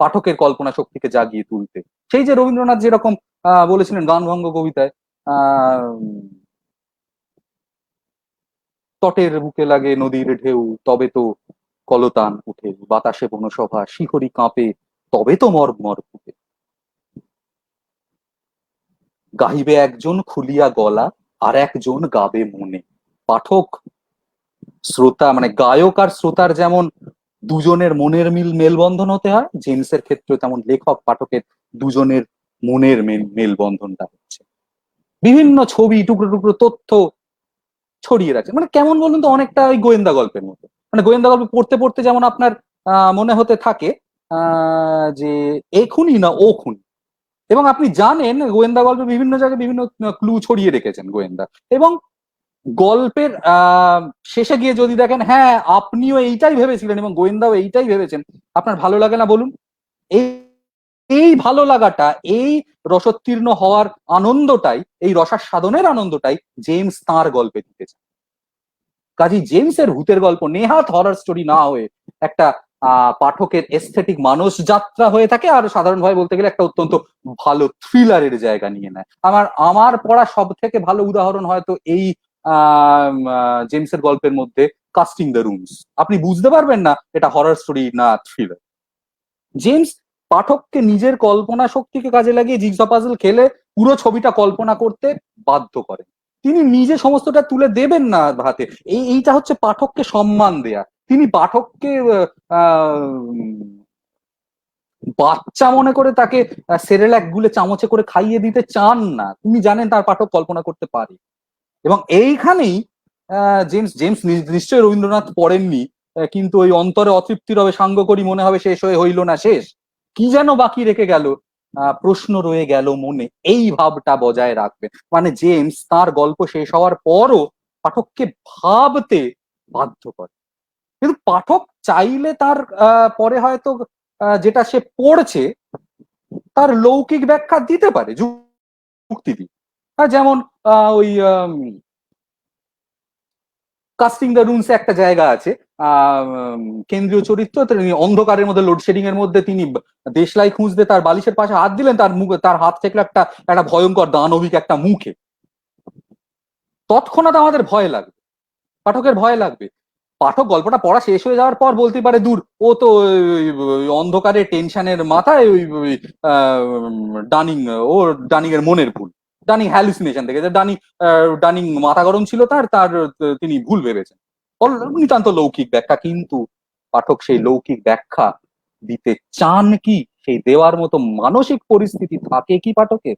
পাঠকের কল্পনা শক্তিকে জাগিয়ে তুলতে। সেই যে রবীন্দ্রনাথ যেরকম বলেছিলেন গানভঙ্গ কবিতায়, তটের বুকে লাগে নদীর ঢেউ, তবে তো কলতান উঠে, বাতাসে বনসভা শিহরি কাঁপে, তবে তো মর্মর ফুটে, গাহিবে একজন খুলিয়া গলা, আর একজন গাবে মনে। পাঠক শ্রোতা মানে গায়ক আর শ্রোতার যেমন দুজনের মনের মেলবন্ধন হতে হয়, জেমসের ক্ষেত্রে তেমন লেখক পাঠকের দুজনের মনের মেলবন্ধনটা হচ্ছে। বিভিন্ন ছবি, টুকরো টুকরো তথ্য ছড়িয়ে রাখছে। মানে কেমন বলুন তো, অনেকটা ওই গোয়েন্দা গল্পের মতো। মানে গোয়েন্দা গল্প পড়তে পড়তে যেমন আপনার মনে হতে থাকে যে এ খুনি না ও খুনি, এবং আপনি জানেন গোয়েন্দা গল্পে বিভিন্ন জায়গায় বিভিন্ন ক্লু ছড়িয়ে রেখেছেন গোয়েন্দা, এবং গল্পের শেষে গিয়ে যদি দেখেন হ্যাঁ আপনিও এইটাই ভেবেছিলেন এবং গোয়েন্দাও এইটাই ভেবেছেন, আপনার ভালো লাগে না বলুন? এই এই ভালো লাগাটা, এই রসোত্তীর্ণ হওয়ার আনন্দটাই, এই রসাস্বাদনের আনন্দটাই জেমস তাঁর গল্পে দিতে চান। কাজী জেমসের ভূতের গল্প নেহাত হরর স্টোরি না হয়ে একটা পাঠকের এস্থেটিক মানস যাত্রা হয়ে থাকে, আর সাধারণভাবে বলতে গেলে একটা অত্যন্ত ভালো থ্রিলারের জায়গা নিয়ে নেয়। আমার পড়া সব থেকে ভালো উদাহরণ হয়তো এই জেমসের গল্পের মধ্যে কাস্টিং দ্য রুমস। আপনি বুঝতে পারবেন না এটা হরর স্টোরি না থ্রিলার। জেমস পাঠককে নিজের কল্পনা শক্তিকে কাজে লাগিয়ে জিগসা পাজল খেলে পুরো ছবিটা কল্পনা করতে বাধ্য করেন। তিনি নিজে সমস্তটা তুলে দেবেন না হাতে। এইটা হচ্ছে পাঠককে সম্মান দেয়া। তিনি পাঠককে বাচ্চা মনে করে তাকে সেরেলাক গুলে চামচে করে খাইয়ে দিতে চান না। তিনি জানেন তার পাঠক কল্পনা করতে পারে, এবং এইখানেই জেমস জেমস নিশ্চয়ই রবীন্দ্রনাথ পড়েননি, কিন্তু ওই অন্তরে অতৃপ্তি রবে সাঙ্গ করি মনে হবে শেষ হয়ে হইল না শেষ, কি যেন বাকি রেখে গেল, প্রশ্ন রয়ে গেল মনে, এই ভাবটা বজায় রাখবে। মানে জেমস তার গল্প শেষ হওয়ার পরও পাঠককে ভাবতে বাধ্য করে। কিন্তু পাঠক চাইলে তার পরে হয়তো যেটা সে পড়ছে তার লৌকিক ব্যাখ্যা দিতে পারে যুক্তি দিয়ে। যেমন ওই কাস্টিং দ্য রুমস একটা জায়গা আছে, কেন্দ্রীয় চরিত্র তিনি অন্ধকারের মধ্যে লোডশেডিং এর মধ্যে তিনি দেশলাই খুঁজতে তার বালিশের পাশে হাত দিলেন, তার মুখে তার হাত থেকে একটা একটা ভয়ঙ্কর দানবিক একটা মুখে, তৎক্ষণাৎ আমাদের ভয় লাগবে। পাঠকের ভয় লাগবে। পাঠক গল্পটা পড়া শেষ হয়ে যাওয়ার পর বলতে পারে, দূর, ও তো ওই অন্ধকারে টেনশনের মাথায় ওই ডানিং, ও ডানিং এর মনের ভুল, ডানিং হ্যালুসিনেশন থেকে, ডানিং ডানিং মাথা গরম ছিল তার তার তিনি ভুল ভেবেছেন, নিতান্ত লৌকিক ব্যাখ্যা। কিন্তু পাঠক সেই লৌকিক ব্যাখ্যা দিতে চান কি? সেই দেওয়ার মতো মানসিক পরিস্থিতি থাকে কি পাঠকের?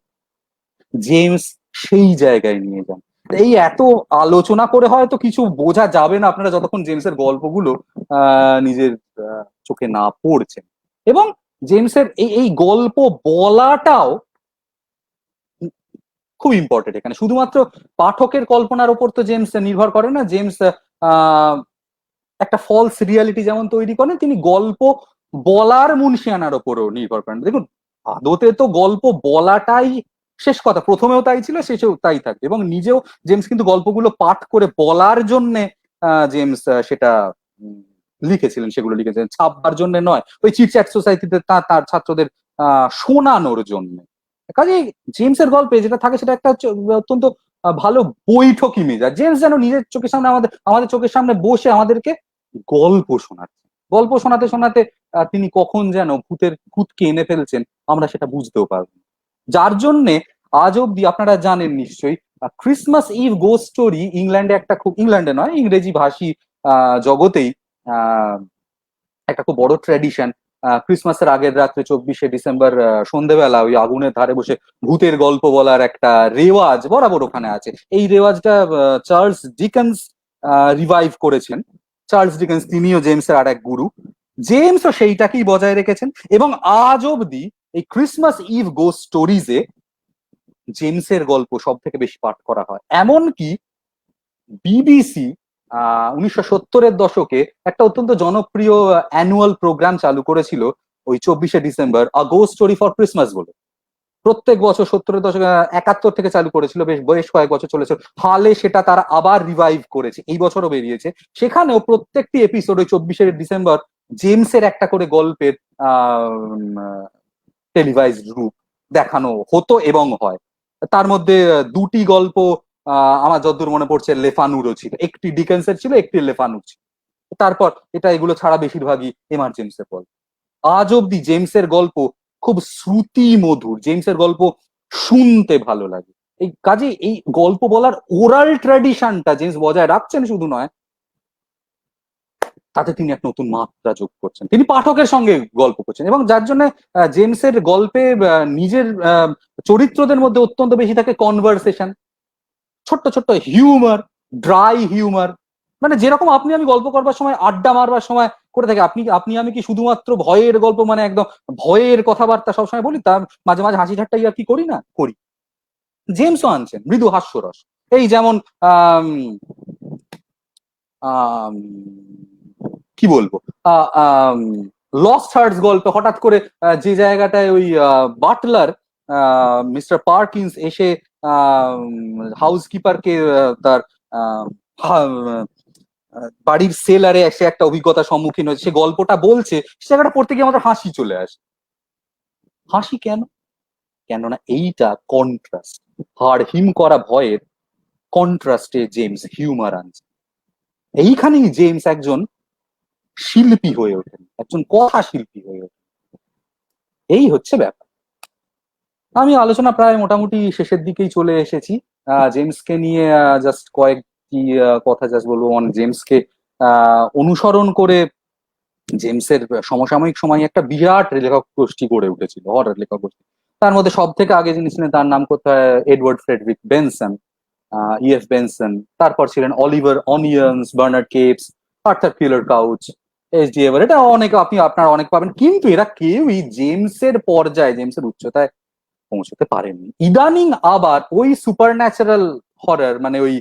জেমস সেই জায়গায় নিয়ে যান। এই এত আলোচনা করে হয়তো কিছু বোঝা যাবে না আপনারা যতক্ষণ জেমসের গল্পগুলো নিজের চোখে না পড়ছেন। এবং জেমসের এই এই গল্প বলাটাও খুব ইম্পর্টেন্ট এখানে। শুধুমাত্র পাঠকের কল্পনার উপর তো জেমস নির্ভর করে না। জেমস একটা ফলস রিয়ালিটি যেমন তৈরি করেন, তিনি গল্প বলার মুনশিয়ানার ওপরও নির্ভর করেন। দেখুন, আদতে তো গল্প বলাটাই শেষ কথা, প্রথমেও তাই ছিল, শেষেও তাই থাকবে। এবং নিজেও জেমস কিন্তু গল্পগুলো পাঠ করে বলার জন্য জেমস সেটা লিখেছিলেন, সেগুলো লিখেছিলেন ছাপবার জন্য নয়, ওই চিটচ্যাট সোসাইটিতে তার ছাত্রদের শোনানোর জন্য। কাজে জেমসের গল্পে যেটা থাকে সেটা একটা হচ্ছে অত্যন্ত ভালো বৈঠকি মেজাজ। জেমস যেন নিজের চোখের সামনে আমাদের আমাদের চোখের সামনে বসে আমাদেরকে গল্প শোনাচ্ছেন। গল্প শোনাতে শোনাতে তিনি কখন যেন ভূতকে এনে ফেলছেন আমরা সেটা বুঝতেও পারবো না। যার জন্যে আজ অব্দি আপনারা জানেন নিশ্চয়ই, ক্রিসমাস ইভ গোস্ট স্টোরি ইংল্যান্ডে একটা খুব, ইংল্যান্ডে নয় ইংরেজি ভাষী জগতেই একটা খুব বড় ট্র্যাডিশন। ক্রিসমাসের আগের রাত্রে 24শে ডিসেম্বর সন্ধ্যেবেলা ওই আগুনের ধারে বসে ভূতের গল্প বলার একটা রেওয়াজ বরাবর ওখানে আছে। এই রেওয়াজটা চার্লস ডিকেন্স রিভাইভ করেছেন। চার্লস ডিকেন্স তিনিও জেমসের আর এক গুরু। জেমসও সেইটাকেই বজায় রেখেছেন এবং আজ অব্দি এই ক্রিসমাস ইভ গোস্ট স্টোরিজে জেমসের গল্প সব থেকে বেশি পাঠ করা হয়। এমনকি বিবিসি 1970-এর দশকে একটা অত্যন্ত জনপ্রিয় অ্যানুয়াল প্রোগ্রাম চালু করেছিল ওই 24শে December, a ghost story for Christmas বলে। প্রত্যেক বছর 70-এর দশকে, 71 থেকে চালু করেছিল, বেশ বেশ কয়েক বছর চলেছে। হালে সেটা তারা আবার রিভাইভ করেছে, এই বছরও বেরিয়েছে। সেখানেও প্রত্যেকটি এপিসোড ওই 24শে ডিসেম্বর জেমসের একটা করে গল্পের টেলিভাইজড রূপ দেখানো হতো এবং হয়। তার মধ্যে দুটি গল্প আমার যতদূর মনে পড়ছে লেফানুরও ছিল, একটি ডিকেন্সের ছিল, একটি লেফানুর ছিল। তারপর এগুলো ছাড়া বেশিরভাগই এমার জেমসের গল্প। আজ অব্দি জেমসের গল্প খুব শ্রুতি মধুর, জেমসের গল্প শুনতে ভালো লাগে। এই কাজে এই গল্প বলার ওরাল ট্র্যাডিশনটা জেমস বজায় রাখছেন শুধু নয়, তাতে তিনি এক নতুন মাত্রা যোগ করছেন, তিনি পাঠকের সঙ্গে গল্প করছেন। এবং যার জন্য জেমসের গল্পে নিজের চরিত্রদের মধ্যে অত্যন্ত বেশি থাকে কনভারসেশন, ছোট্ট ছোট্ট হিউমার, ড্রাই হিউমার। মানে যেরকম আপনি আমি গল্প করবার সময়, আড্ডা মারবার সময় করে থাকি, আপনি আমি কি শুধুমাত্র ভয়ের গল্প, মানে একদম ভয়ের কথাবার্তা সবসময় বলি, তার মাঝে মাঝে হাসি ঠাট্টা আর কি করি না, করি। জেমসও আনছেন মৃদু হাস্যরস। এই যেমন আহ আহ কি বলবো, লস্ট হার্টস গল্পে হঠাৎ করে যে জায়গাটায় ওই বাটলার মিস্টার পার্কিন্স এসে হাউসকিপারকে তার বাড়ির সেলারে এসে একটা অভিজ্ঞতার সম্মুখীন হয়েছে, সে গল্পটা বলছে, সে জায়গাটা পড়তে গিয়ে আমাদের হাসি চলে আসে। হাসি কেন? কেননা এইটা কন্ট্রাস্ট, হাড় হিম করা ভয়ের কন্ট্রাস্টে জেমস হিউমার আনছে। এইখানেই জেমস একজন শিল্পী হয়ে ওঠেন, একজন কথা শিল্পী হয়ে ওঠেন। এই হচ্ছে ব্যাপার। আমি আলোচনা প্রায় মোটামুটি শেষের দিকেই চলে এসেছি। জেমসকে নিয়ে জাস্ট কয়েকটি কথা জাস্ট বলবো। জেমসকে অনুসরণ করে জেমসের সমসাময়িক সময়ে একটা বিরাট লেখক গোষ্ঠী গড়ে উঠেছিল, হরর লেখক গোষ্ঠী। তার মধ্যে সব থেকে আগে যিনি ছিলেন তার নাম করতে হয় Edward Frederick Benson, E F Benson. তারপর ছিলেন Oliver Onions, Bernard Capes, Arthur Quiller Couch, H D. Everett. এটা আপনারা অনেক পাবেন, কিন্তু এরা কেউই জেমসের পর্যায়ে, জেমসের উচ্চতায় পৌঁছতে পারেননি। ইদানিং আবার ওই সুপার ন্যাচারাল হরর, মানে ওই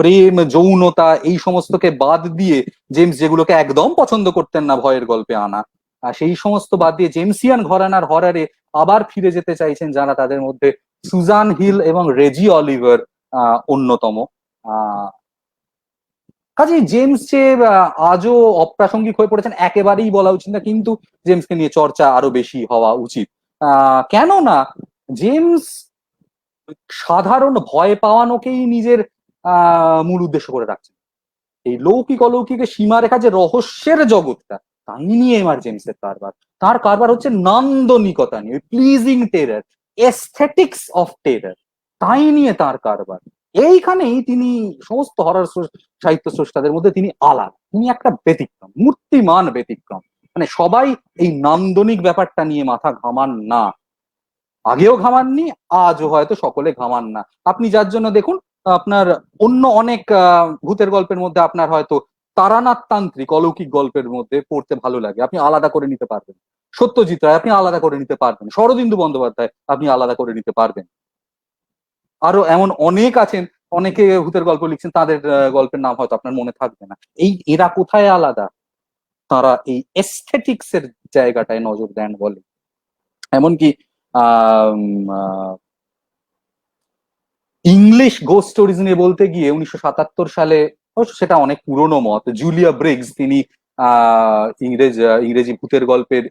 প্রেম, যৌনতা, এই সমস্তকে বাদ দিয়ে, জেমস যেগুলোকে একদম পছন্দ করতেন না ভয়ের গল্পে আনা, সেই সমস্ত বাদ দিয়ে জেমসিয়ান ঘরানার হররে আবার ফিরে যেতে চাইছেন যারা, তাদের মধ্যে সুজান হিল এবং রেজি অলিভার অন্যতম। কাজেই জেমস যে আজও অপ্রাসঙ্গিক হয়ে পড়েছেন একেবারেই বলা উচিত না, কিন্তু জেমসকে নিয়ে চর্চা আরো বেশি হওয়া উচিত। কেননা জেমস সাধারণ ভয় পাওয়ানোকেই নিজের মূল উদ্দেশ্য করে রাখছেন। এই লৌকিক অলৌকিকের সীমারেখা যে রহস্যের জগৎটা, তাই নিয়ে এমআর জেমসের কারবার। তার কারবার হচ্ছে নান্দনিকতা নিয়ে, pleasing terror, aesthetics of terror, তাই নিয়ে তার কারবার। এইখানেই তিনি সমস্ত হরর সাহিত্য স্রষ্টাদের মধ্যে তিনি আলাদা, তিনি একটা ব্যতিক্রম, মূর্তিমান ব্যতিক্রম। মানে সবাই এই নান্দনিক ব্যাপারটা নিয়ে মাথা ঘামান না, আগেও ঘামাননি, আজও হয়তো সকলে ঘামান না। আপনি যার জন্য দেখুন, আপনার অন্য অনেক ভূতের গল্পের মধ্যে আপনার হয়তো তারানাথ তান্ত্রিক অলৌকিক গল্পের মধ্যে পড়তে ভালো লাগে, আপনি আলাদা করে নিতে পারবেন। সত্যজিৎ রায় আপনি আলাদা করে নিতে পারবেন, শরদিন্দু বন্দ্যোপাধ্যায় আপনি আলাদা করে নিতে পারবেন। আরো এমন অনেক আছেন, অনেকে ভূতের গল্প লিখছেন, তাদের গল্পের নাম হয়তো আপনার মনে থাকবে না। এই এরা কোথায় আলাদা? তারা এই এস্থেটিক্স এর জায়গাটায় নজর দেন বলে। এমনকি আহ ইংলিশ গোস্ট স্টোরিজ নিয়ে বলতে গিয়ে 1977 সালে, অবশ্য সেটা অনেক পুরনো মত, জুলিয়া ব্রিগস, তিনি ইংরেজি ভূতের গল্পের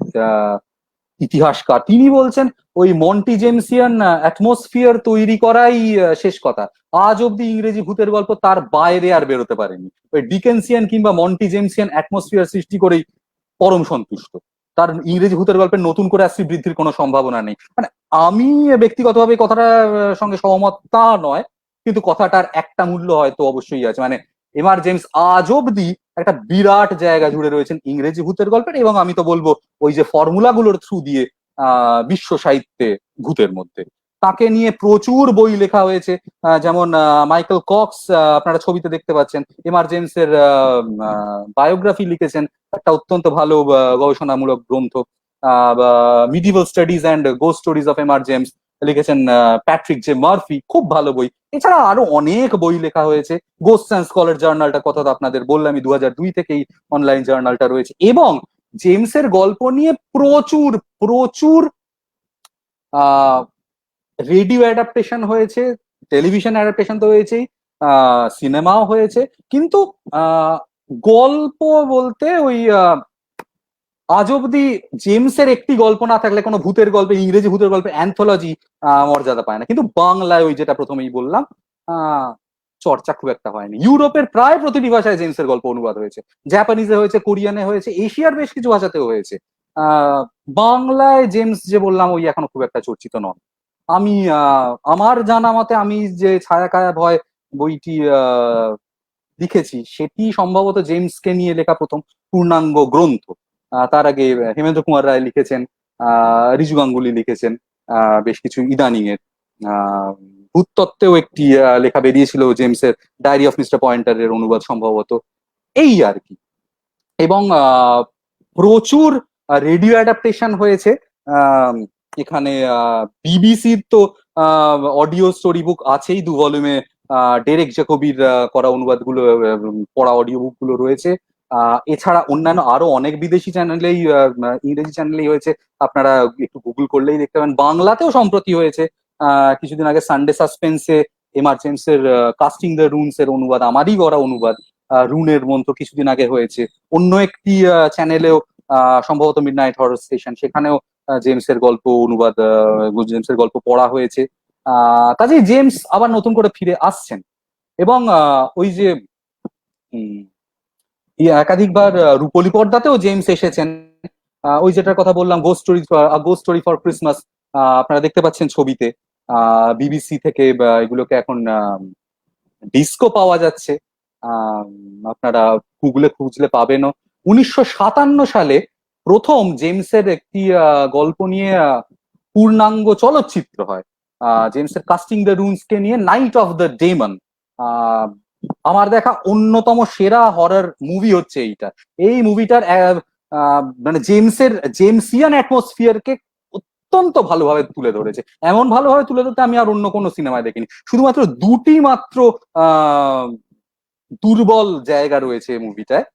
ইতিহাসকার, তিনি বলছেন ওই মন্টি জেমসিয়ান অ্যাটমসফিয়ার তৈরি করাই শেষ কথা। আজ অব্দি ইংরেজি ভূতের গল্প তার বাইরে আর বেরোতে পারেনি। ওই ডিকেন্সিয়ান কিংবা মন্টি জেমসিয়ান অ্যাটমসফিয়ার সৃষ্টি করেই পরম সন্তুষ্ট। তার ইংরেজি ভূতের গল্পের নতুন করে আসছি বৃদ্ধির কোনো সম্ভাবনা নেই। মানে আমি ব্যক্তিগতভাবে কথাটার সঙ্গে সহমত তা নয়, কিন্তু কথাটার একটা মূল্য হয়তো অবশ্যই আছে। মানে এমআর জেমস আজ অব্দি একটা বিরাট জায়গা জুড়ে রয়েছেন ইংরেজি ভূতের গল্পের, এবং আমি তো বলবো ওই যে ফর্মুলাগুলোর থ্রু দিয়ে বিশ্ব সাহিত্যে ভূতের মধ্যে তাকে নিয়ে প্রচুর বই লেখা হয়েছে। যেমন মাইকেল কক্স, আপনারা ছবিতে দেখতে পাচ্ছেন, এমআর জেমসের বায়োগ্রাফি লিখেছেন, একটা অত্যন্ত ভালো গবেষণামূলক গ্রন্থ। Medieval studies and ghost stories of M R James লিখেছেন প্যাট্রিক জে মার্ফি, খুব ভালো বই। এছাড়া আরো অনেক বই লেখা হয়েছে। গোস্ট অ্যান্ড স্কলার জার্নালটা কথা তো আপনাদের বললামই, 2002 থেকেই অনলাইন জার্নালটা রয়েছে। এবং জেমসের গল্প নিয়ে প্রচুর প্রচুর রেডিও অ্যাডাপ্টেশন হয়েছে, টেলিভিশন অ্যাডাপ্টেশন তো হয়েছেই, সিনেমাও হয়েছে। কিন্তু গল্প বলতে ওই আজ অব্দি জেমসের একটি গল্প না থাকলে কোনো ভূতের গল্পে, ইংরেজি ভূতের গল্পে অ্যান্থোলজি মর্যাদা পায় না। কিন্তু বাংলায় ওই যেটা প্রথমেই বললাম, চর্চা খুব একটা হয়নি। ইউরোপের প্রায় প্রতিটি ভাষায় জেমসের গল্প অনুবাদ হয়েছে, জাপানিজে হয়েছে, কোরিয়ানে হয়েছে, এশিয়ার বেশ কিছু ভাষাতেও হয়েছে। বাংলায় জেমস যে বললাম ওই এখনো খুব একটা চর্চিত নন। আমি আমার জানা মতে আমি যে ছায়া কায়া ভয় বইটি লিখেছি, সেটি সম্ভবত জেমসকে নিয়ে লেখা প্রথম পূর্ণাঙ্গ গ্রন্থ। তার আগে হেমেন্দ্র কুমার রায় লিখেছেন, রিজু গাঙ্গুলি লিখেছেন বেশ কিছু ইদানিং এর। ভূতত্ত্বেও একটি লেখা বেরিয়েছিল জেমসের, ডায়েরি অফ মিস্টার পয়েন্টারের অনুবাদ সম্ভবত, এই আর কি। এবং প্রচুর রেডিও অ্যাডাপ্টেশন হয়েছে। এখানে বিবিসির তো অডিও স্টোরি বুক আছেই, 2 ভলিউমে ডেরেক জ্যাকবির করা অনুবাদগুলো, পড়া অডিও বুক গুলো রয়েছে। এছাড়া অন্যান্য আরো অনেক বিদেশি চ্যানেলেই, ইংরেজি চ্যানেলেই হয়েছে, আপনারা একটু গুগল করলেই দেখতে পাবেন। বাংলাতেও সম্প্রতি হয়েছে, কিছুদিন আগে সানডে সাসপেন্সে এমআর জেমসের কাস্টিং দ্য রুনস এর অনুবাদ, আমারই করা অনুবাদ, রুনের মন্ত্র কিছুদিন আগে হয়েছে। অন্য একটি চ্যানেলেও সম্ভবত মিডনাইট হরর স্টেশন, সেখানেও জেমসের গল্প অনুবাদ, জেমসের গল্প পড়া হয়েছে। কাজেই জেমস আবার নতুন করে ফিরে আসছেন। এবং ওই যে একাধিকবার রূপলী পর্দাতেও জেমস এসেছেন। ওই যেটার কথা বললাম, গোস্ট স্টোরি ফর ক্রিসমাস, আপনারা দেখতে পাচ্ছেন ছবিতে। বিবিসি থেকে এগুলোকে এখন ডিস্কো পাওয়া যাচ্ছে, আপনারা গুগলে খুঁজলে পাবেনও। 1957 সালে প্রথম জেমসের একটি গল্প নিয়ে পূর্ণাঙ্গ চলচ্চিত্র হয়, জেমসের কাস্টিং দ্য রুনস কে নিয়ে, নাইট অফ দ্য ডেমন। আমার দেখা অন্যতম সেরা হরর মুভি হচ্ছে এইটা। এই মুভিটার মানে জেমসের জেমসিয়ান অ্যাটমসফিয়ারকে অত্যন্ত ভালোভাবে তুলে ধরেছে। এমন ভালোভাবে তুলে ধরতে আমি আর অন্য কোনো সিনেমায় দেখিনি। শুধুমাত্র দুটি মাত্র দুর্বল জায়গা রয়েছে মুভিটায়,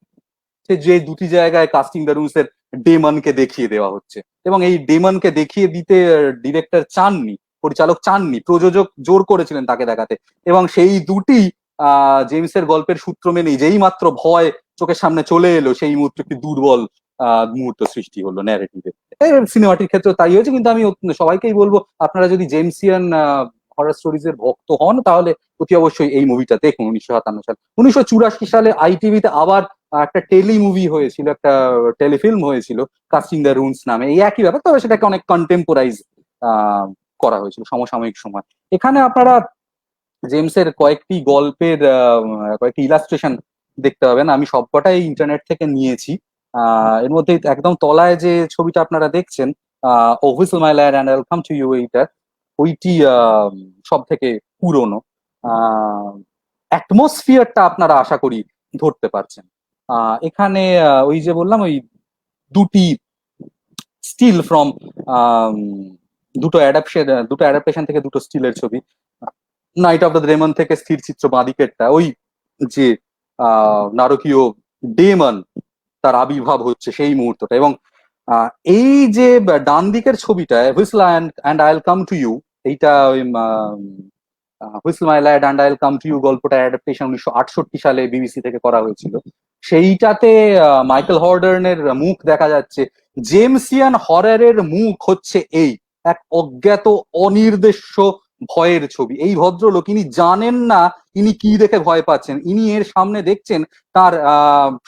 যে দুটি জায়গায় কাস্টিং দ্য রুলস এর ডেমনকে দেখিয়ে দেওয়া হচ্ছে, এবং এই ডেমনকে দেখিয়ে দিতে ডিরেক্টর চাননি, পরিচালক চাননি, প্রযোজক জোর করেছিলেন তাকে দেখাতে। এবং সেই দুটি জেমসের গল্পের সূত্র মেনে যেই মাত্র ভয় চোখের সামনে চলে এলো, সেই মুহূর্তে একটি দুর্বল মুহূর্ত সৃষ্টি হলো ন্যারেটিভে। সিনেমাটির ক্ষেত্রে তাই হয়েছে। কিন্তু আমি সবাইকেই বলবো, আপনারা যদি জেমসিয়ান হরর স্টোরিজ এর ভক্ত হন তাহলে অতি অবশ্যই এই মুভিটা দেখুন। 1957 সাল, 1984 সালে আইটিভিতে আবার একটা টেলি মুভি হয়েছিল, একটা টেলিফিল্ম হয়েছিল কাস্টিং দ্য রুনস নামে, এই একই ব্যাপার, তবে সেটাকে অনেক কন্টেম্পোরাইজ করা হয়েছিল সমসাময়িক সময়। এখানে আপনারা জেমসের কয়েকটি গল্পের কয়েকটি ইলাস্ট্রেশন দেখতে পাবেন, আমি সবকটাই ইন্টারনেট থেকে নিয়েছি। এর মধ্যে একদম তলায় যে ছবিটা আপনারা দেখছেন, ও হুইসল মাই ল্যাড অ্যান্ড আইল কাম টু ইউ, এইটা ওইটি সব থেকে পুরনো। অ্যাটমসফিয়ারটা আপনারা আশা করি ধরতে পারছেন। এখানে ওই যে বললাম, ওই দুটি স্টিল ফ্রম দুটো অ্যাডাপ্টেশন থেকে দুটো স্টিলের ছবি। নাইট অফ দ্য ড্রেমন থেকে স্থির চিত্র বাঁদিকেরটা, ওই যে নারকীয় ডেমন তার আবির্ভাব হচ্ছে সেই মুহূর্তটা, এবং এই যে ডান দিকের ছবিটা হুইসল অ্যান্ড আইল কাম টু ইউ, এইটা ওই হুইসল মাই ল্যাড অ্যান্ড আইল কাম টু ইউ গল্পটা অ্যাডাপ্টেশন 1968 সালে বিবিসি থেকে করা হয়েছিল। সেইটাতে মাইকেল হর্ডার্নের মুখ দেখা যাচ্ছে। জেমসিয়ান হররের মুখ হচ্ছে এই এক অজ্ঞাত অনির্দেশ্য ভয়ের ছবি। এই ভদ্রলোক, ইনি জানেন না ইনি কি দেখে ভয় পাচ্ছেন। ইনি এর সামনে দেখছেন তার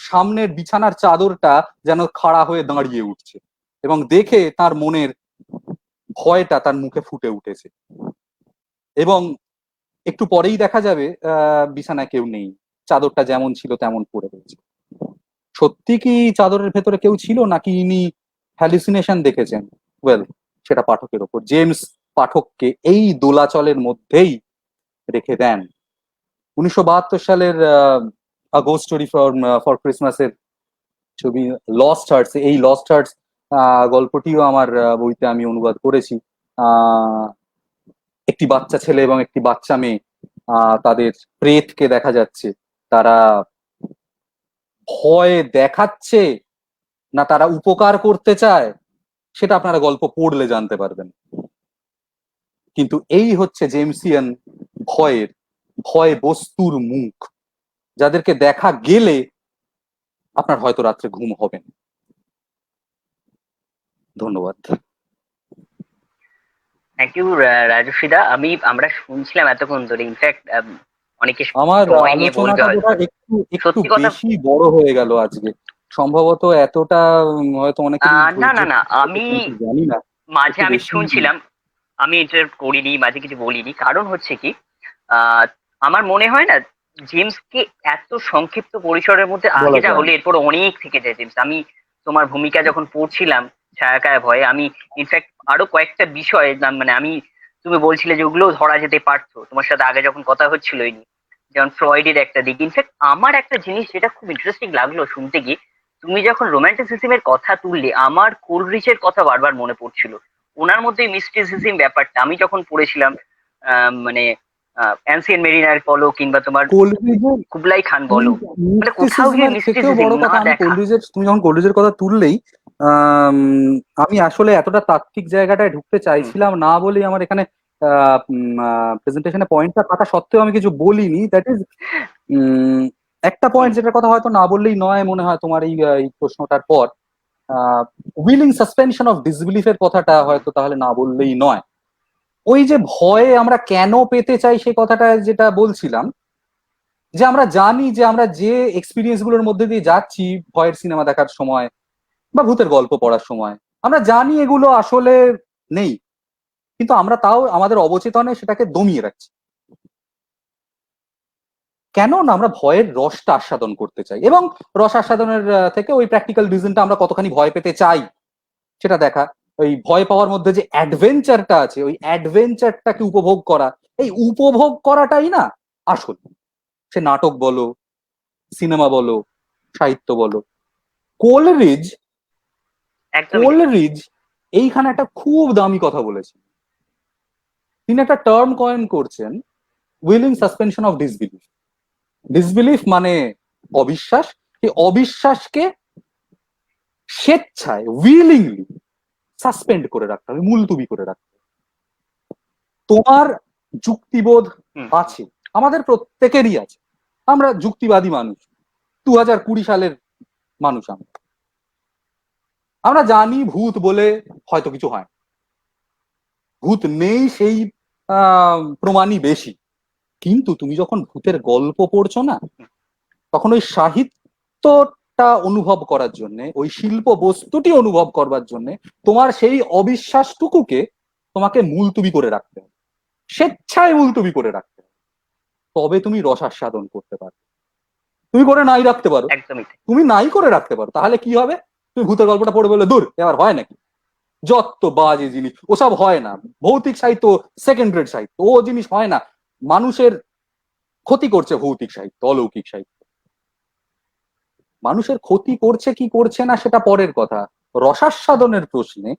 সামনের বিছানার চাদরটা যেন খাড়া হয়ে দাঁড়িয়ে উঠছে, এবং দেখে তার মনের ভয়টা তার মুখে ফুটে উঠেছে। এবং একটু পরেই দেখা যাবে বিছানায় কেউ নেই, চাদরটা যেমন ছিল তেমন পড়ে রয়েছে। সত্যি কি চাদরের ভেতরে কেউ ছিল, নাকি ইনি হ্যালুসিনেশন দেখেছেন? ওয়েল, সেটা পাঠকের ওপর। জেমস পাঠককে এই দোলাচলের মধ্যেই রেখে দেন। 1972 সালের গোস্ট স্টোরি ফর ক্রিসমাসের ছবি লস্ট হার্টস, এই লস্ট হার্টস গল্পটিও আমার বইতে আমি অনুবাদ করেছি। একটি বাচ্চা ছেলে এবং একটি বাচ্চা মেয়ে, তাদের প্রেতকে দেখা যাচ্ছে। তারা ভয় দেখাচ্ছে না তারা উপকার করতে চায়, সেটা আপনারা গল্প পড়লে জানতে পারবেন। কিন্তু এই হচ্ছে জেমসিয়ান ভয়ের ভয় বস্তুর মুখ, যাদেরকে দেখা গেলে আপনার হয়তো রাত্রে ঘুম হবে না। ধন্যবাদ। থ্যাংক ইউ রাজস্বীদা। আমরা শুনছিলাম এতক্ষণ ধরে, ইনফ্যাক্ট অনেকে আমার সময় নিয়ে বলবে আলোচনাটা হয়তো। বোধহয় একটু একটু সত্যি কথা, বেশি বড় হয়ে গেল আজকে, সম্ভবত এতটা হয়তো অনেকেরই না ধৈর্য না না, থাকে কিনা জানি না, মাঝে একটু আমি বেশি। শুনছিলাম, আমি ইন্টারাপ্ট করিনি, মাঝে কিছু বলিনি। কারণ হচ্ছে কি, আহ, আমার মনে হয় না জেমসকে এত সংক্ষিপ্ত পরিসরের মধ্যে আগে বলা যা যায় হলে না। এরপর অনেক থেকে যায় জেমস। আমি তোমার ভূমিকা যখন পড়ছিলাম ছায়াকায়া ভয়ে, আমি ইনফ্যাক্ট আরো কয়েকটা বিষয় মানে আমি, তুমি বলছিলে যে ওগুলো ধরা যেতে পারতো, তোমার সাথে আগে যখন কথা হচ্ছিল এই নিয়ে, যেমন ফ্রয়েডের একটা দিক। ইনফ্যাক্ট আমার একটা জিনিস যেটা খুব ইন্টারেস্টিং লাগলো শুনতে গিয়ে, তুমি যখন রোমান্টিসিজমের কথা তুললে আমার কোলরিচের কথা বারবার মনে পড়ছিল। ওনার মধ্যে মিস্টিসিজম ব্যাপারটা আমি যখন পড়েছিলাম, মানে অ্যান্সিয়েন্ট মেরিনার বলো কিংবা তোমার কোলরিজের, কুবলাই খান তুমি বলো, মানে কোথাও গিয়ে মিস্টিসিজমের থেকেও মিস্টিসিজম বড় না কথা, আমি দেখা। কোলরিজের, তুমি যখন কোলরিজের কথা তুললেই আম, আমি আসলে এতটা তাত্ত্বিক জায়গাটায় ঢুকতে হুম, চাইছিলাম না বলেই আমার এখানে প্রেজেন্টেশনে পয়েন্টটা থাকা সত্ত্বেও আমি কিছু বলিনি। দ্যাট ইজ একটা হুম, পয়েন্ট যেটা কথা হয়তো না বললেই নয় মনে হয় তোমার এই প্রশ্নটার পর, উইলিং সাসপেনশন অফ ডিসবিলিফের কথাটা হয়তো তাহলে না বললেই নয়। ওই যে ভয়ে আমরা কেন পেতে চাই সে কথাটা যেটা বলছিলাম, যে আমরা জানি যে আমরা যে এক্সপিরিয়েন্স গুলোর মধ্যে দিয়ে যাচ্ছি ভয়ের সিনেমা দেখার সময় বা ভূতের গল্প পড়ার সময়, আমরা জানি এগুলো আসলে নেই, কিন্তু আমরা তাও আমাদের অবচেতনে সেটাকে দমিয়ে রাখছি। কেন না আমরা ভয়ের রসটা আস্বাদন করতে চাই, এবং রস আস্বাদনের থেকে ওই প্র্যাকটিক্যাল রিজনটা আমরা কতখানি ভয় পেতে চাই সেটা দেখা। ওই ভয় পাওয়ার মধ্যে যে অ্যাডভেঞ্চারটা আছে, ওই অ্যাডভেঞ্চারটাকে উপভোগ করা, এই উপভোগ করাটাই না আসল। সে নাটক বলো, সিনেমা বলো, সাহিত্য বলো। কোলরিজ একদমই তাই। কোলরিজ এইখানে একটা খুব দামি কথা বলেছেন। তিনি একটা টার্ম কয়েন করছেন, willing suspension of disbelief. Disbelief মানে অবিশ্বাস, এই অবিশ্বাসকে স্বেচ্ছায় উইলিংলি সাসপেন্ড করে রাখতে হবে, মুলতুবি করে রাখতে হবে। তোমার যুক্তিবোধ হুম, আছে, আমাদের প্রত্যেকেরই আছে, আমরা যুক্তিবাদী মানুষ, 2020 সালের মানুষ। আমরা আমরা জানি ভূত বলে হয়তো কিছু হয়, ভূত নেই সেই প্রমাণই বেশি। কিন্তু তুমি যখন ভূতের গল্প পড়ছো না, তখন ওই সাহিত্যটা অনুভব করার জন্য, ওই শিল্প বস্তুটি অনুভব করবার জন্য তোমার সেই অবিশ্বাসটুকুকে তোমাকে মুলতুবি করে রাখতে হবে, স্বেচ্ছায় মুলতুবি করে রাখতে হবে, তবে তুমি রসাস্বাদন করতে পারো। তুমি করে নাই রাখতে পারো, একদমই তাই। তুমি নাই করে রাখতে পারো, তাহলে কি হবে? তুমি ভূতের গল্পটা পড়ে বললে দূর, এবার হয় নাকি, যত বাজে জিনিস, ওসব হয় না। ভৌতিক সাহিত্য সেকেন্ড গ্রেড সাহিত্য, ও জিনিস হয় না। মানুষের ক্ষতি করছে ভৌতিক সাহিত্য, অলৌকিক সাহিত্য। মানুষের ক্ষতি করছে কি করছে না সেটা পরের কথা। রসাস্বাদনের প্রশ্নে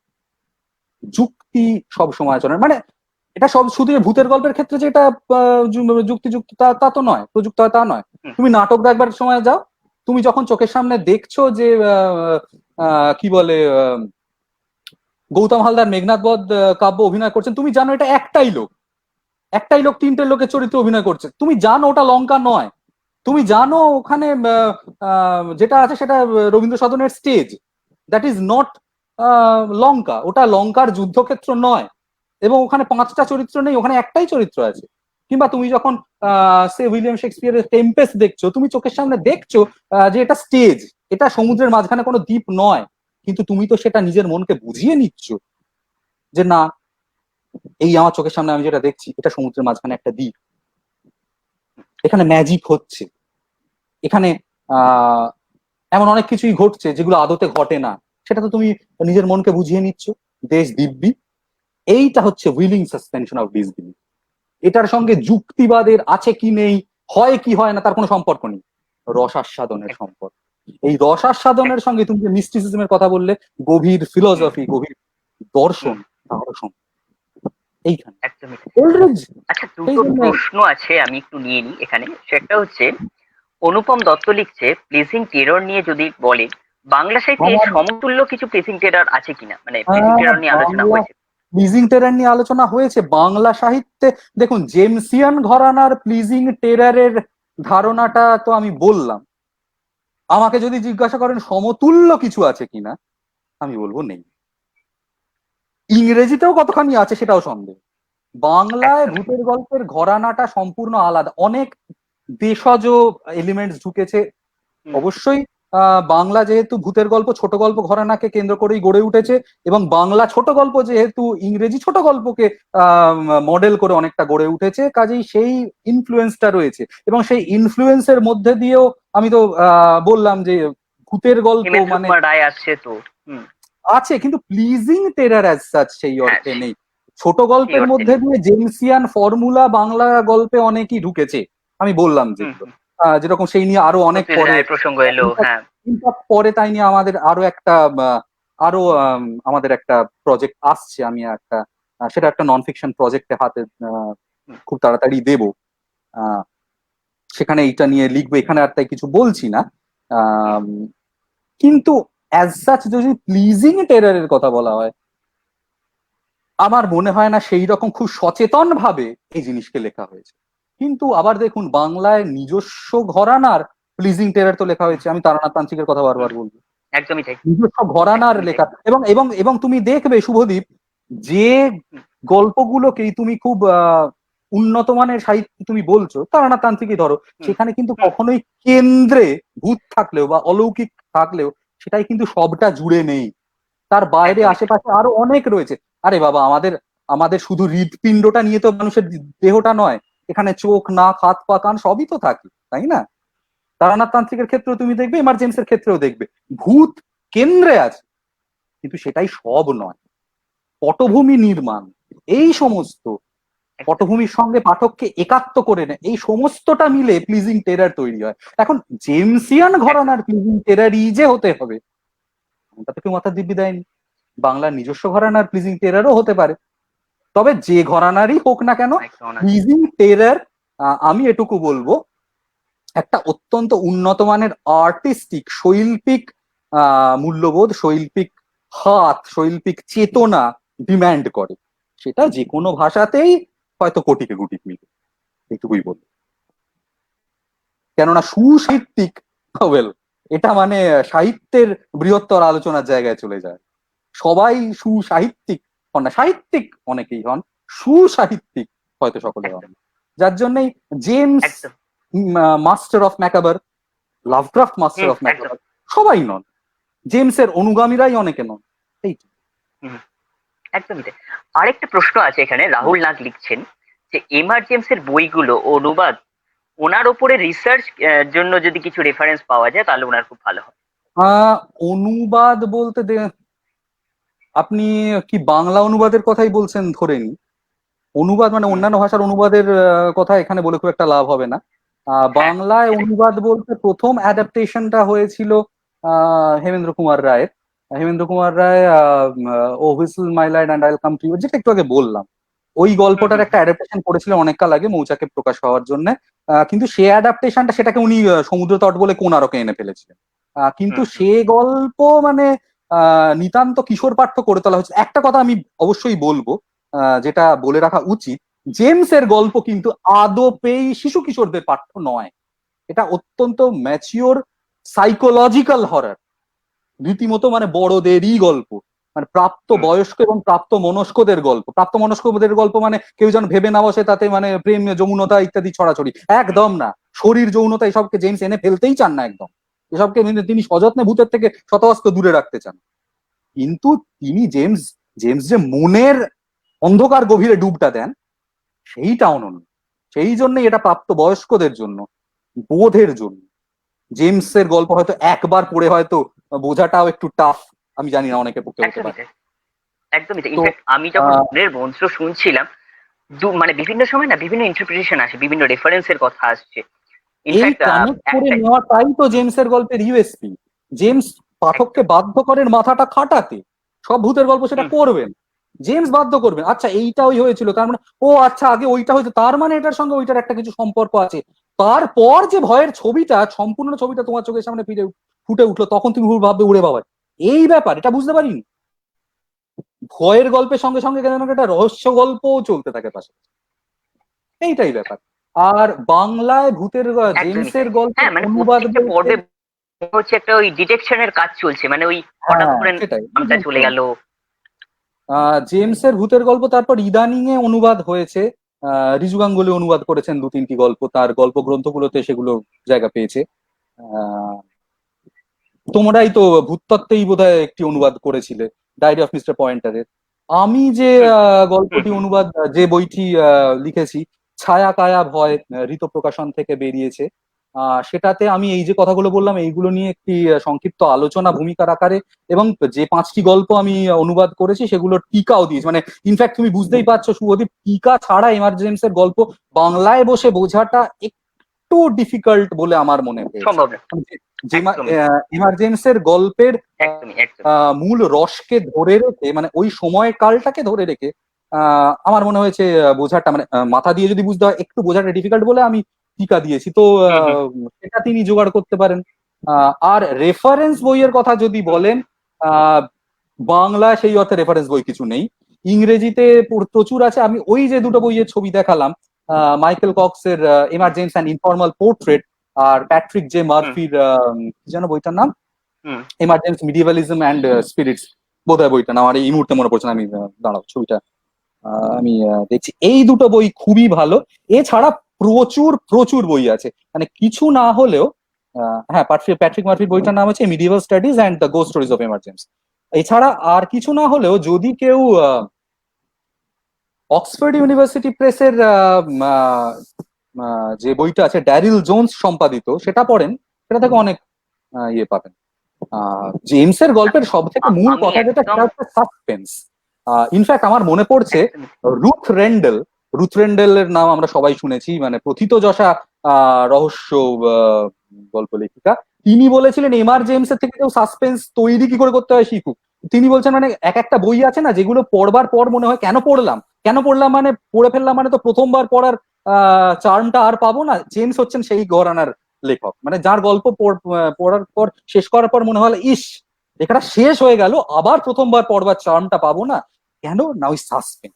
যুক্তি সব সময় চলে, মানে এটা সব শুধু যে ভূতের গল্পের ক্ষেত্রে যে এটা যুক্তিযুক্ত তা তো নয়, প্রযুক্ত হয় তা নয়। হুম, তুমি নাটক দেখবার সময় যাও, তুমি যখন চোখের সামনে দেখছো যে কি বলে গৌতম হালদার মেঘনাদ বধ কাব্য অভিনয় করছেন, তুমি জানো এটা একটাই লোক, একটাই লোক তিনটে লোকের চরিত্রে অভিনয় করছে, তুমি জানো ওটা লঙ্কা নয়, তুমি জানো ওখানে যেটা আছে সেটা রবীন্দ্র সদনের stage, that is not Lanka, ওটা লঙ্কার যুদ্ধক্ষেত্র নয়, এবং ওখানে পাঁচটা চরিত্র নেই, ওখানে একটাই চরিত্র আছে। কিংবা তুমি যখন সে উইলিয়াম শেক্সপিয়ারের টেম্পেস্ট দেখছো, তুমি চোখের সামনে দেখছো যে এটা স্টেজ, এটা সমুদ্রের মাঝখানে কোনো দ্বীপ নয়, কিন্তু তুমি তো সেটা নিজের মনকে বুঝিয়ে নিচ্ছ যে না, এই আমার চোখের সামনে আমি যেটা দেখছি এটা সমুদ্রের মাঝখানে একটা দ্বীপ, এখানে ম্যাজিক হচ্ছে, এখানে আহ এমন অনেক কিছুই ঘটছে যেগুলো আদতে ঘটে না, সেটা তো তুমি নিজের মনকে বুঝিয়ে নিচ্ছ। দেশ দিব্যি, এইটা হচ্ছে উইলিং সাসপেনশন অফ ডিসবিলিভ। এটার সঙ্গে যুক্তিবাদের আছে কি নেই, হয় কি হয় না, তার কোনো সম্পর্ক নেই, রসাস্বাদনের একদম, সম্পর্ক। এই রসাস্বাদনের একদম। সঙ্গে তুমি যে মিস্টিসিজমের কথা বললে, গভীর হুম, ফিলোসফি, গভীর হুম, দর্শন, তারও সম্পর্ক এইখানে। একদমই তাই। ওল্ড্রিজ আচ্ছা, সেই দুটো জন্য প্রশ্ন আছে, আমি একটু নিয়ে নিই এখানে। সেটা হচ্ছে, অনুপম দত্ত লিখছে প্লেসিং টেরর নিয়ে যদি বলে, বাংলা সাহিত্যে এর আমার সমতুল্য কিছু প্লেসিং টেরর আছে কিনা, মানে প্লেসিং টেরর নিয়ে আলোচনা বাংলা হয়েছে। প্লিজিং টেরার নিয়ে আলোচনা হয়েছে বাংলা সাহিত্যে। দেখুন, জেমসিয়ান ঘরানার প্লিজিং টেরারের ধারণাটা তো আমি বললাম। আমাকে যদি জিজ্ঞাসা করেন সমতুল্য কিছু আছে কিনা, আমি বলবো নেই। ইংরেজিতেও কতখানি আছে সেটাও সন্দেহ। বাংলায় একদমই। ভূতের গল্পের ঘরানাটা সম্পূর্ণ আলাদা, অনেক দেশজ এলিমেন্টস ঢুকেছে। হুম, অবশ্যই বাংলা যেহেতু ভূতের গল্প ছোট গল্প ঘরানাকে কেন্দ্র করেই গড়ে উঠেছে, এবং বাংলা ছোট গল্প যেহেতু ইংরেজি ছোট গল্পকে মডেল করে অনেকটা গড়ে উঠেছে, কাজেই সেই ইনফ্লুয়েন্সটা রয়েছে, এবং সেই ইনফ্লুয়েন্সের মধ্যে দিয়েও আমি তো বললাম যে ভূতের গল্প হেমেন্দ্র মানে কুমার রায় আসছে তো। হুম। আছে, কিন্তু প্লিজিং টেরার অ্যাজ সাচ সেই হ্যাঁ, অর্থে নেই। ছোট সেই গল্পের অর্থে মধ্যে নেই। দিয়ে জেমসিয়ান ফর্মুলা বাংলা গল্পে অনেকই ঢুকেছে, আমি বললাম হুম, যেগুলো হুম। যেরকম সেই নিয়ে আরো অনেক সত্যজিৎ পরে, রায়ের প্রসঙ্গ এলো, হ্যাঁ। ইনফ্যাক্ট পরে তাই নিয়ে আমাদের আরো একটা আরো আমাদের একটা প্রজেক্ট আসছে, আমি একটা সেটা একটা নন ফিকশন প্রজেক্টে হাতে হুম, খুব তাড়াতাড়ি দেব। আহ, সেখানে এইটা নিয়ে লিখবো, এখানে আর তাই কিছু বলছি না। হুম। আম, কিন্তু অ্যাজ সাচ যদি প্লিজিং টেরারের কথা বলা হয়, আমার মনে হয় না সেই রকম খুব সচেতন ভাবে এই জিনিসকে লেখা হয়েছে। কিন্তু আবার দেখুন, বাংলায় নিজস্ব ঘরানার প্লিজিং টেরার তো লেখা হুম, হয়েছে, আমি তারানাথ তান্ত্রিকের কথা বারবার হুম। বলবো। একদমই তাই। নিজস্ব ঘরানার একদমই তাই। লেখা, এবং এবং এবং তুমি দেখবে শুভদীপ, যে হুম, গল্পগুলোকেই তুমি খুব উন্নত মানের সাহিত্য তুমি বলছো, তারানাথ তান্ত্রিকই ধরো, হুম, সেখানে কিন্তু হুম। কখনোই কেন্দ্রে ভূত থাকলেও বা অলৌকিক থাকলেও সেটাই কিন্তু সবটা জুড়ে নেই, তার বাইরে একদমই তাই। আশেপাশে আরো অনেক রয়েছে। আরে বাবা, আমাদের আমাদের শুধু হৃৎপিণ্ডটা নিয়ে তো মানুষের দেহটা নয়, এখানে চোখ, নাক, হাত, পা, কান সবই তো থাকে, তাই না? তারানাথ তান্ত্রিকের ক্ষেত্রেও তুমি দেখবে, এমার্জেন্সির ক্ষেত্রেও দেখবে, ভূত কেন্দ্রে আছে, কিন্তু সেটাই সব নয়। পটভূমি নির্মাণ, এই সমস্ত একদম। পটভূমির সঙ্গে পাঠককে একাত্ম করে নেয়, এই সমস্তটা মিলে প্লিজিং টেরার তৈরি হয়। এখন জেমসিয়ান একদম। ঘরানার প্লিজিং টেরারই যে হতে হবে ওটা তো কেউ মাথা দিব্যি দেয়নি। বাংলার নিজস্ব ঘরানার প্লিজিং টেরারও হতে পারে, তবে যে ঘরানারই হোক না কেন, একদম। প্লিজিং টেরার আমি এটুকু বলবো একটা অত্যন্ত উন্নত মানের আর্টিস্টিক শৈল্পিক মূল্যবোধ, শৈল্পিক হাত, শৈল্পিক চেতনা ডিম্যান্ড করে। সেটা যে কোনো ভাষাতেই হয়তো কোটিকে গুটি মিলে, এইটুকুই বলবো। কেননা সুসাহিত্যিক, ওয়েল, এটা মানে সাহিত্যের বৃহত্তর আলোচনার জায়গায় চলে যায়। সবাই সুসাহিত্যিক হন না, সাহিত্যিক অনেকেই হন, সুসাহিত্যিক হয়তো সকলের একদম অনেক। যার জন্যই জেমস একদম। মাস্টার অফ ম্যাকাবার, লাভক্রাফট মাস্টার অফ একদম। ম্যাকাবার সবাই নন, জেমসের অনুগামীরাই অনেকে নন। এই হুম, একদমই তাই। আরেকটা প্রশ্ন আছে এখানে, রাহুল নাগ লিখছেন যে এমআর জেমসের বইগুলো ও অনুবাদ, ওনার ওপরে রিসার্চ জন্য যদি কিছু রেফারেন্স পাওয়া যায় তাহলে ওনার খুব ভালো হয়। আহ, অনুবাদ বলতে আপনি কি বাংলা অনুবাদের কথাই বলছেন ধরে নি? অনুবাদ মানে হুম, অন্যান্য ভাষার অনুবাদের কথা এখানে বলে খুব একটা লাভ হবে না। হ্যাঁ বাংলায় সেটাই। অনুবাদ বলতে প্রথম অ্যাডাপ্টেশনটা হয়েছিল হেমেন্দ্র কুমার রায়ের। হেমেন্দ্র কুমার রায় ও হুইসল মাই লাইট অ্যান্ড আইল কাম টু ইউ, যেটা একটু আগে বললাম, ওই হুম গল্পটার হুম একটা অ্যাডাপ্টেশন করেছিলেন অনেক কাল আগে মৌচাকে প্রকাশ হওয়ার জন্য। কিন্তু সে অ্যাডাপ্টেশনটা সেটাকে উনি সমুদ্র তট বলে কোনারকে এনে ফেলেছিলেন। কিন্তু হুম হুম সে গল্প মানে নিতান্ত কিশোর পাঠ্য করে তোলা হয়েছে। একটা কথা আমি অবশ্যই বলবো, যেটা বলে রাখা উচিত, জেমসের গল্প কিন্তু আদপেই শিশু কিশোরদের পাঠ্য নয়। এটা অত্যন্ত ম্যাচিওর সাইকোলজিক্যাল হরর, রীতিমতো মানে বড়দেরই গল্প, মানে প্রাপ্ত হুম বয়স্ক এবং প্রাপ্ত মনস্কদের গল্প। প্রাপ্ত মনস্কদের গল্প মানে কেউ যেন ভেবে না বসে তাতে মানে প্রেম যৌনতা ইত্যাদি ছড়াছড়ি, হুম একদম না। শরীর যৌনতা এসবকে জেমস এনে ফেলতেই চান না একদম। এসবকে তিনি সযত্নে ভূতের থেকে শতহস্ত দূরে রাখতে চান। কিন্তু তিনি জেমস জেমস যে মনের অন্ধকার গভীরে ডুবটা দেন, সেইটা অনন্য। সেই জন্যই এটা প্রাপ্ত বয়স্কদের জন্য, বোধের জন্য। জেমসের গল্প হয়তো একবার পড়ে হয়তো বোঝাটাও একটু টাফ, আমি জানি না, অনেকের পক্ষে হতে একদমই পারে। তাই। একদমই তাই। তো ইনফ্যাক্ট আমি যখন আহ, মনের মন্ত্র শুনছিলাম, মানে বিভিন্ন সময় না বিভিন্ন ইন্টারপ্রিটেশন আসে, বিভিন্ন রেফারেন্সের কথা আসছে। এই ইনফ্যাক্ট কানেক্ট করে একটা নেওয়াটাই তো জেমসের গল্পের ইউএসপি। জেমস পাঠককে একদম। বাধ্য করেন মাথাটা খাটাতে, সব ভূতের গল্প সেটা হুম করবেন, জেমস বাধ্য করবেন। আচ্ছা এইটা ওই হয়েছিল, তার মানে ও আচ্ছা আগে ওইটা হয়েছে, তার মানে এটার সঙ্গে ওইটার একটা কিছু সম্পর্ক আছে। তারপর যে ভয়ের ছবিটা, সম্পূর্ণ ছবিটা তোমার চোখের সামনে ফুটে উঠলো, তখন তুমি ভাববে উড়ে বাবা এই ব্যাপার, এটা বুঝতে পারিনি। ভয়ের গল্পের সঙ্গে সঙ্গে কেন একটা রহস্য গল্পও চলতে থাকে পাশে, এইটাই ব্যাপার। আর বাংলায় ভূতের একদমই জেমসের তাই। গল্পের হ্যাঁ, মানে অনুবাদ প্রত্যেকটা বলতে, পর্বে হচ্ছে একটা ওই ডিটেকশনের কাজ চলছে, মানে ওই হঠাৎ হ্যাঁ করে সেটাই নামটা চলে গেল। জেমসের ভূতের গল্প তারপর ইদানিং এ অনুবাদ হয়েছে। রিজু গাঙ্গুলি অনুবাদ করেছেন দু তিনটি গল্প, তার গল্প গ্রন্থগুলোতে সেগুলো জায়গা পেয়েছে। আহ, তোমরাই তো ভূতত্ত্বেই বোধহয় একটি অনুবাদ করেছিলে, ডায়েরি অফ মিস্টার পয়েন্টারের। আমি যে হুম হুম গল্পটি হুম অনুবাদ, যে বইটি লিখেছি, ছায়া কায়া ভয়, ঋত প্রকাশন থেকে বেরিয়েছে। সেটাতে আমি এই যে কথাগুলো বললাম এইগুলো নিয়ে একটি সংক্ষিপ্ত আলোচনা ভূমিকার আকারে, এবং যে 5টি গল্প আমি অনুবাদ করেছি সেগুলো টিকাও দিয়েছি। মানে ইনফ্যাক্ট তুমি বুঝতেই পারছো শুভদীপ, টিকা ছাড়া এমার্জেন্সের গল্প বাংলায় বসে বোঝাটা একটু ডিফিকাল্ট বলে আমার মনে হয়েছে। সম্ভব না। যে একদমই এমার্জেন্সের গল্পের একদমই একদমই। মূল রসকে ধরে রেখে, মানে ওই সময় কালটাকে ধরে রেখে আমার মনে হয়েছে বোঝাটা মানে মাথা দিয়ে যদি বুঝতে হয় একটু বোঝাটা ডিফিকাল্ট বলে আমি টিকা দিয়েছি। তো হুম হুম সেটা তিনি জোগাড় করতে পারেন। আর রেফারেন্স বইয়ের কথা যদি হুম বলেন, আহ, বাংলায় সেই অর্থে রেফারেন্স বই কিছু নেই, ইংরেজিতে প্রচুর আছে। আমি ওই যে দুটো বইয়ের ছবি দেখালাম, মাইকেল কক্সের এমার্জেন্স অ্যান্ড ইনফর্মাল পোর্ট্রেট, আর প্যাট্রিক জে হুম মার্ফির কি যেন বইটার নাম, hmm emergence medievalism and spirits, বোধহয় বইটা না, আমার এই মুহূর্তে মনে পড়ছে না। আমি দাঁড়াও ছবিটা আমি দেখছি। এই দুটো বই খুবই ভালো। এছাড়া প্রচুর প্রচুর বই আছে, মানে কিছু না হলেও হ্যাঁ, প্যাট্রিক মার্ফির বইটার নাম হচ্ছে medieval studies and the ghost stories of emergence. এছাড়া আর কিছু না হলেও যদি কেউ অক্সফোর্ড ইউনিভার্সিটি প্রেসের যে বইটা আছে ড্যারিল জোন্স সম্পাদিত, সেটা পড়েন, সেটা থেকে অনেক ইয়ে পাবেন। জেমসের গল্পের সব থেকে মূল আমি কথা যেটা, একদম সেটা হচ্ছে সাসপেন্স। ইনফ্যাক্ট আমার মনে পড়ছে একদমই। রুথ রেন্ডেল, রুথ রেন্ডেলের নাম আমরা সবাই শুনেছি, মানে প্রথিতযশা রহস্য আহ, গল্প লেখিকা। তিনি বলেছিলেন এমআর জেমসের থেকে কেউ সাসপেন্স তৈরি কি করে করতে হয় শিখুক। তিনি বলছেন মানে এক একটা বই আছে না যেগুলো পড়বার পর মনে হয় কেন পড়লাম মানে পড়ে ফেললাম, মানে তো প্রথমবার পড়ার চার্মটা আর পাবো না। জেমস হচ্ছেন সেই ঘরানার লেখক, মানে যার গল্প পড়ার পর শেষ করার পর মনে হলো ইস লেখাটা শেষ হয়ে গেল, আবার প্রথমবার পড়বার চার্মটা পাবো না। কেন না, ওই সাসপেন্স।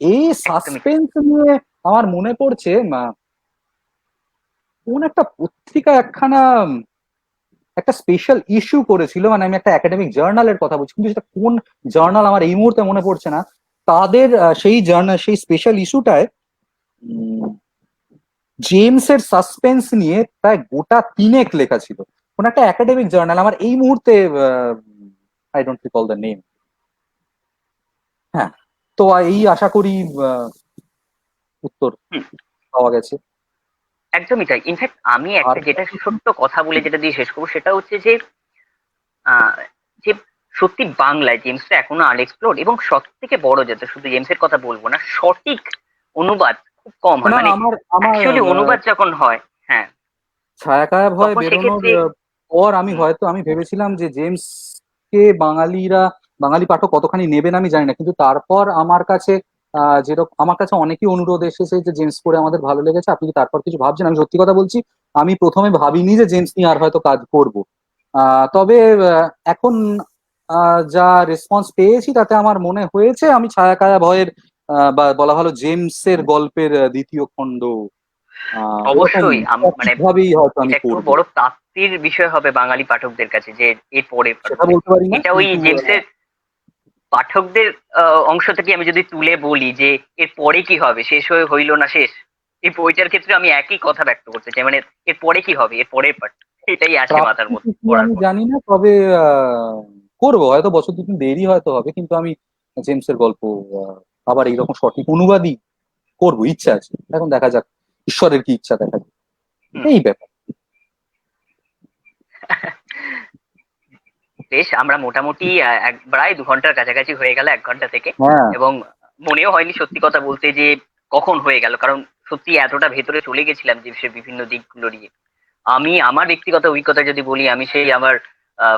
এই একদমই। সাসপেন্স নিয়ে আমার মনে পড়ছে কোন একটা পত্রিকা একখানা একটা স্পেশাল ইস্যু করেছিল, মানে আমি একটা একাডেমিক জার্নালের কথা বলছি, কিন্তু সেটা কোন জার্নাল আমার এই মুহূর্তে মনে পড়ছে না। তাদের সেই জার্নাল, সেই স্পেশাল ইস্যুটায় জেমসের সাসপেন্স নিয়ে প্রায় গোটা তিনেক লেখা ছিল, কোন একটা একাডেমিক জার্নাল, আমার এই মুহূর্তে I don't recall the name. হ্যাঁ, তো এই আশা করি আহ, উত্তর হুম, পাওয়া গেছে। একদমই তাই। ইনফ্যাক্ট আমি আর একটা যেটা ছোট্ট কথা বলে যেটা দিয়ে শেষ করবো সেটা হচ্ছে যে আহ, যে সত্যি বাংলায় জেমসটা এখনো আনএক্সপ্লোর্ড, এবং সব থেকে বড় যেটা, শুধু জেমসের কথা বলবো না, সঠিক অনুবাদ খুব কম হয়। না, মানে আমার আমার অ্যাকচুয়ালি অনুবাদ যখন হয়, হ্যাঁ, ছায়াকায়া ভয় তখন বেরোনোর সেক্ষেত্রে পর হুম, আমি ভেবেছিলাম যে জেমস কে বাঙালি পাঠক কতখানি নেবেন আমি জানি না, কিন্তু তারপর আমার কাছে যেরকম আমার কাছে অনেকেই অনুরোধ এসেছে যে জেমস পড়ে আমাদের ভালো লেগেছে, আপনি কি তারপর কিছু ভাবছেন? আমি সত্যি কথা বলছি, আমি প্রথমে ভাবিনি যে জেমস নিয়ে আর হয়তো কাজ করব। তবে এখন যা রেসপন্স পেয়েছি তাতে আমার মনে হয়েছে আমি ছায়াকায়া ভয়ের বা বলা ভালো জেমসের গল্পের দ্বিতীয় খণ্ড এরকম অবশ্যই মানে সঠিকভাবেই হয়তো আমি এটা একটু করবো। বড় প্রাপ্তির বিষয় হবে বাঙালি পাঠকদের কাছে, যে এর পরে সেটা মানে বলতে পারি না, এটা ওই কিন্তু জেমসের পাঠকদের অংশ থেকে আমি যদি তুলে বলি যে এর পরে কি হবে, শেষ হয়ে হইল না শেষ, এই বইটার ক্ষেত্রে আমি একই কথা ব্যক্ত করতে চাই। মানে এর পরে কি হবে, এর পরের পার্ট, এটাই আসে মাথার প্রাপ্তি মধ্যে কি পড়ার আমি পর। জানি না, তবে করবো হয়তো, বছর দুদিন দেরি হয়তো হবে, কিন্তু আমি জেমসের গল্প আহ, আবার এইরকম সঠিক অনুবাদই করবো, ইচ্ছা আছে। এখন দেখা যাক ঈশ্বরের কি ইচ্ছা, দেখা যাক। হুম। এই ব্যাপার। বেশ, আমরা মোটামুটি প্রায় 2 ঘন্টার কাছাকাছি হয়ে গেল, 1 ঘন্টা থেকে। হ্যাঁ, এবং মনেও হয়নি সত্যি কথা বলতে যে কখন হয়ে গেল, কারণ সত্যি এতটা ভেতরে চলে গেছিলাম যে সে বিভিন্ন দিকগুলো নিয়ে। আমি আমার ব্যক্তিগত অভিজ্ঞতা যদি বলি, আমি সেই আমার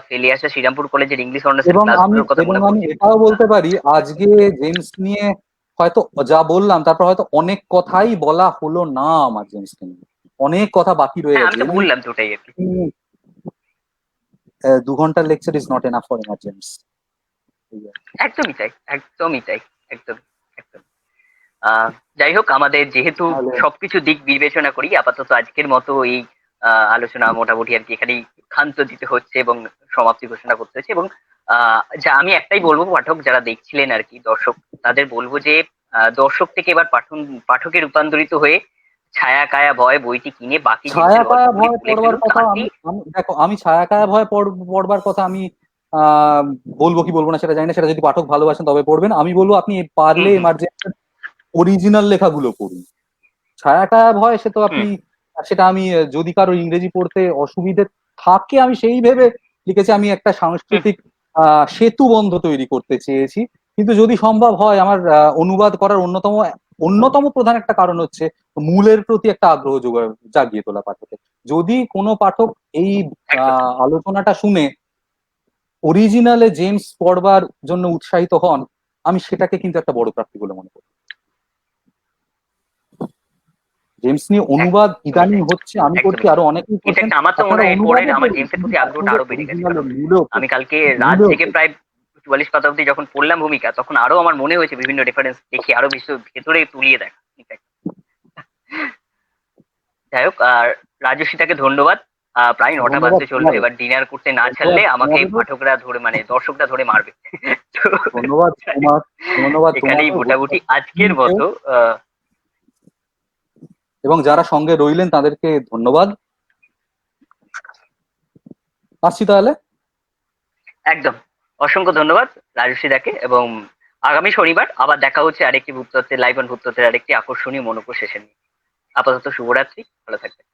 ফেলে আসা শ্রীরামপুর কলেজের ইংলিশ অনার্সের ক্লাসগুলোর কথা মনে আমি পড়ছে এটাও বিভিন্ন। বলতে পারি আজকে জেমস নিয়ে হয়তো যা বললাম তারপর হয়তো অনেক কথাই বলা হলো না আমার জেমসকে নিয়ে, অনেক কথা বাকি রয়ে হ্যাঁ, গেছে। আমি তো এমনি বললাম তো ওটাই আর কি। 2 ঘন্টার lecture is not enough for এনার জেমস। একদমই তাই, একদমই তাই, একদম, একদম। আহ যাই হোক, আমাদের যেহেতু তাহলে সবকিছু দিক বিবেচনা করি, আপাতত আজকের মতো এই আলোচনা মোটামুটি আর কি এখানেই ক্ষান্ত দিতে হচ্ছে এবং সমাপ্তি ঘোষণা করতে হচ্ছে। এবং যা আমি একটাই বলবো, পাঠক যারা দেখছিলেন আর কি, দর্শক, তাদের বলবো যে দর্শক থেকে এবার পাঠকে রূপান্তরিত হয়ে ছায়া কায়া ভয় বইটি কিনে বাকি ছায়া জেমসের কায়া গল্পগুলি ভয় পড়ে পড়বার ফেলুন কথা কালকেই। আমি দেখো, আমি ছায়া কায়া ভয় পড়বার কথা আমি আহ বলবো কি বলবো না সেটা জানি না, সেটা যদি পাঠক ভালোবাসেন তবে পড়বেন। আমি বলবো আপনি হুম, পারলে হুম, এমার্জেন্সি অরিজিনাল লেখাগুলো পড়ুন। ছায়া কায়া ভয় সে তো হুম, আপনি, সেটা আমি যদি কারো ইংরেজি পড়তে অসুবিধে থাকে আমি সেই ভেবে লিখেছি, আমি একটা হুম, সাংস্কৃতিক সেতু বন্ধ তৈরি করতে চেয়েছি। কিন্তু যদি সম্ভব হয়, আমার অনুবাদ করার অন্যতম প্রধান একটা কারণ হচ্ছে মূলের প্রতি একটা আগ্রহ জাগিয়ে তোলা পাঠকের। যদি কোনো পাঠক এই একদম। আলোচনাটা শুনে অরিজিনালে জেমস পড়বার জন্য উৎসাহিত হন, আমি সেটাকে কিন্তু একটা বড় প্রাপ্তি বলে মনে করি। জেমস নিয়ে অনুবাদ একদমই ইদানিং তাই, হচ্ছে, আমি করছি, একদমই তাই। আরো অনেকেই করছেন। ইনফ্যাক্ট আমার তো মনে আপনারা হয় এরপরের অনুবাদও আমার পড়ুন, জেমসের কিন্তু প্রতি তার আগ্রহটা সঙ্গে আরো বেড়ে গেছে, অরিজিনালের কারণ মূলেও আমি পড়ুন, কালকে রাত মূলেও জেগে পড়ুন। প্রায় 44 পাতা অব্দি যখন পড়লাম ভূমিকা, তখন আরো আমার মনে হয়েছে বিভিন্ন রেফারেন্স দেখে আরো বেশি ভেতরে তুলিয়ে দেখা। Infact, যাই হোক, আর রাজস্বিতাকে ধন্যবাদ। প্রায় 9টা ধন্যবাদ বাজতে চললো, তোমারও, এবার ডিনার করতে না ছাড়লে ধন্যবাদ আমাকে তোমাদেরও, পাঠকরা ধরে মানে দর্শকরা ধরে মারবে। তো ধন্যবাদ যাই হোক, তোমার, ধন্যবাদ এখানেই তোমারও মোটামুটি আজকের মতো আহ, এবং যারা সঙ্গে রইলেন তাদেরকে ধন্যবাদ। আসছি তাহলে। একদম অসংখ্য ধন্যবাদ রাজস্বিতাকে। এবং আগামী শনিবার আবার দেখা হচ্ছে আরেকটি ভূতত্ত্বের লাইভ অন ভূতত্ত্বের আরেকটি আকর্ষণীয় মনোজ্ঞ সেশন নিয়ে। আপাতত শুভরাত্রি, ভালো থাকবেন।